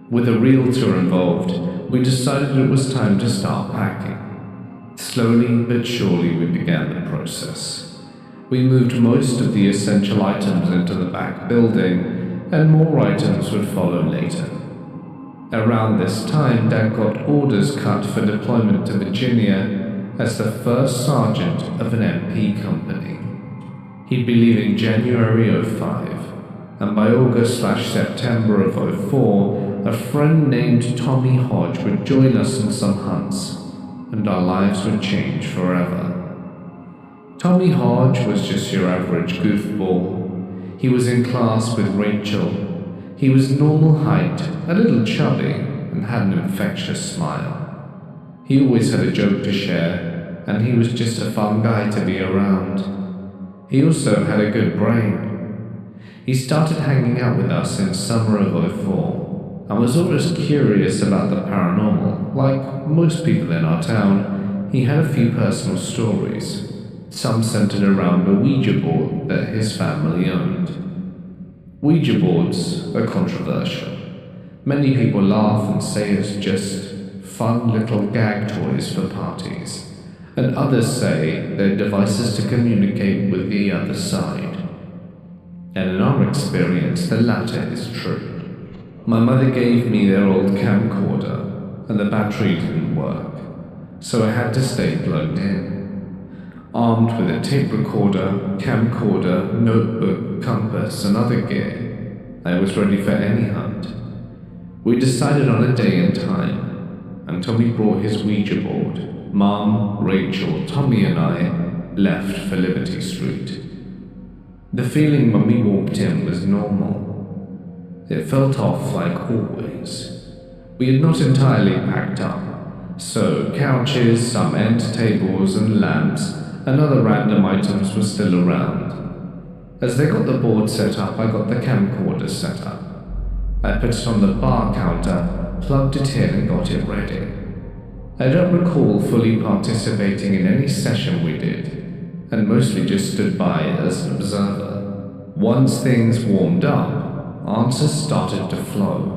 With a realtor involved, we decided it was time to start packing. Slowly but surely we began the process. We moved most of the essential items into the back building, and more items would follow later. Around this time, Dad got orders cut for deployment to Virginia as the first sergeant of an MP company. He'd be leaving January '05, and by August/September of '04, a friend named Tommy Hodge would join us in some hunts, and our lives would change forever. Tommy Hodge was just your average goofball. He was in class with Rachel. He was normal height, a little chubby, and had an infectious smile. He always had a joke to share, and he was just a fun guy to be around. He also had a good brain. He started hanging out with us in summer of '04, and was always curious about the paranormal. Like most people in our town, he had a few personal stories, some centered around a Ouija board that his family owned. Ouija boards are controversial. Many people laugh and say it's just fun little gag toys for parties, and others say they're devices to communicate with the other side. And in our experience, the latter is true. My mother gave me their old camcorder, and the battery didn't work, so I had to stay plugged in. Armed with a tape recorder, camcorder, notebook, compass, and other gear, I was ready for any hunt. We decided on a day and time, and Tommy brought his Ouija board. Mom, Rachel, Tommy, and I left for Liberty Street. The feeling when we walked in was normal. It felt off like always. We had not entirely packed up, so couches, some end tables, and lamps, and other random items were still around. As they got the board set up, I got the camcorder set up. I put it on the bar counter, plugged it in, and got it ready. I don't recall fully participating in any session we did, and mostly just stood by as an observer. Once things warmed up, answers started to flow.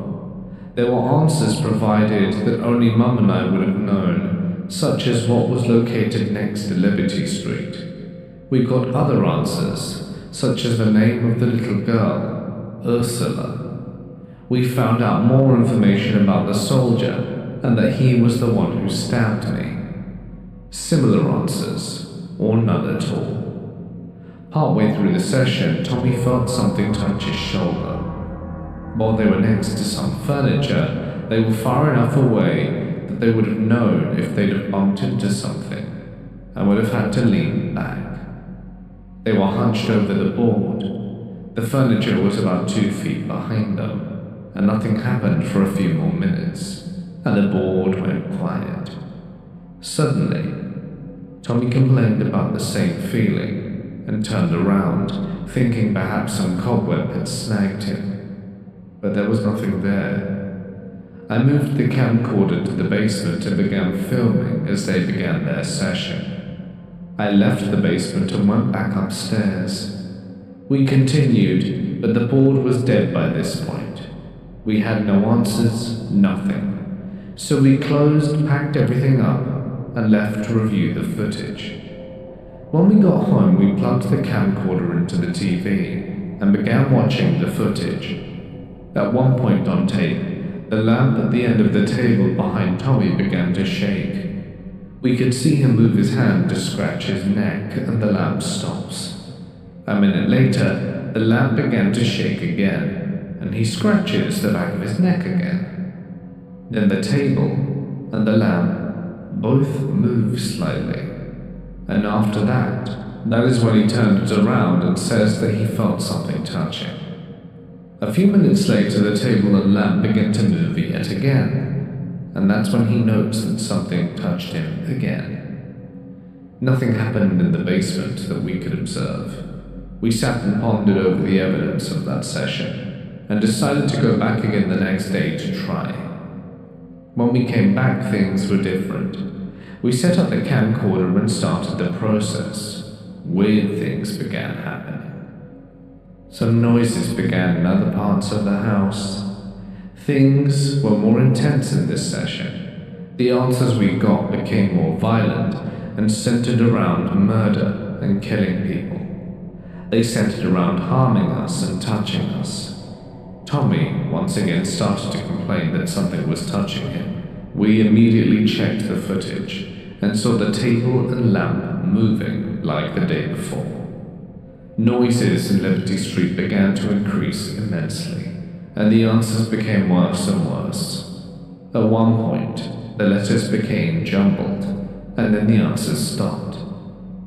There were answers provided that only Mum and I would have known, such as what was located next to Liberty Street. We got other answers, such as the name of the little girl, Ursula. We found out more information about the soldier, and that he was the one who stabbed me. Similar answers, or none at all. Partway through the session, Tommy felt something touch his shoulder. While they were next to some furniture, they were far enough away that they would have known if they'd have bumped into something, and would have had to lean back. They were hunched over the board. The furniture was about 2 feet behind them, and nothing happened for a few more minutes, and the board went quiet. Suddenly, Tommy complained about the same feeling, and turned around, thinking perhaps some cobweb had snagged him. But there was nothing there. I moved the camcorder to the basement and began filming as they began their session. I left the basement and went back upstairs. We continued, but the board was dead by this point. We had no answers, nothing. So we closed, packed everything up, and left to review the footage. When we got home, we plugged the camcorder into the TV and began watching the footage. At one point on tape, the lamp at the end of the table behind Tommy began to shake. We could see him move his hand to scratch his neck, and the lamp stops. A minute later, the lamp began to shake again, and he scratches the back of his neck again. Then the table and the lamp both move slightly, and after that is when he turns around and says that he felt something touching. A few minutes later, the table and lamp begin to move yet again, and that's when he notes that something touched him again. Nothing happened in the basement that we could observe. We sat and pondered over the evidence of that session, and decided to go back again the next day to try. When we came back, things were different. We set up the camcorder and started the process. Weird things began happening. Some noises began in other parts of the house. Things were more intense in this session. The answers we got became more violent and centered around murder and killing people. They centered around harming us and touching us. Tommy once again started to complain that something was touching him. We immediately checked the footage and saw the table and lamp moving like the day before. Noises in Liberty Street began to increase immensely, and the answers became worse and worse. At one point, the letters became jumbled, and then the answers stopped.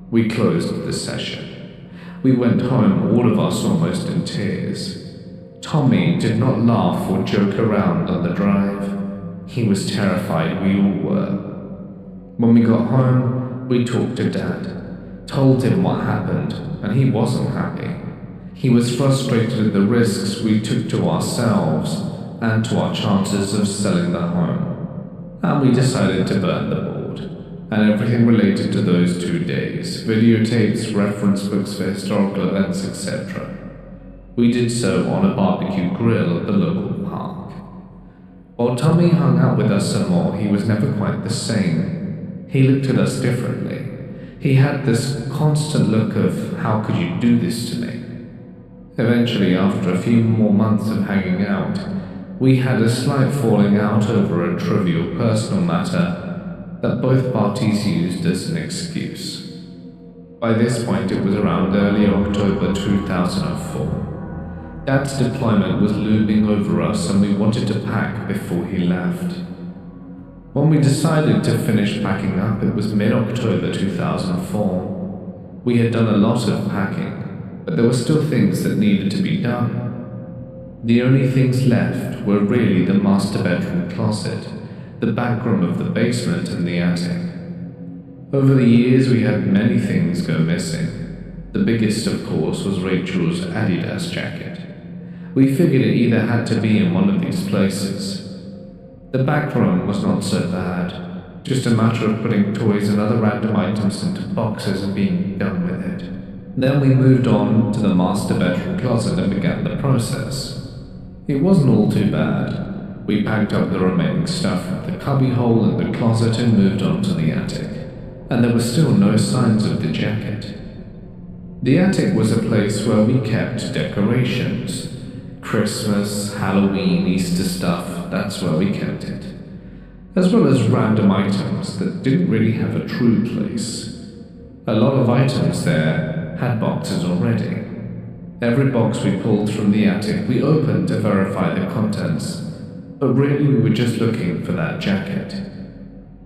We closed the session. We went home, all of us almost in tears. Tommy did not laugh or joke around on the drive. He was terrified, we all were. When we got home, we talked to Dad, told him what happened, and he wasn't happy. He was frustrated at the risks we took to ourselves and to our chances of selling the home. And we decided to burn the board and everything related to those 2 days, videotapes, reference books for historical events, etc. We did so on a barbecue grill at the local park. While Tommy hung out with us some more, he was never quite the same. He looked at us differently. He had this constant look of, how could you do this to me? Eventually, after a few more months of hanging out, we had a slight falling out over a trivial personal matter that both parties used as an excuse. By this point, it was around early October 2004. Dad's deployment was looming over us and we wanted to pack before he left. When we decided to finish packing up, it was mid-October 2004. We had done a lot of packing, but there were still things that needed to be done. The only things left were really the master bedroom closet, the back room of the basement, and the attic. Over the years, we had many things go missing. The biggest, of course, was Rachel's Adidas jacket. We figured it either had to be in one of these places. The back room was not so bad, just a matter of putting toys and other random items into boxes and being done with it. Then we moved on to the master bedroom closet and began the process. It wasn't all too bad. We packed up the remaining stuff from the cubbyhole and the closet and moved on to the attic, and there were still no signs of the jacket. The attic was a place where we kept decorations. Christmas, Halloween, Easter stuff, that's where we kept it. As well as random items that didn't really have a true place. A lot of items there had boxes already. Every box we pulled from the attic we opened to verify the contents, but really we were just looking for that jacket.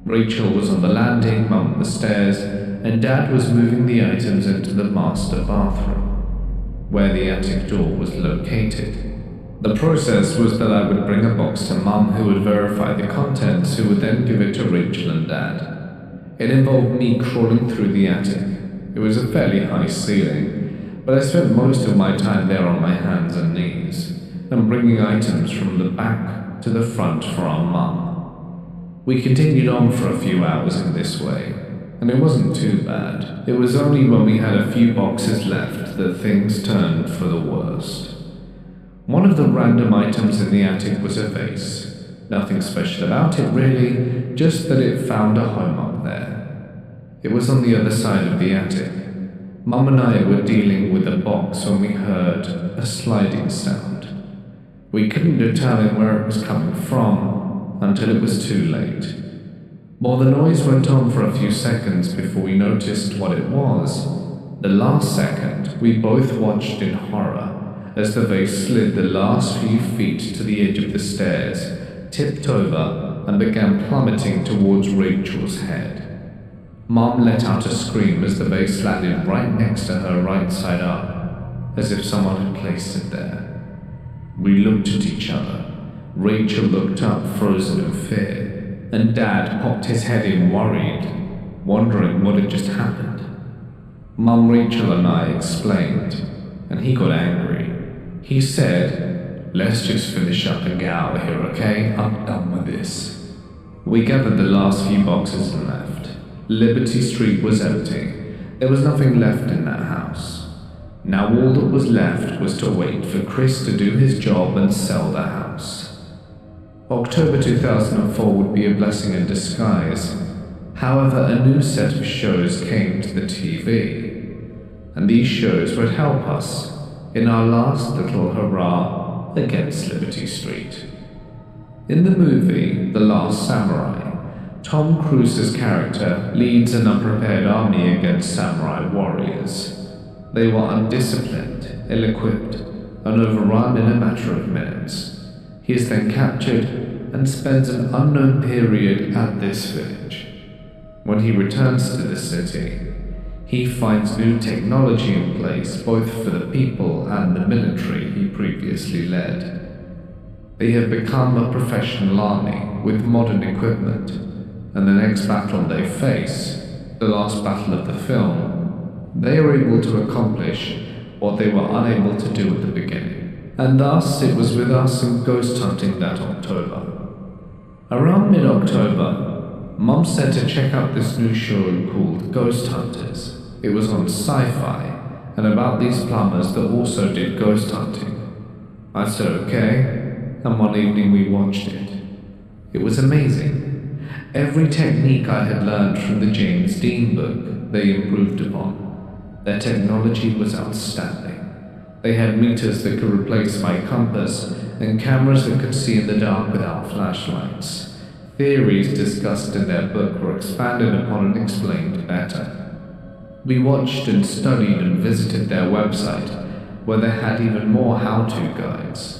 Rachel was on the landing, Mum on the stairs, and Dad was moving the items into the master bathroom, where the attic door was located. The process was that I would bring a box to Mum, who would verify the contents, who would then give it to Rachel and Dad. It involved me crawling through the attic. It was a fairly high ceiling, but I spent most of my time there on my hands and knees, and bringing items from the back to the front for our Mum. We continued on for a few hours in this way, and it wasn't too bad. It was only when we had a few boxes left that things turned for the worst. One of the random items in the attic was a vase. Nothing special about it really, just that it found a home up there. It was on the other side of the attic. Mum and I were dealing with a box when we heard a sliding sound. We couldn't determine where it was coming from until it was too late. While the noise went on for a few seconds before we noticed what it was, the last second we both watched in horror as the vase slid the last few feet to the edge of the stairs, tipped over, and began plummeting towards Rachel's head. Mum let out a scream as the vase landed right next to her right side up, as if someone had placed it there. We looked at each other. Rachel looked up, frozen in fear, and Dad popped his head in worried, wondering what had just happened. Mum, Rachel, and I explained, and he got angry. He said, "Let's just finish up and get out of here, okay? I'm done with this." We gathered the last few boxes and left. Liberty Street was empty. There was nothing left in that house. Now all that was left was to wait for Chris to do his job and sell the house. October 2004 would be a blessing in disguise. However, a new set of shows came to the TV, and these shows would help us in our last little hurrah against Liberty Street. In the movie The Last Samurai, Tom Cruise's character leads an unprepared army against samurai warriors. They were undisciplined, ill-equipped, and overrun in a matter of minutes. He is then captured and spends an unknown period at this village. When he returns to the city, he finds new technology in place both for the people and the military he previously led. They have become a professional army with modern equipment, and the next battle they face, the last battle of the film, they are able to accomplish what they were unable to do at the beginning. And thus it was with us in ghost hunting that October. Around mid-October, Mum said to check out this new show called Ghost Hunters. It was on Sci-Fi, and about these plumbers that also did ghost hunting. I said okay, and one evening we watched it. It was amazing. Every technique I had learned from the James Dean book, they improved upon. Their technology was outstanding. They had meters that could replace my compass, and cameras that could see in the dark without flashlights. Theories discussed in their book were expanded upon and explained better. We watched and studied and visited their website, where they had even more how-to guides.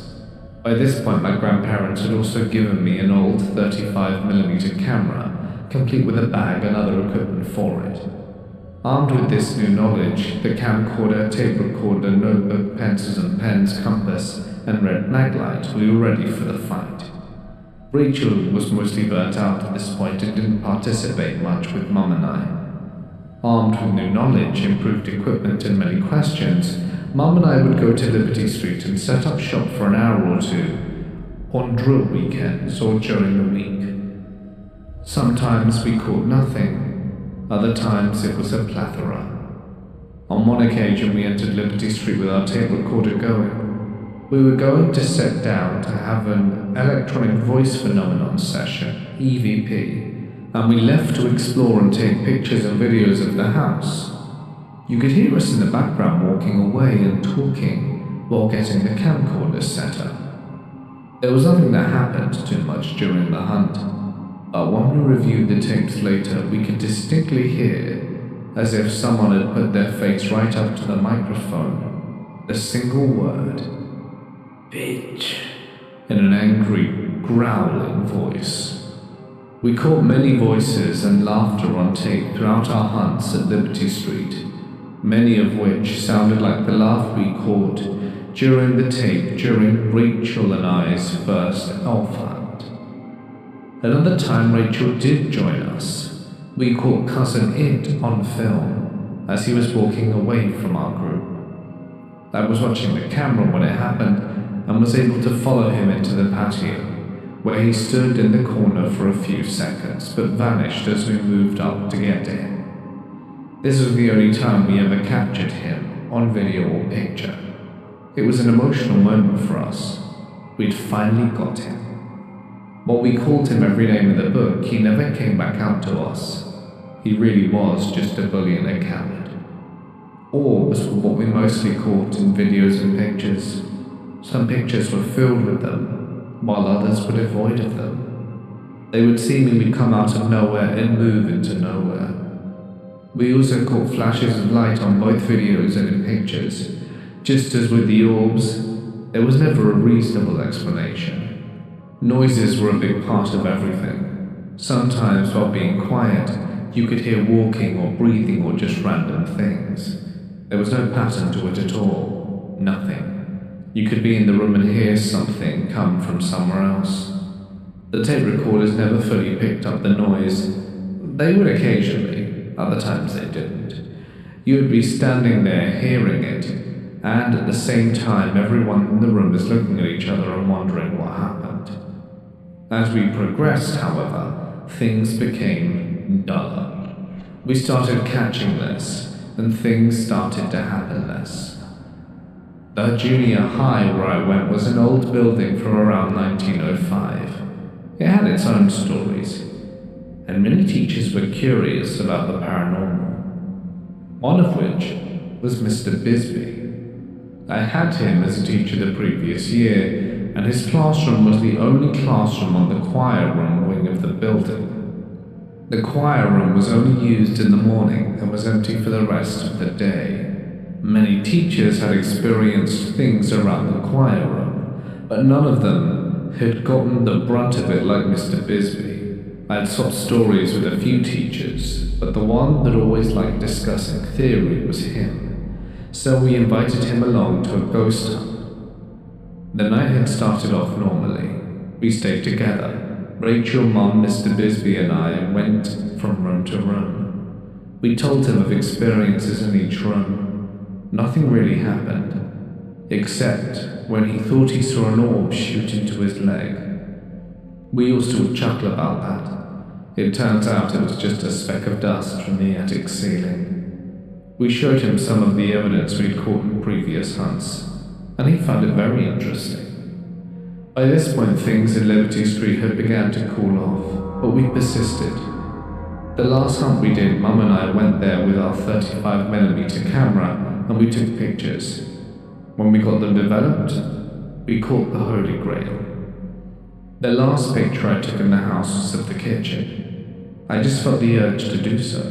By this point, my grandparents had also given me an old 35mm camera, complete with a bag and other equipment for it. Armed with this new knowledge, the camcorder, tape recorder, notebook, pencils and pens, compass, and red maglite, we were ready for the fight. Rachel was mostly burnt out at this point and didn't participate much with Mum and I. Armed with new knowledge, improved equipment, and many questions, Mum and I would go to Liberty Street and set up shop for an hour or two, on drill weekends or during the week. Sometimes we caught nothing, other times it was a plethora. On one occasion we entered Liberty Street with our tape recorder going. We were going to sit down to have an electronic voice phenomenon session, EVP, and we left to explore and take pictures and videos of the house. You could hear us in the background walking away and talking while getting the camcorder set up. There was nothing that happened too much during the hunt, but when we reviewed the tapes later, we could distinctly hear, as if someone had put their face right up to the microphone, a single word, "Bitch," in an angry, growling voice. We caught many voices and laughter on tape throughout our hunts at Liberty Street, many of which sounded like the laugh we caught during the tape during Rachel and I's first elf hunt. Another time Rachel did join us. We caught Cousin Id on film as he was walking away from our group. I was watching the camera when it happened and was able to follow him into the patio, where he stood in the corner for a few seconds but vanished as we moved up to get to him. This was the only time we ever captured him on video or picture. It was an emotional moment for us. We'd finally got him. While we called him every name in the book, he never came back out to us. He really was just a bully and a coward. Orbs were what we mostly caught in videos and pictures. Some pictures were filled with them, while others were devoid of them. They would seemingly come out of nowhere and move into nowhere. We also caught flashes of light on both videos and in pictures. Just as with the orbs, there was never a reasonable explanation. Noises were a big part of everything. Sometimes while being quiet, you could hear walking or breathing or just random things. There was no pattern to it at all. Nothing. You could be in the room and hear something come from somewhere else. The tape recorders never fully picked up the noise. They would occasionally, other times they didn't. You would be standing there hearing it, and at the same time everyone in the room is looking at each other and wondering what happened. As we progressed, however, things became duller. We started catching less, and things started to happen less. The junior high where I went was an old building from around 1905. It had its own stories, and many teachers were curious about the paranormal. One of which was Mr. Bisbee. I had him as a teacher the previous year, and his classroom was the only classroom on the choir room wing of the building. The choir room was only used in the morning and was empty for the rest of the day. Many teachers had experienced things around the choir room, but none of them had gotten the brunt of it like Mr. Bisbee. I had swapped stories with a few teachers, but the one that always liked discussing theory was him. So we invited him along to a ghost hunt. The night had started off normally. We stayed together. Rachel, Mum, Mr. Bisbee and I went from room to room. We told him of experiences in each room. Nothing really happened, except when he thought he saw an orb shoot into his leg. We all still chuckle about that. It turns out it was just a speck of dust from the attic ceiling. We showed him some of the evidence we'd caught in previous hunts, and he found it very interesting. By this point, things in Liberty Street had begun to cool off, but we persisted. The last hunt we did, Mum and I went there with our 35mm camera, and we took pictures. When we got them developed, we caught the Holy Grail. The last picture I took in the house was of the kitchen. I just felt the urge to do so.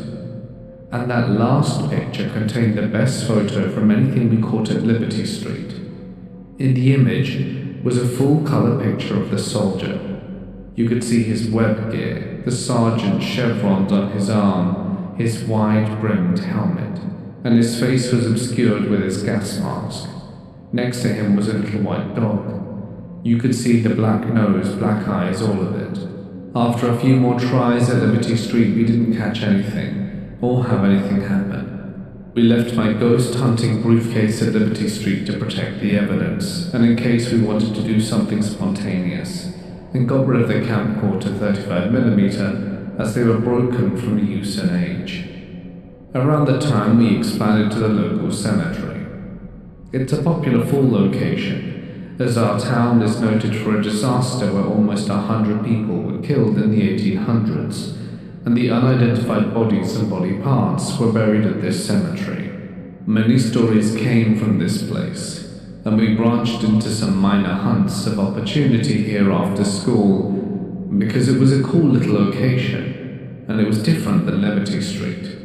And that last picture contained the best photo from anything we caught at Liberty Street. In the image was a full-color picture of the soldier. You could see his web gear, the sergeant's chevrons on his arm, his wide-brimmed helmet, and his face was obscured with his gas mask. Next to him was a little white dog. You could see the black nose, black eyes, all of it. After a few more tries at Liberty Street, we didn't catch anything, or have anything happen. We left my ghost hunting briefcase at Liberty Street to protect the evidence, and in case we wanted to do something spontaneous, and got rid of the camcorder 35mm as they were broken from use and age. Around the time we expanded to the local cemetery. It's a popular fall location, as our town is noted for a disaster where almost 100 people were killed in the 1800s, and the unidentified bodies and body parts were buried at this cemetery. Many stories came from this place, and we branched into some minor hunts of opportunity here after school, because it was a cool little location, and it was different than Liberty Street.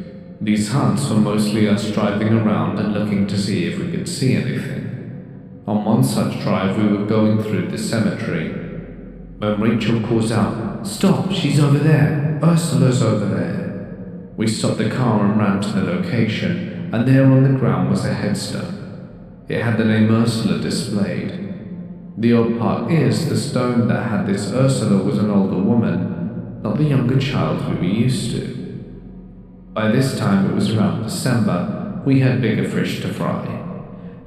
These hunts were mostly us driving around and looking to see if we could see anything. On one such drive, we were going through the cemetery, when Rachel calls out, "Stop, she's over there, Ursula's over there." We stopped the car and ran to the location, and there on the ground was a headstone. It had the name Ursula displayed. The odd part is, the stone that had this Ursula was an older woman, not the younger child we were used to. By this time, it was around December, we had bigger fish to fry.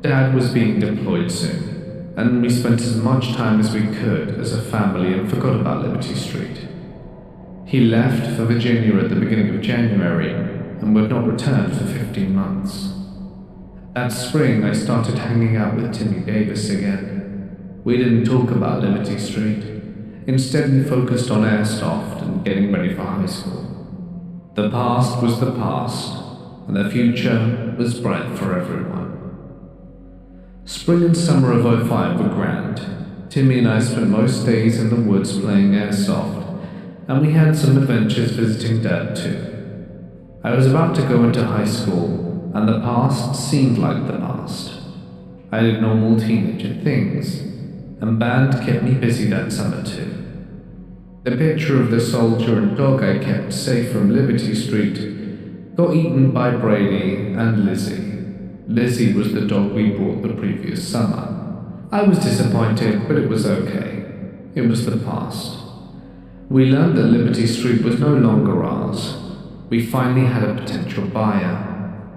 Dad was being deployed soon, and we spent as much time as we could as a family and forgot about Liberty Street. He left for Virginia at the beginning of January and would not return for 15 months. That spring, I started hanging out with Timmy Davis again. We didn't talk about Liberty Street. Instead, we focused on airsoft and getting ready for high school. The past was the past, and the future was bright for everyone. Spring and summer of '05 were grand. Timmy and I spent most days in the woods playing airsoft, and we had some adventures visiting Dad too. I was about to go into high school, and the past seemed like the past. I did normal teenager things, and band kept me busy that summer too. The picture of the soldier and dog I kept safe from Liberty Street got eaten by Brady and Lizzie. Lizzie was the dog we bought the previous summer. I was disappointed, but it was okay. It was the past. We learned that Liberty Street was no longer ours. We finally had a potential buyer,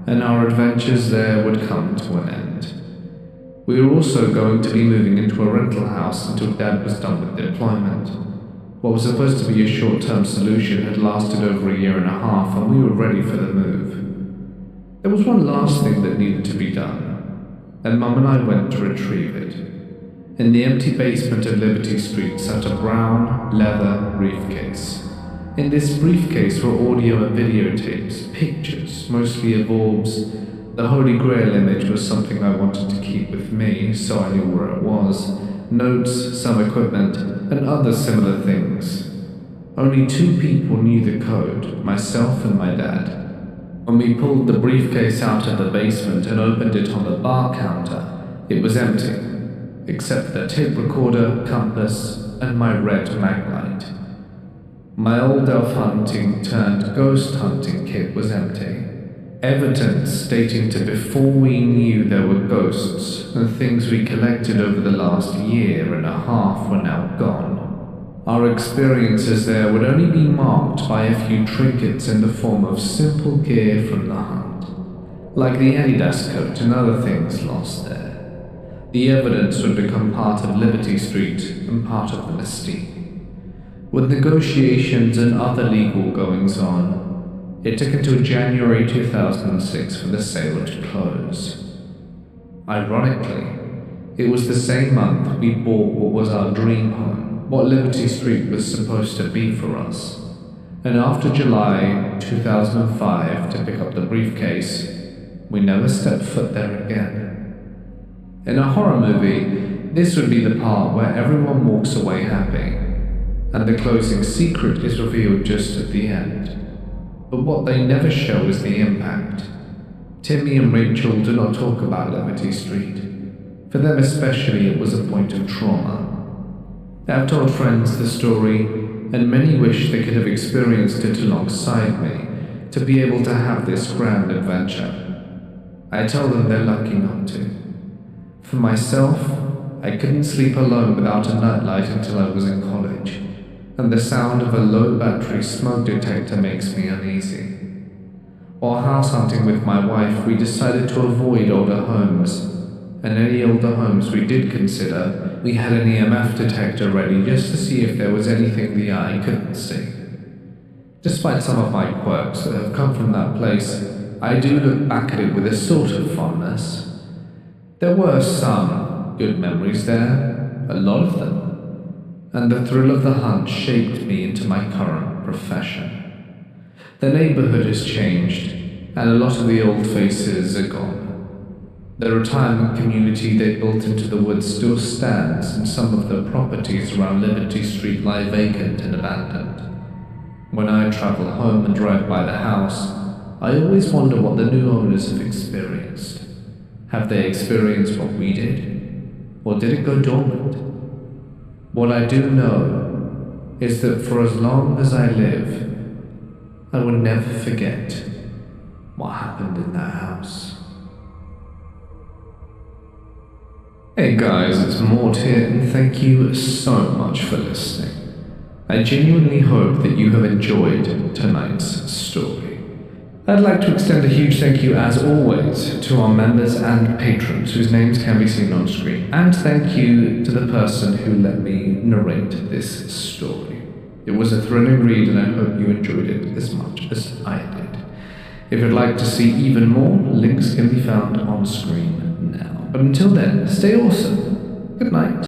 and our adventures there would come to an end. We were also going to be moving into a rental house until Dad was done with deployment. What was supposed to be a short-term solution had lasted over a year and a half, and we were ready for the move. There was one last thing that needed to be done, and Mum and I went to retrieve it. In the empty basement of Liberty Street sat a brown leather briefcase. In this briefcase were audio and videotapes, pictures, mostly of orbs. The Holy Grail image was something I wanted to keep with me, so I knew where it was. Notes, some equipment, and other similar things. Only 2 people knew the code, myself and my dad. When we pulled the briefcase out of the basement and opened it on the bar counter, it was empty, except for the tape recorder, compass, and my red maglite. My old elf hunting turned ghost hunting kit was empty. Evidence dating to before we knew there were ghosts and things we collected over the last year and a half were now gone. Our experiences there would only be marked by a few trinkets in the form of simple gear from the hunt, like the Adidas coat and other things lost there. The evidence would become part of Liberty Street and part of the mystique. With negotiations and other legal goings-on, it took until January 2006 for the sale to close. Ironically, it was the same month we bought what was our dream home, what Liberty Street was supposed to be for us. And after July 2005 to pick up the briefcase, we never stepped foot there again. In a horror movie, this would be the part where everyone walks away happy, and the closing secret is revealed just at the end. But what they never show is the impact. Timmy and Rachel do not talk about Liberty Street. For them especially, it was a point of trauma. They have told friends the story, and many wish they could have experienced it alongside me, to be able to have this grand adventure. I tell them they're lucky not to. For myself, I couldn't sleep alone without a nightlight until I was in college, and the sound of a low-battery smoke detector makes me uneasy. While house hunting with my wife, we decided to avoid older homes, and any older homes we did consider, we had an EMF detector ready just to see if there was anything the eye couldn't see. Despite some of my quirks that have come from that place, I do look back at it with a sort of fondness. There were some good memories there, a lot of them. And the thrill of the hunt shaped me into my current profession. The neighborhood has changed, and a lot of the old faces are gone. The retirement community they built into the woods still stands, and some of the properties around Liberty Street lie vacant and abandoned. When I travel home and drive by the house, I always wonder what the new owners have experienced. Have they experienced what we did? Or did it go dormant? What I do know is that for as long as I live, I will never forget what happened in that house. Hey guys, it's Mort here, and thank you so much for listening. I genuinely hope that you have enjoyed tonight's story. I'd like to extend a huge thank you, as always, to our members and patrons whose names can be seen on screen, and thank you to the person who let me narrate this story. It was a thrilling read, and I hope you enjoyed it as much as I did. If you'd like to see even more, links can be found on screen now. But until then, stay awesome. Good night.